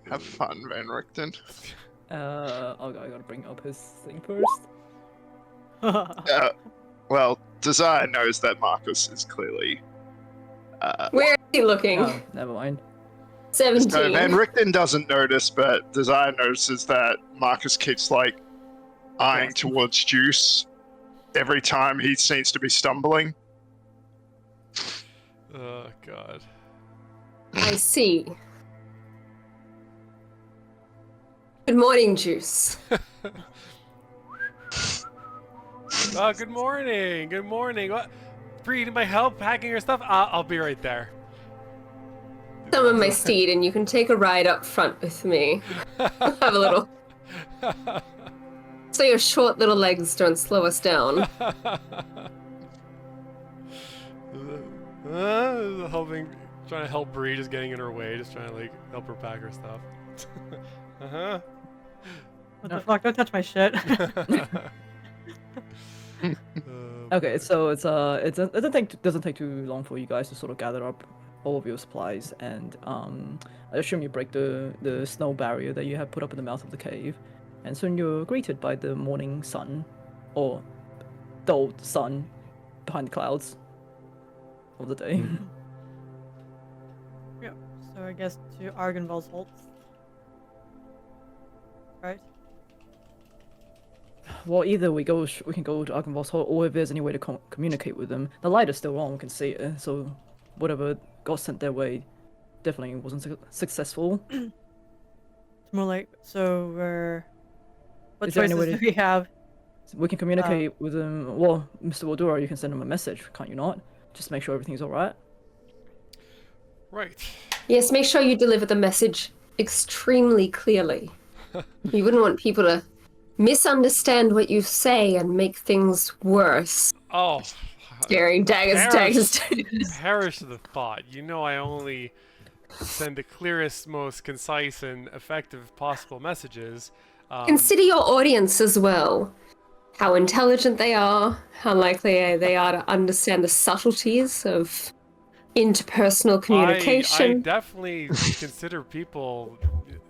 Have fun, Van Richten. I gotta bring up his thing first. Well, Desire knows that Marcus is clearly. Where is he looking? Oh, never mind. 17. So Van Richten doesn't notice, but Desire notices that Marcus keeps eyeing towards Juice every time he seems to be stumbling. Oh god. I see. Good morning, Juice. Oh, good morning. Good morning. What? Brid, need my help packing your stuff? I'll be right there. Summon my steed and you can take a ride up front with me. Have a little... So your short little legs don't slow us down. Trying to help Brid, just getting in her way, just trying to help her pack her stuff. Uh-huh. What the fuck? Don't touch my shit. Okay, so it doesn't take too long for you guys to sort of gather up all of your supplies, and I assume you break the snow barrier that you have put up in the mouth of the cave, and soon you're greeted by the morning sun, or dull sun, behind the clouds of the day. Yeah. So I guess to Argynvald's Holt. Right? well, either we can go to Arkenvoss Hall, or if there's any way to communicate with them. The light is still on, we can see it, so whatever got sent their way definitely wasn't successful. It's more like, so what Is there any choices way do we have? We can communicate with them. Well, Mr. Waldura, you can send him a message, can't you not? Just make sure everything's alright. Right. Yes, make sure you deliver the message extremely clearly. You wouldn't want people to misunderstand what you say and make things worse. Oh. Staring daggers. Perish the thought. You know I only send the clearest, most concise, and effective possible messages. Consider your audience as well. How intelligent they are, how likely they are to understand the subtleties of interpersonal communication. I definitely consider people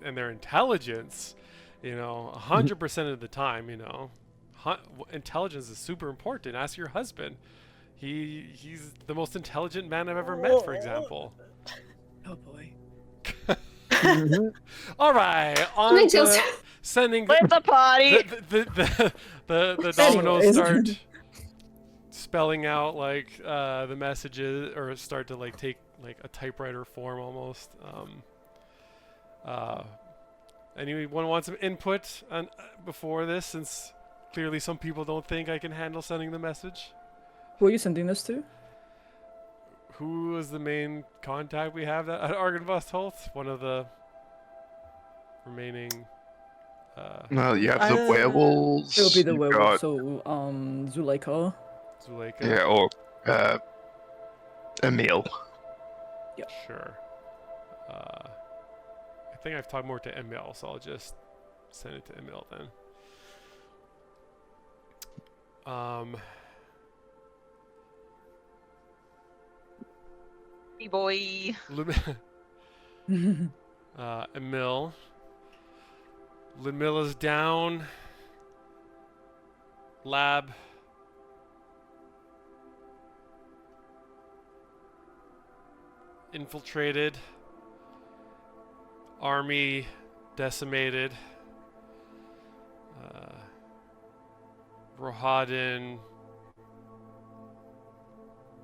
and their intelligence, 100% of the time, intelligence is super important. Ask your husband. He's the most intelligent man I've ever met, for example. Oh boy. All right, on to sending With the party. the dominoes start spelling out like the messages, or start to like take like a typewriter form almost. Anyone want some input on before this, since clearly some people don't think I can handle sending the message? Who are you sending this to? Who is the main contact we have at Argenvost Holt? One of the remaining. Well, you have the werewolves. It'll be the you've werewolf. got- So, Zuleika. Zuleika. Yeah, or Emil. Sure. I think I've talked more to Emil, so I'll just send it to Emil then. Hey boy. Emil. Ludmilla's down. Lab. Infiltrated. Army decimated. Rohadin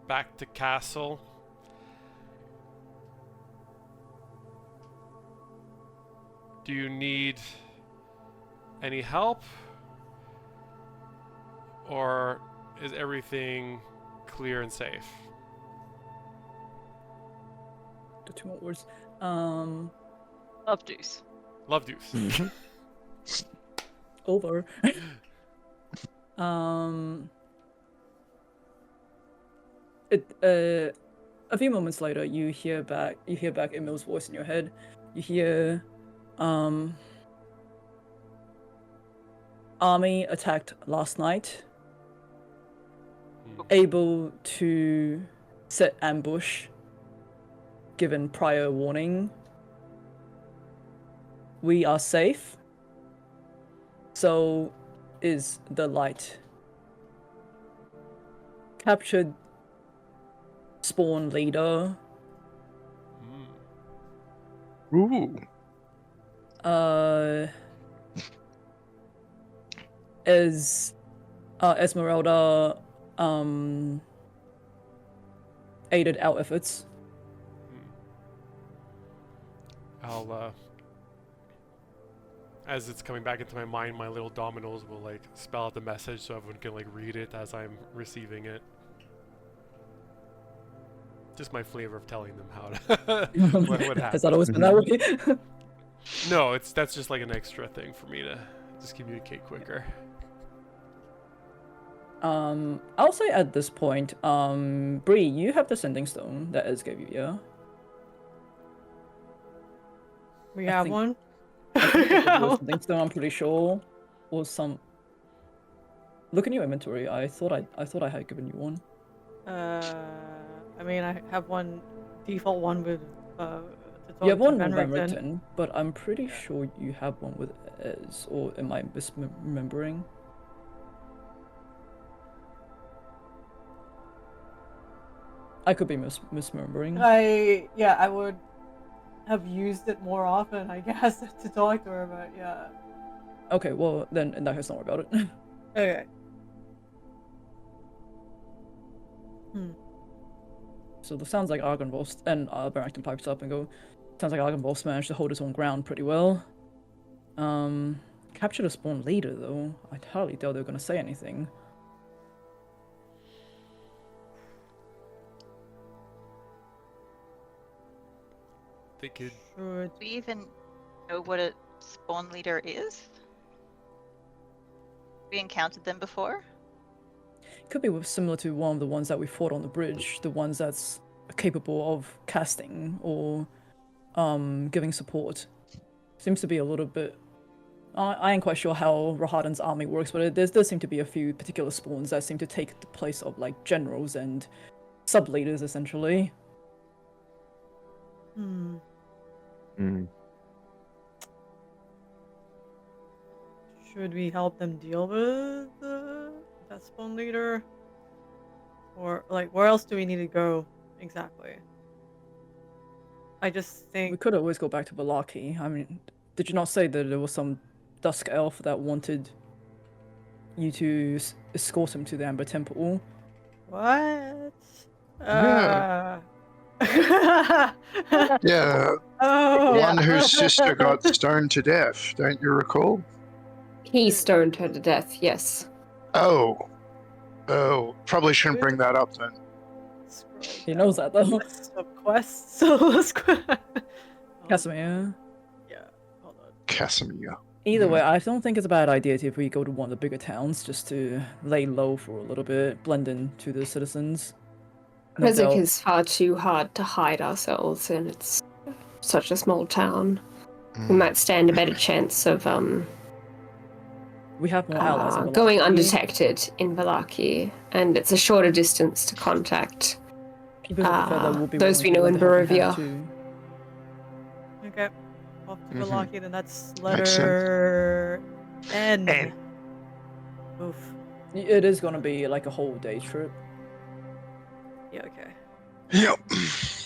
back to castle. Do you need any help? Or is everything clear and safe? The two more words. Love juice. Love deuce. Over. A few moments later, you hear back Emil's voice in your head. You hear, army attacked last night. Able to set ambush, given prior warning. We are safe. So is the light. Captured spawn leader. Ooh. Esmeralda aided our efforts. I'll as it's coming back into my mind, my little dominoes will like spell out the message so everyone can like read it as I'm receiving it. Just my flavor of telling them how to what happened. Has that always been that way? No, that's just like an extra thing for me to just communicate quicker. I'll say at this point, Bree, you have the sending stone that Ez gave you, yeah? We I have think- one. I think it was a sending stone, I'm pretty sure. Or some. Look in your inventory. I thought I had given you one. I mean, I have one default one with You have one Van with Van Richten. Richten, but I'm pretty sure you have one with Ez, or am I misremembering? I could be misremembering. I would have used it more often, I guess, to talk to her, but yeah. Okay, well then in that case, don't worry about it. Okay. So it sounds like Argonvolst and Barrington pipes up and go. Sounds like Argonvolst managed to hold his own ground pretty well. Capture the spawn later though. I hardly doubt they're gonna say anything. They could. Should Do we even know what a spawn leader is? We encountered them before? Could be similar to one of the ones that we fought on the bridge, the ones that's capable of casting or giving support. Seems to be a little bit. I ain't quite sure how Rahadan's army works, but there does seem to be a few particular spawns that seem to take the place of like generals and sub leaders essentially. Hmm. Should we help them deal with that spawn leader? Or like where else do we need to go exactly? I just We think could always go back to Valaki. I mean, did you not say that there was some dusk elf that wanted you to escort him to the Amber Temple? what? Yeah. Uh... Yeah, oh. one whose sister got stoned to death. Don't you recall? He stoned her to death, yes. Oh, probably shouldn't bring that up then. Scroll He knows that though. down. List of quests. So let's go. Casimir. Yeah. Hold on. Casimir. Either way, I don't think it's a bad idea if we go to one of the bigger towns just to lay low for a little bit, blend in to the citizens. No Krezik doubt. is far too hard to hide ourselves in. It's such a small town. We might stand a better chance of We have more allies. in going Valaki. undetected in Valaki, and it's a shorter distance to contact Keepers of the Feather will be those we willing know to in lend a helping hand Barovia. too. Okay. Off to Mhm. Valaki, then that's Makes sense. letter N. N. Oof. It is gonna be like a whole day trip. Yeah, okay. Yep.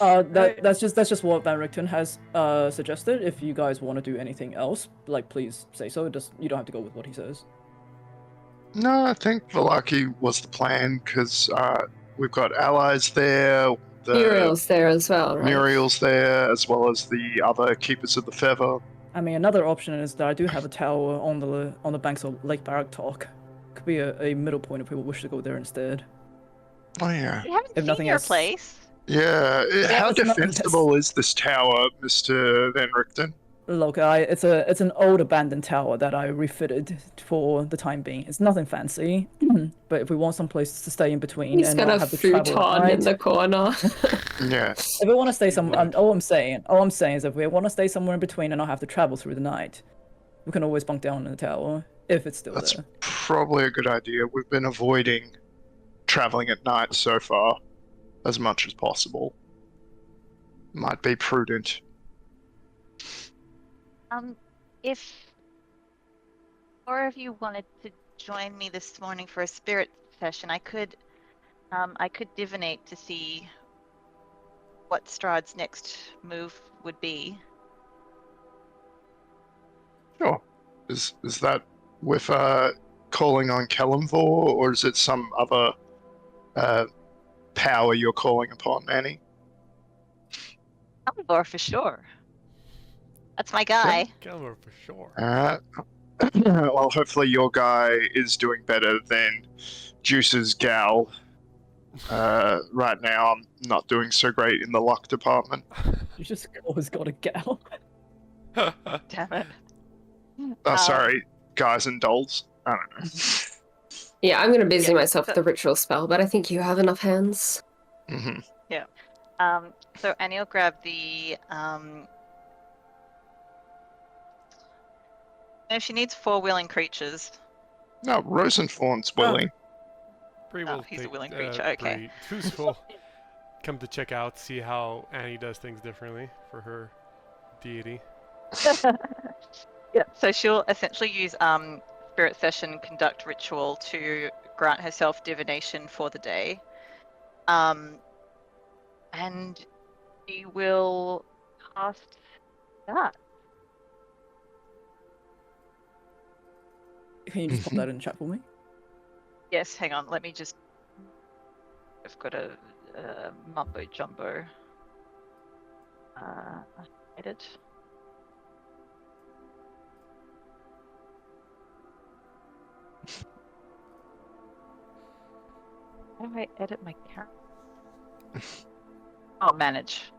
Right. That's just what Van Richten has suggested. If you guys want to do anything else, like please say so. Just you don't have to go with what he says. No, I think Valaki was the plan because we've got allies there. The Muriel's there as well, right? Muriel's there, as well as the other keepers of the feather. I mean, another option is that I do have a tower on the banks of Lake Baraktok. Could be a middle point if people wish to go there instead. Oh yeah. We haven't If seen nothing your else- place. Yeah. How it's not- defensible is this tower, Mr. Van Richten? Look, it's an old abandoned tower that I refitted for the time being. It's nothing fancy, but if we want some place to stay in between He's and got not a have to travel at futon night, in the corner. Yeah. if we want to stay somewhere, would. all I'm saying is if we want to stay somewhere in between and not have to travel through the night, we can always bunk down in the tower if it's still That's there. probably a good idea. We've been avoiding traveling at night so far as much as possible. Might be prudent. If four of you wanted to join me this morning for a spirit session, I could divinate to see what Strahd's next move would be. Sure. Is that with calling on Kalimvor, or is it some other power you're calling upon, Annie? Alvor for sure. That's my guy. Gilmore for sure. Well, hopefully your guy is doing better than Juice's gal. Right now, I'm not doing so great in the luck department. You just always got a gal. Damn it. Oh, sorry, guys and dolls. I don't know. Yeah, I'm going to busy Yeah, myself with the ritual spell, but I think you have enough hands. Hmm. So Annie will grab the no, she needs 4 willing creatures. No, Rosenthorn's willing. Bree Oh, will he's a take, willing creature, okay. Bree. Who's will come to check out, see how Annie does things differently for her deity. Yeah. So she'll essentially use spirit session conduct ritual to grant herself divination for the day. And she will cast that. Can you just pop that in chat for me? Yes, hang on. Let me just. I've got a mumbo jumbo. Edit. How do I edit my character? Oh, manage.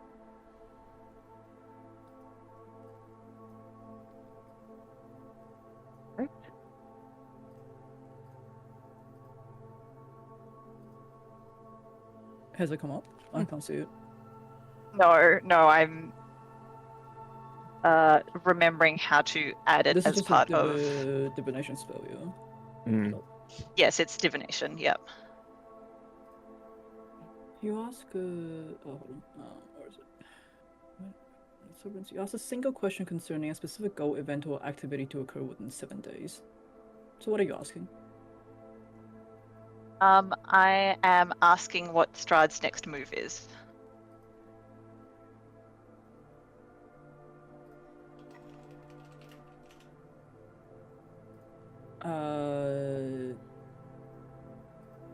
Right. Has it come up? I can't see it. No, I'm remembering how to add it This is as just part a of. divination spell, yeah. Mm. Yes, it's divination. Yep. You ask oh, hold on. Where is it? You ask a single question concerning a specific goal, event, or activity to occur within 7 days. So what are you asking? I am asking what Strahd's next move is.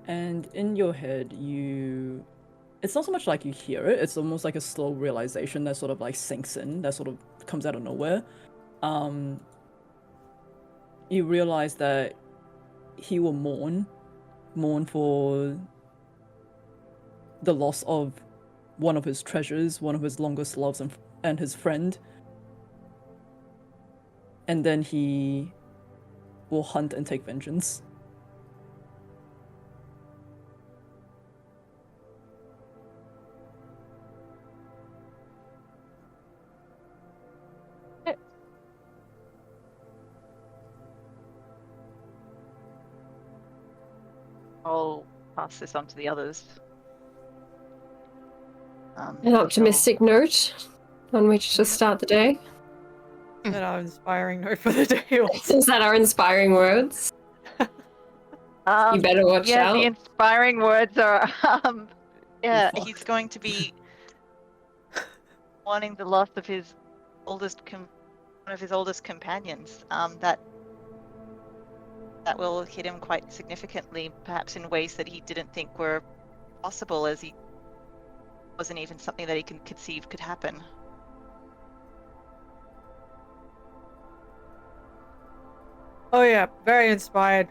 And in your head, it's not so much like you hear it, it's almost like a slow realization that sort of like sinks in, that sort of comes out of nowhere. You realize that he will mourn for the loss of one of his treasures, one of his longest loves, and his friend. And then he will hunt and take vengeance. I'll pass this on to the others. An optimistic note on which to start the day. Is that our inspiring note for the day? Also? Is that our inspiring words? You better watch yeah, out. the inspiring words are, yeah, he's going to be mourning the loss of his one of his oldest companions. That will hit him quite significantly, perhaps in ways that he didn't think were possible, as he wasn't even something that he can conceive could happen. Oh yeah, very inspired.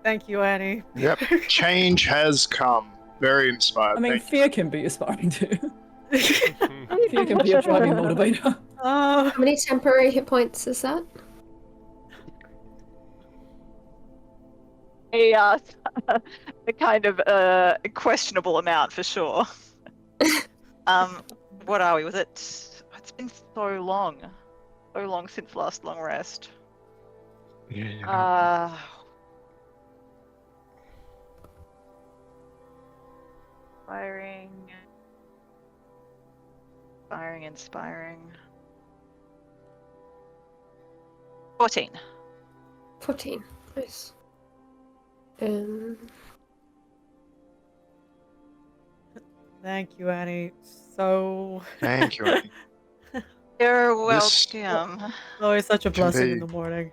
Thank you, Annie. Yep. Change has come. Very inspired. I mean, Thank fear can be inspiring too. Fear can be a driving motivator. How many temporary hit points is that? A kind of questionable amount for sure. What are we? Was it? It's been so long since last long rest. Yeah. Inspiring. 14. 14. Nice. Thank you, Annie. So. Thank you, Annie. You're This- welcome. Always such a Can blessing in be- the morning.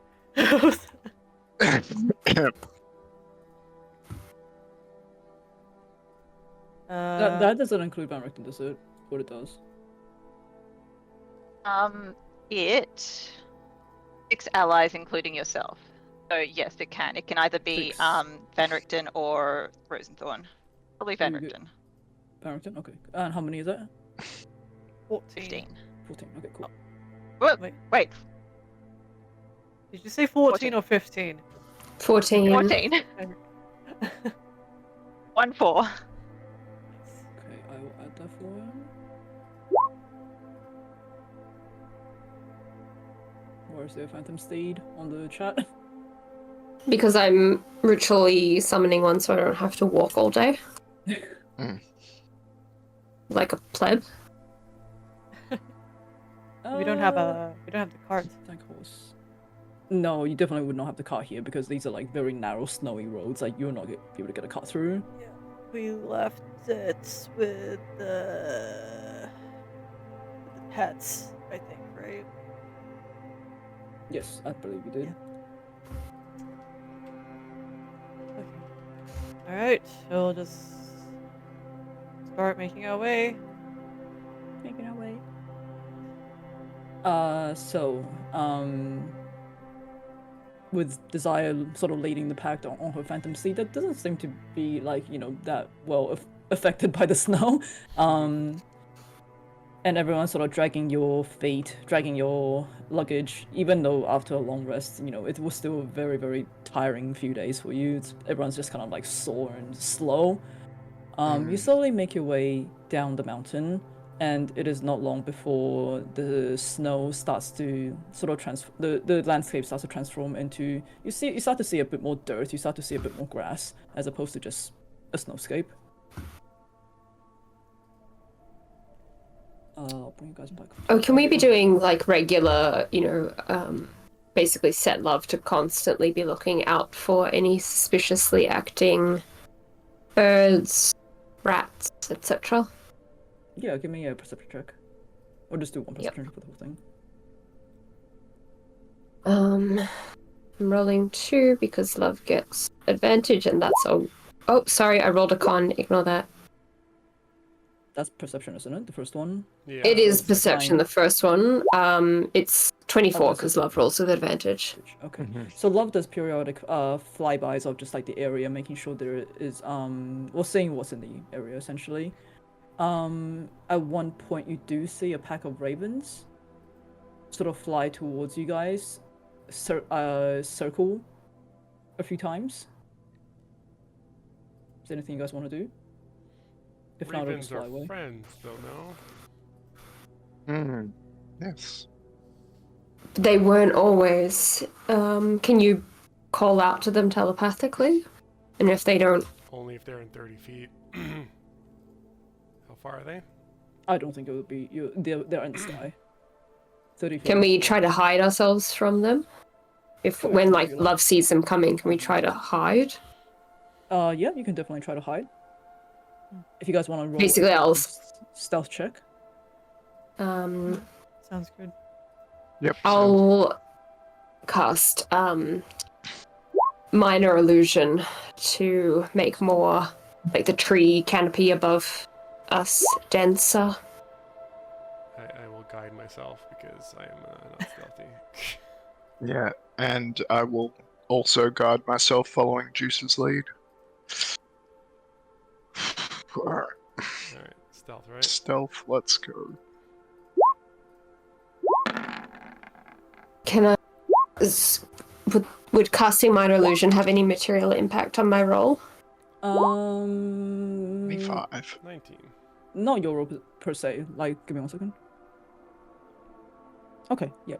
That doesn't include Van Richten, does it? What it does? It 6 allies, including yourself. So yes, it can. It can either be 6. Van Richten or Rosenthorn. Probably Van You get- Richten. Van Richten? Okay. And how many is that? 14. 15. 14. Okay, cool. Wait. Did you say 14 or 15? 14. 14. 1-4. Okay, I will add that for him. Where's the Phantom Steed on the chat? Because I'm ritually summoning one so I don't have to walk all day. Like a pleb. We don't have the cards. Tank horse. No, you definitely would not have the car here because these are like very narrow, snowy roads. Like you're not gonna be able to get a car through. Yeah, we left it with the pets, I think, right? Yes, I believe you did. Yeah. Okay. All right, we'll just start making our way. Making our way. With Desire sort of leading the pack on her Phantom Steed, that doesn't seem to be like, that well affected by the snow. And everyone's sort of dragging your feet, dragging your luggage, even though after a long rest, it was still a very, very tiring few days for you. Everyone's just kind of like sore and slow. You slowly make your way down the mountain, and it is not long before the snow starts to sort of the landscape starts to transform into, you start to see a bit more dirt, you start to see a bit more grass, as opposed to just a snowscape. I'll bring you guys back. Oh, can we be doing like regular, basically set love to constantly be looking out for any suspiciously acting birds, rats, etc.? Yeah, give me a perception check. Or just do one perception check for the whole thing. I'm rolling 2 because love gets advantage, and that's all. Oh, sorry, I rolled a con. Ignore that. That's perception, isn't it? The first one? Yeah. It is it's perception, fine. the first one. It's 24 Oh, because love rolls with advantage. Okay. So love does periodic flybys of just like the area, making sure there is seeing what's in the area essentially. At one point you do see a pack of ravens sort of fly towards you guys, circle a few times. Is there anything you guys want to do? If not, I'll just Ravens fly are away. friends, though, no? Yes. They weren't always. Can you call out to them telepathically? And if they don't, Only if they're in 30 feet. How far are they? I don't think it would be you. They're in the sky. 30 feet. can we try to hide ourselves from them? If Sure, when if like you love sees them coming, can we try to hide? Yeah, you can definitely try to hide. If you guys want to roll Basically, a I'll stealth check. Sounds good. Yep. I'll cast minor illusion to make more like the tree canopy above us denser. I will guide myself because I am not stealthy. Yeah, and I will also guard myself following Juice's lead. Alright, Alright, stealth, right? stealth, let's go. Can I? Would casting minor illusion have any material impact on my roll? 25. 19. Not your roll per se. Like, give me 1 second. Okay, yep.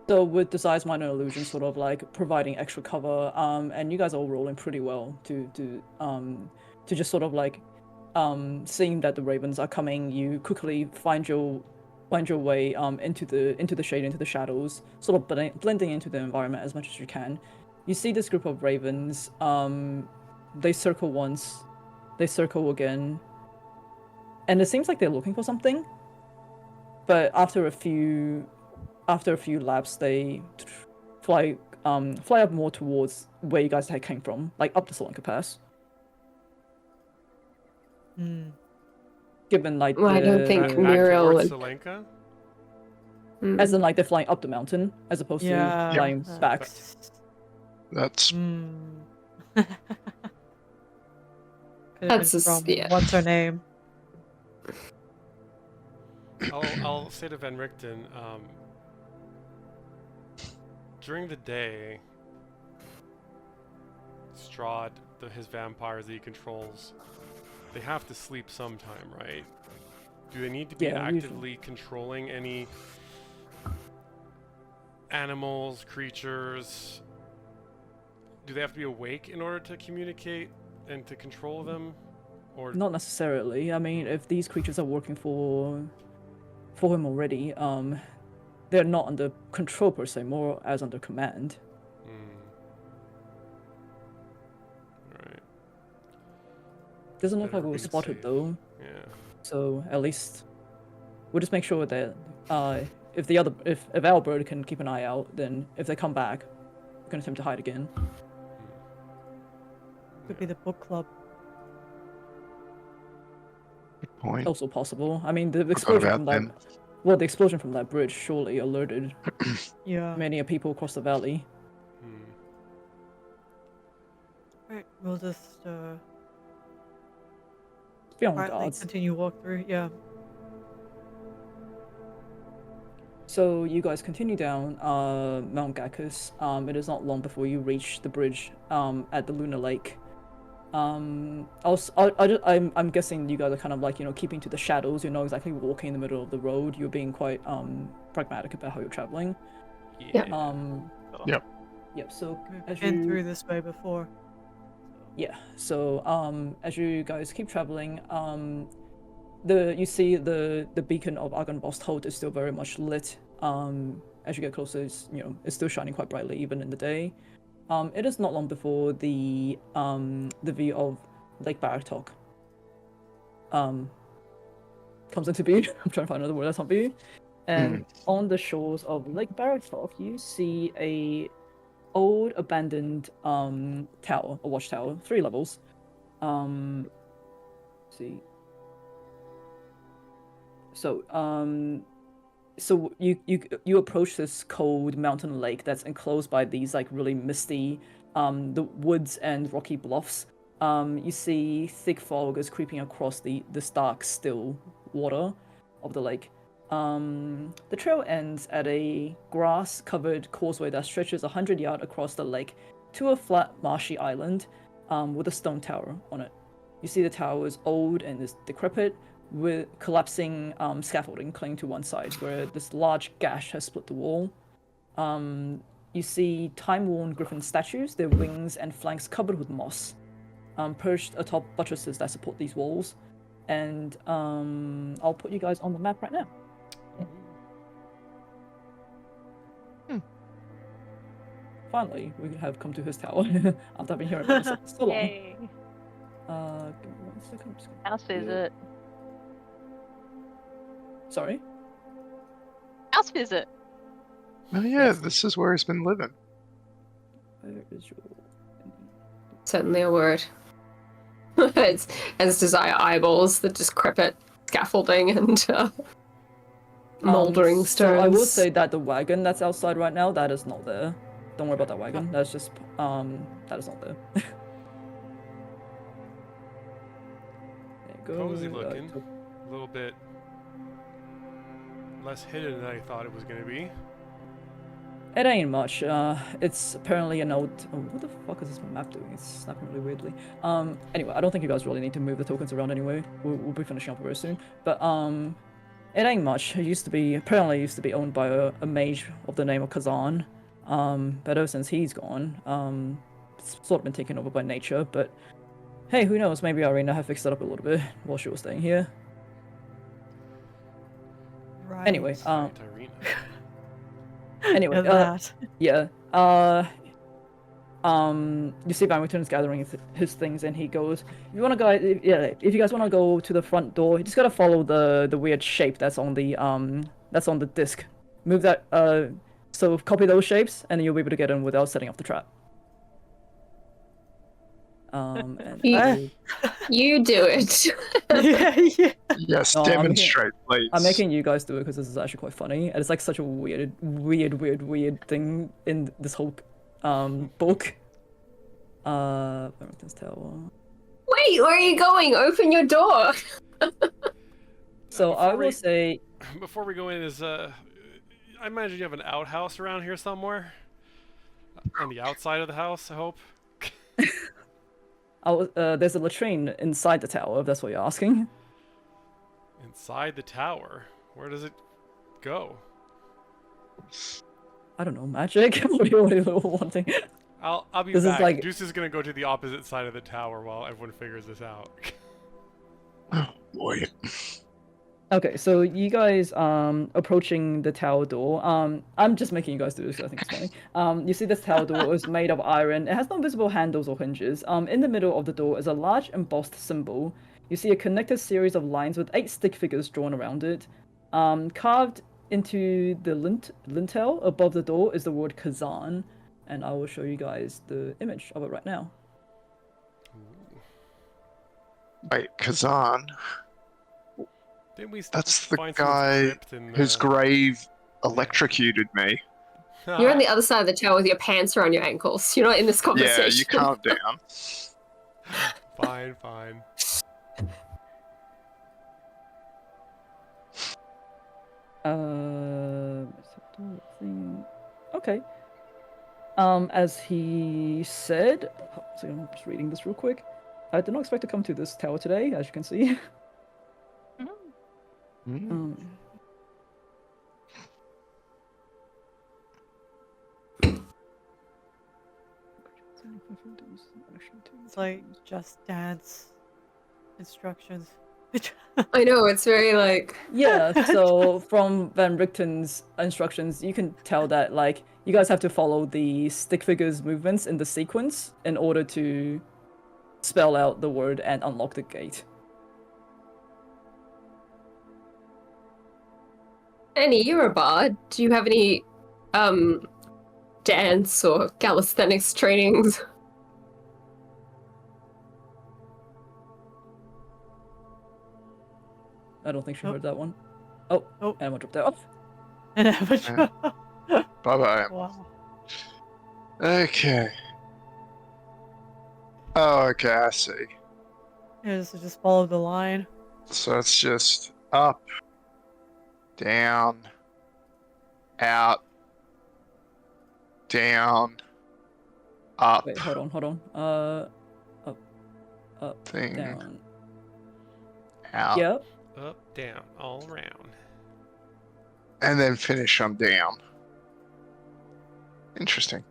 So with Desire's minor illusion, sort of like providing extra cover, and you guys are all rolling pretty well to just sort of like seeing that the ravens are coming, you quickly find your way into the shade, into the shadows, sort of blending into the environment as much as you can. You see this group of ravens. They circle once, they circle again, and it seems like they're looking for something. But after a few laps, they fly up more towards where you guys had came from, like up the Solanka Pass. Given like Well, I don't think Back Muriel towards would. Solanka? as in like they're flying up the mountain as opposed Yeah. to flying back. That's That's just- from yeah. what's her name? I'll say to Van Richten, during the day, Strahd, his vampires that he controls, they have to sleep sometime, right? Do they need to be Yeah, usually. actively controlling any animals, creatures? Do they have to be awake in order to communicate and to control them? Or Not necessarily. I mean, if these creatures are working for him already, they're not under control per se, more as under command. Right. Doesn't look Better like we were be spotted safe. though, Yeah. so at least we'll just make sure that if Albert can keep an eye out, then if they come back, we're gonna attempt to hide again. Could be the book club. point. Also possible. I mean, the Forgot explosion about from that. them. Well, the explosion from that bridge surely alerted Yeah. many people across the valley. Hmm. Right. We'll just Be on quietly guards. continue walk through. Yeah. So you guys continue down Mount Gacchus. It is not long before you reach the bridge at the Lunar Lake. I'm guessing you guys are kind of like, keeping to the shadows. You're not exactly walking in the middle of the road. You're being quite pragmatic about how you're traveling. Yeah. Yep. Yep. So We've as been you through this way before. Yeah. So as you guys keep traveling, you see the beacon of Argonbost Hold is still very much lit. As you get closer, it's still shining quite brightly even in the day. It is not long before the view of Lake Baratok comes into view. I'm trying to find another word that's not view. And on the shores of Lake Baratok, you see a old abandoned tower, a watchtower, 3 levels. Let's see. So you approach this cold mountain lake that's enclosed by these like really misty the woods and rocky bluffs. You see thick fog is creeping across the stark still water of the lake. The trail ends at a grass-covered causeway that stretches 100 yards across the lake to a flat marshy island with a stone tower on it. You see the tower is old and is decrepit, with collapsing scaffolding clinging to one side, where this large gash has split the wall. You see time-worn griffin statues, their wings and flanks covered with moss, perched atop buttresses that support these walls. And I'll put you guys on the map right now. Finally, we have come to his tower. After I've been hearing about it so long. Yay. Give me 1 second. I'm just gonna- House visit. Sorry? House visit. Oh yeah, this is where he's been living. Where is your... Certainly a word. It's as desire eyeballs, the decrepit scaffolding and moldering stones. So I will say that the wagon that's outside right now, that is not there. Don't worry about that wagon. That's just that is not there. There you go. Cozy looking. A little bit less hidden than I thought it was going to be. It ain't much. It's apparently an old... Oh, what the fuck is this map doing? It's snapping really weirdly. Anyway, I don't think you guys really need to move the tokens around anyway. We'll be finishing up very soon. But, it ain't much. It apparently used to be owned by a mage of the name of Kazan. But ever since he's gone, it's sort of been taken over by nature. But, hey, who knows? Maybe Irina have fixed it up a little bit while she was staying here. Right. Anyway, Right, Irina. anyway, that. yeah. You see Barrington is gathering his things, and he goes, "If you want to go, if you guys want to go to the front door, you just gotta follow the weird shape that's on the disc. Move that. So copy those shapes, and then you'll be able to get in without setting off the trap." And You do it. Yeah. Yes, No, demonstrate, please. I'm making you guys do it because this is actually quite funny, and it's like such a weird thing in this whole book. Barrington's Tower. Wait, where are you going? Open your door. So I Before will we- say, Before we go in, I imagine you have an outhouse around here somewhere? On the outside of the house, I hope? there's a latrine inside the tower, if that's what you're asking. Inside the tower? Where does it go? I don't know, magic? What are you wanting? I'll be This is back. like- Deuce is gonna go to the opposite side of the tower while everyone figures this out. Oh boy. Okay, so you guys approaching the tower door. I'm just making you guys do this 'cause I think it's funny. You see this tower door is made of iron. It has no visible handles or hinges. In the middle of the door is a large embossed symbol. You see a connected series of lines with 8 stick figures drawn around it. Carved into the lintel above the door is the word Kazan, and I will show you guys the image of it right now. Wait, Kazan. Didn't we That's the find guy someone's crypt in whose grave electrocuted me. You're on the other side of the tower with your pants around your ankles. You're not in this Yeah, conversation. you calm down. Fine, fine. Okay. As he said, so I'm just reading this real quick. I did not expect to come to this tower today, as you can see. It's like just dance instructions. I know, it's very like... Yeah, so from Van Richten's instructions, you can tell that, like, you guys have to follow the stick figure's movements in the sequence in order to spell out the word and unlock the gate. Annie, you're a bard. Do you have any, dance or calisthenics trainings? I don't think she Oh. heard that one. Oh, Oh. Emma dropped out. And amateur. Bye-bye. Wow. Okay. Oh, okay, I see. Yeah, so just follow the line. So it's just up, down, out, down, up, Wait, hold on. Up, thing, down. out, Yep. Up, down, all around. and then finish on down. Interesting.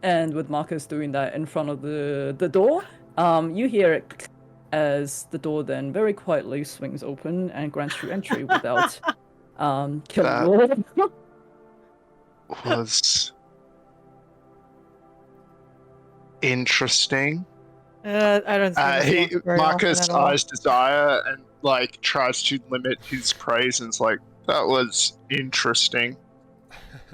And with Marcus doing that in front of the door, you hear it as the door then very quietly swings open and grants you entry without killing you. Was interesting. I don't see myself very Marcus often at all. eyes desire and like tries to limit his praise and it's like, that was interesting.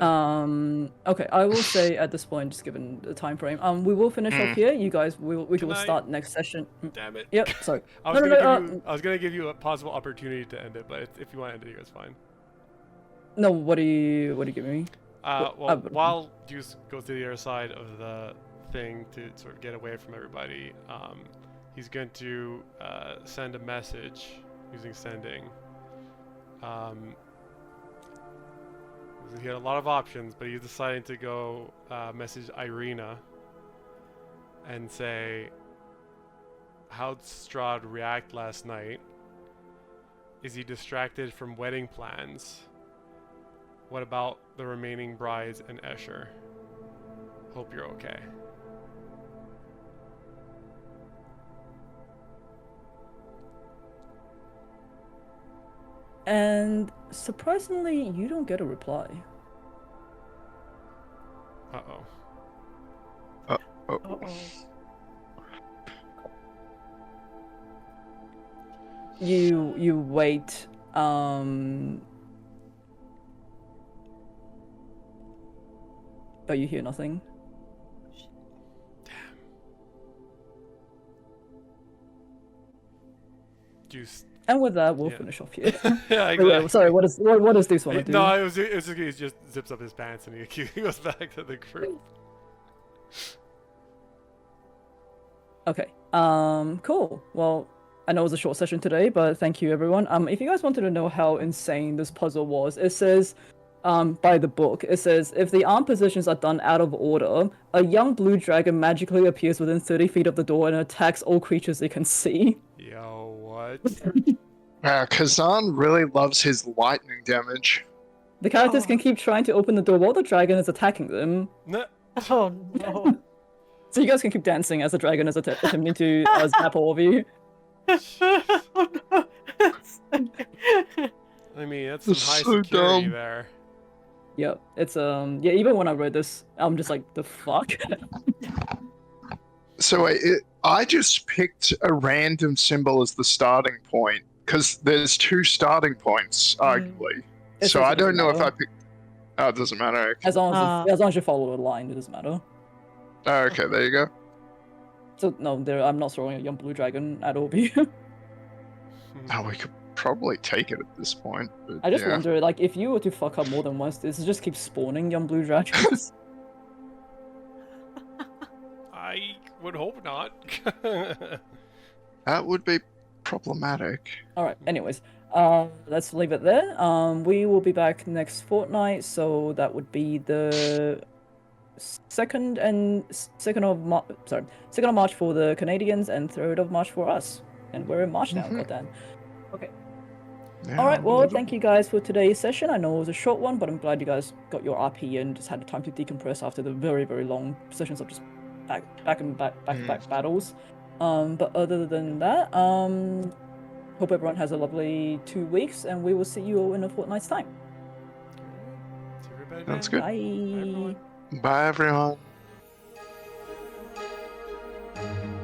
Okay, I will say at this point, just given the time frame, we will finish off here. You guys, we will I- start next session. Damn it. Yep, sorry. I was gonna give you a possible opportunity to end it, but if you want to end it, it's fine. No, what do you give me? Well, while Juice goes to the other side of the thing to sort of get away from everybody, he's going to send a message using sending. He had a lot of options, but he's deciding to go message Irina and say, how'd Strahd react last night? Is he distracted from wedding plans? What about the remaining brides and Escher? Hope you're okay. And surprisingly, you don't get a reply. Uh-oh. Uh-oh. You wait. But you hear nothing. Juice. And with that, we'll Yeah. finish off here. Yeah, Wait, exactly. sorry, what does Deuce want to do? No, it was he just zips up his pants and he goes back to the group. Okay. Cool. Well, I know it was a short session today, but thank you everyone. If you guys wanted to know how insane this puzzle was, it says, by the book, it says, if the arm positions are done out of order, a young blue dragon magically appears within 30 feet of the door and attacks all creatures it can see. Yo, what? Kazan really loves his lightning damage. The characters can keep trying to open the door while the dragon is attacking them. No. Oh no. So you guys can keep dancing as the dragon is attempting to zap all of you. Oh no. I mean, that's some That's high so security dumb. there. Yep, it's yeah, even when I read this, I'm just like, the fuck? So I just picked a random symbol as the starting point because there's two starting points, arguably. It So says I it don't doesn't know if I matter. picked. Oh, it doesn't matter. Okay. As long as you follow a line, it doesn't matter. Oh, okay, there you go. So no, I'm not throwing a young blue dragon at all of you. Oh, we could probably take it at this point. But I just yeah. wonder, like, if you were to fuck up more than once, does it just keep spawning young blue dragons? I would hope not. That would be problematic. Alright, anyways, let's leave it there. We will be back next fortnight, so that would be the second of March for the Canadians and 3rd of March for us. And we're in March now, Mhm. goddamn. Okay. Yeah, Alright, well, thank unbelievable. you guys for today's session. I know it was a short one, but I'm glad you guys got your RP and just had the time to decompress after the very, very long sessions of just back battles. But other than that, hope everyone has a lovely 2 weeks, and we will see you all in a fortnight's time. See everybody Sounds then. good. Bye, everyone. Bye, everyone.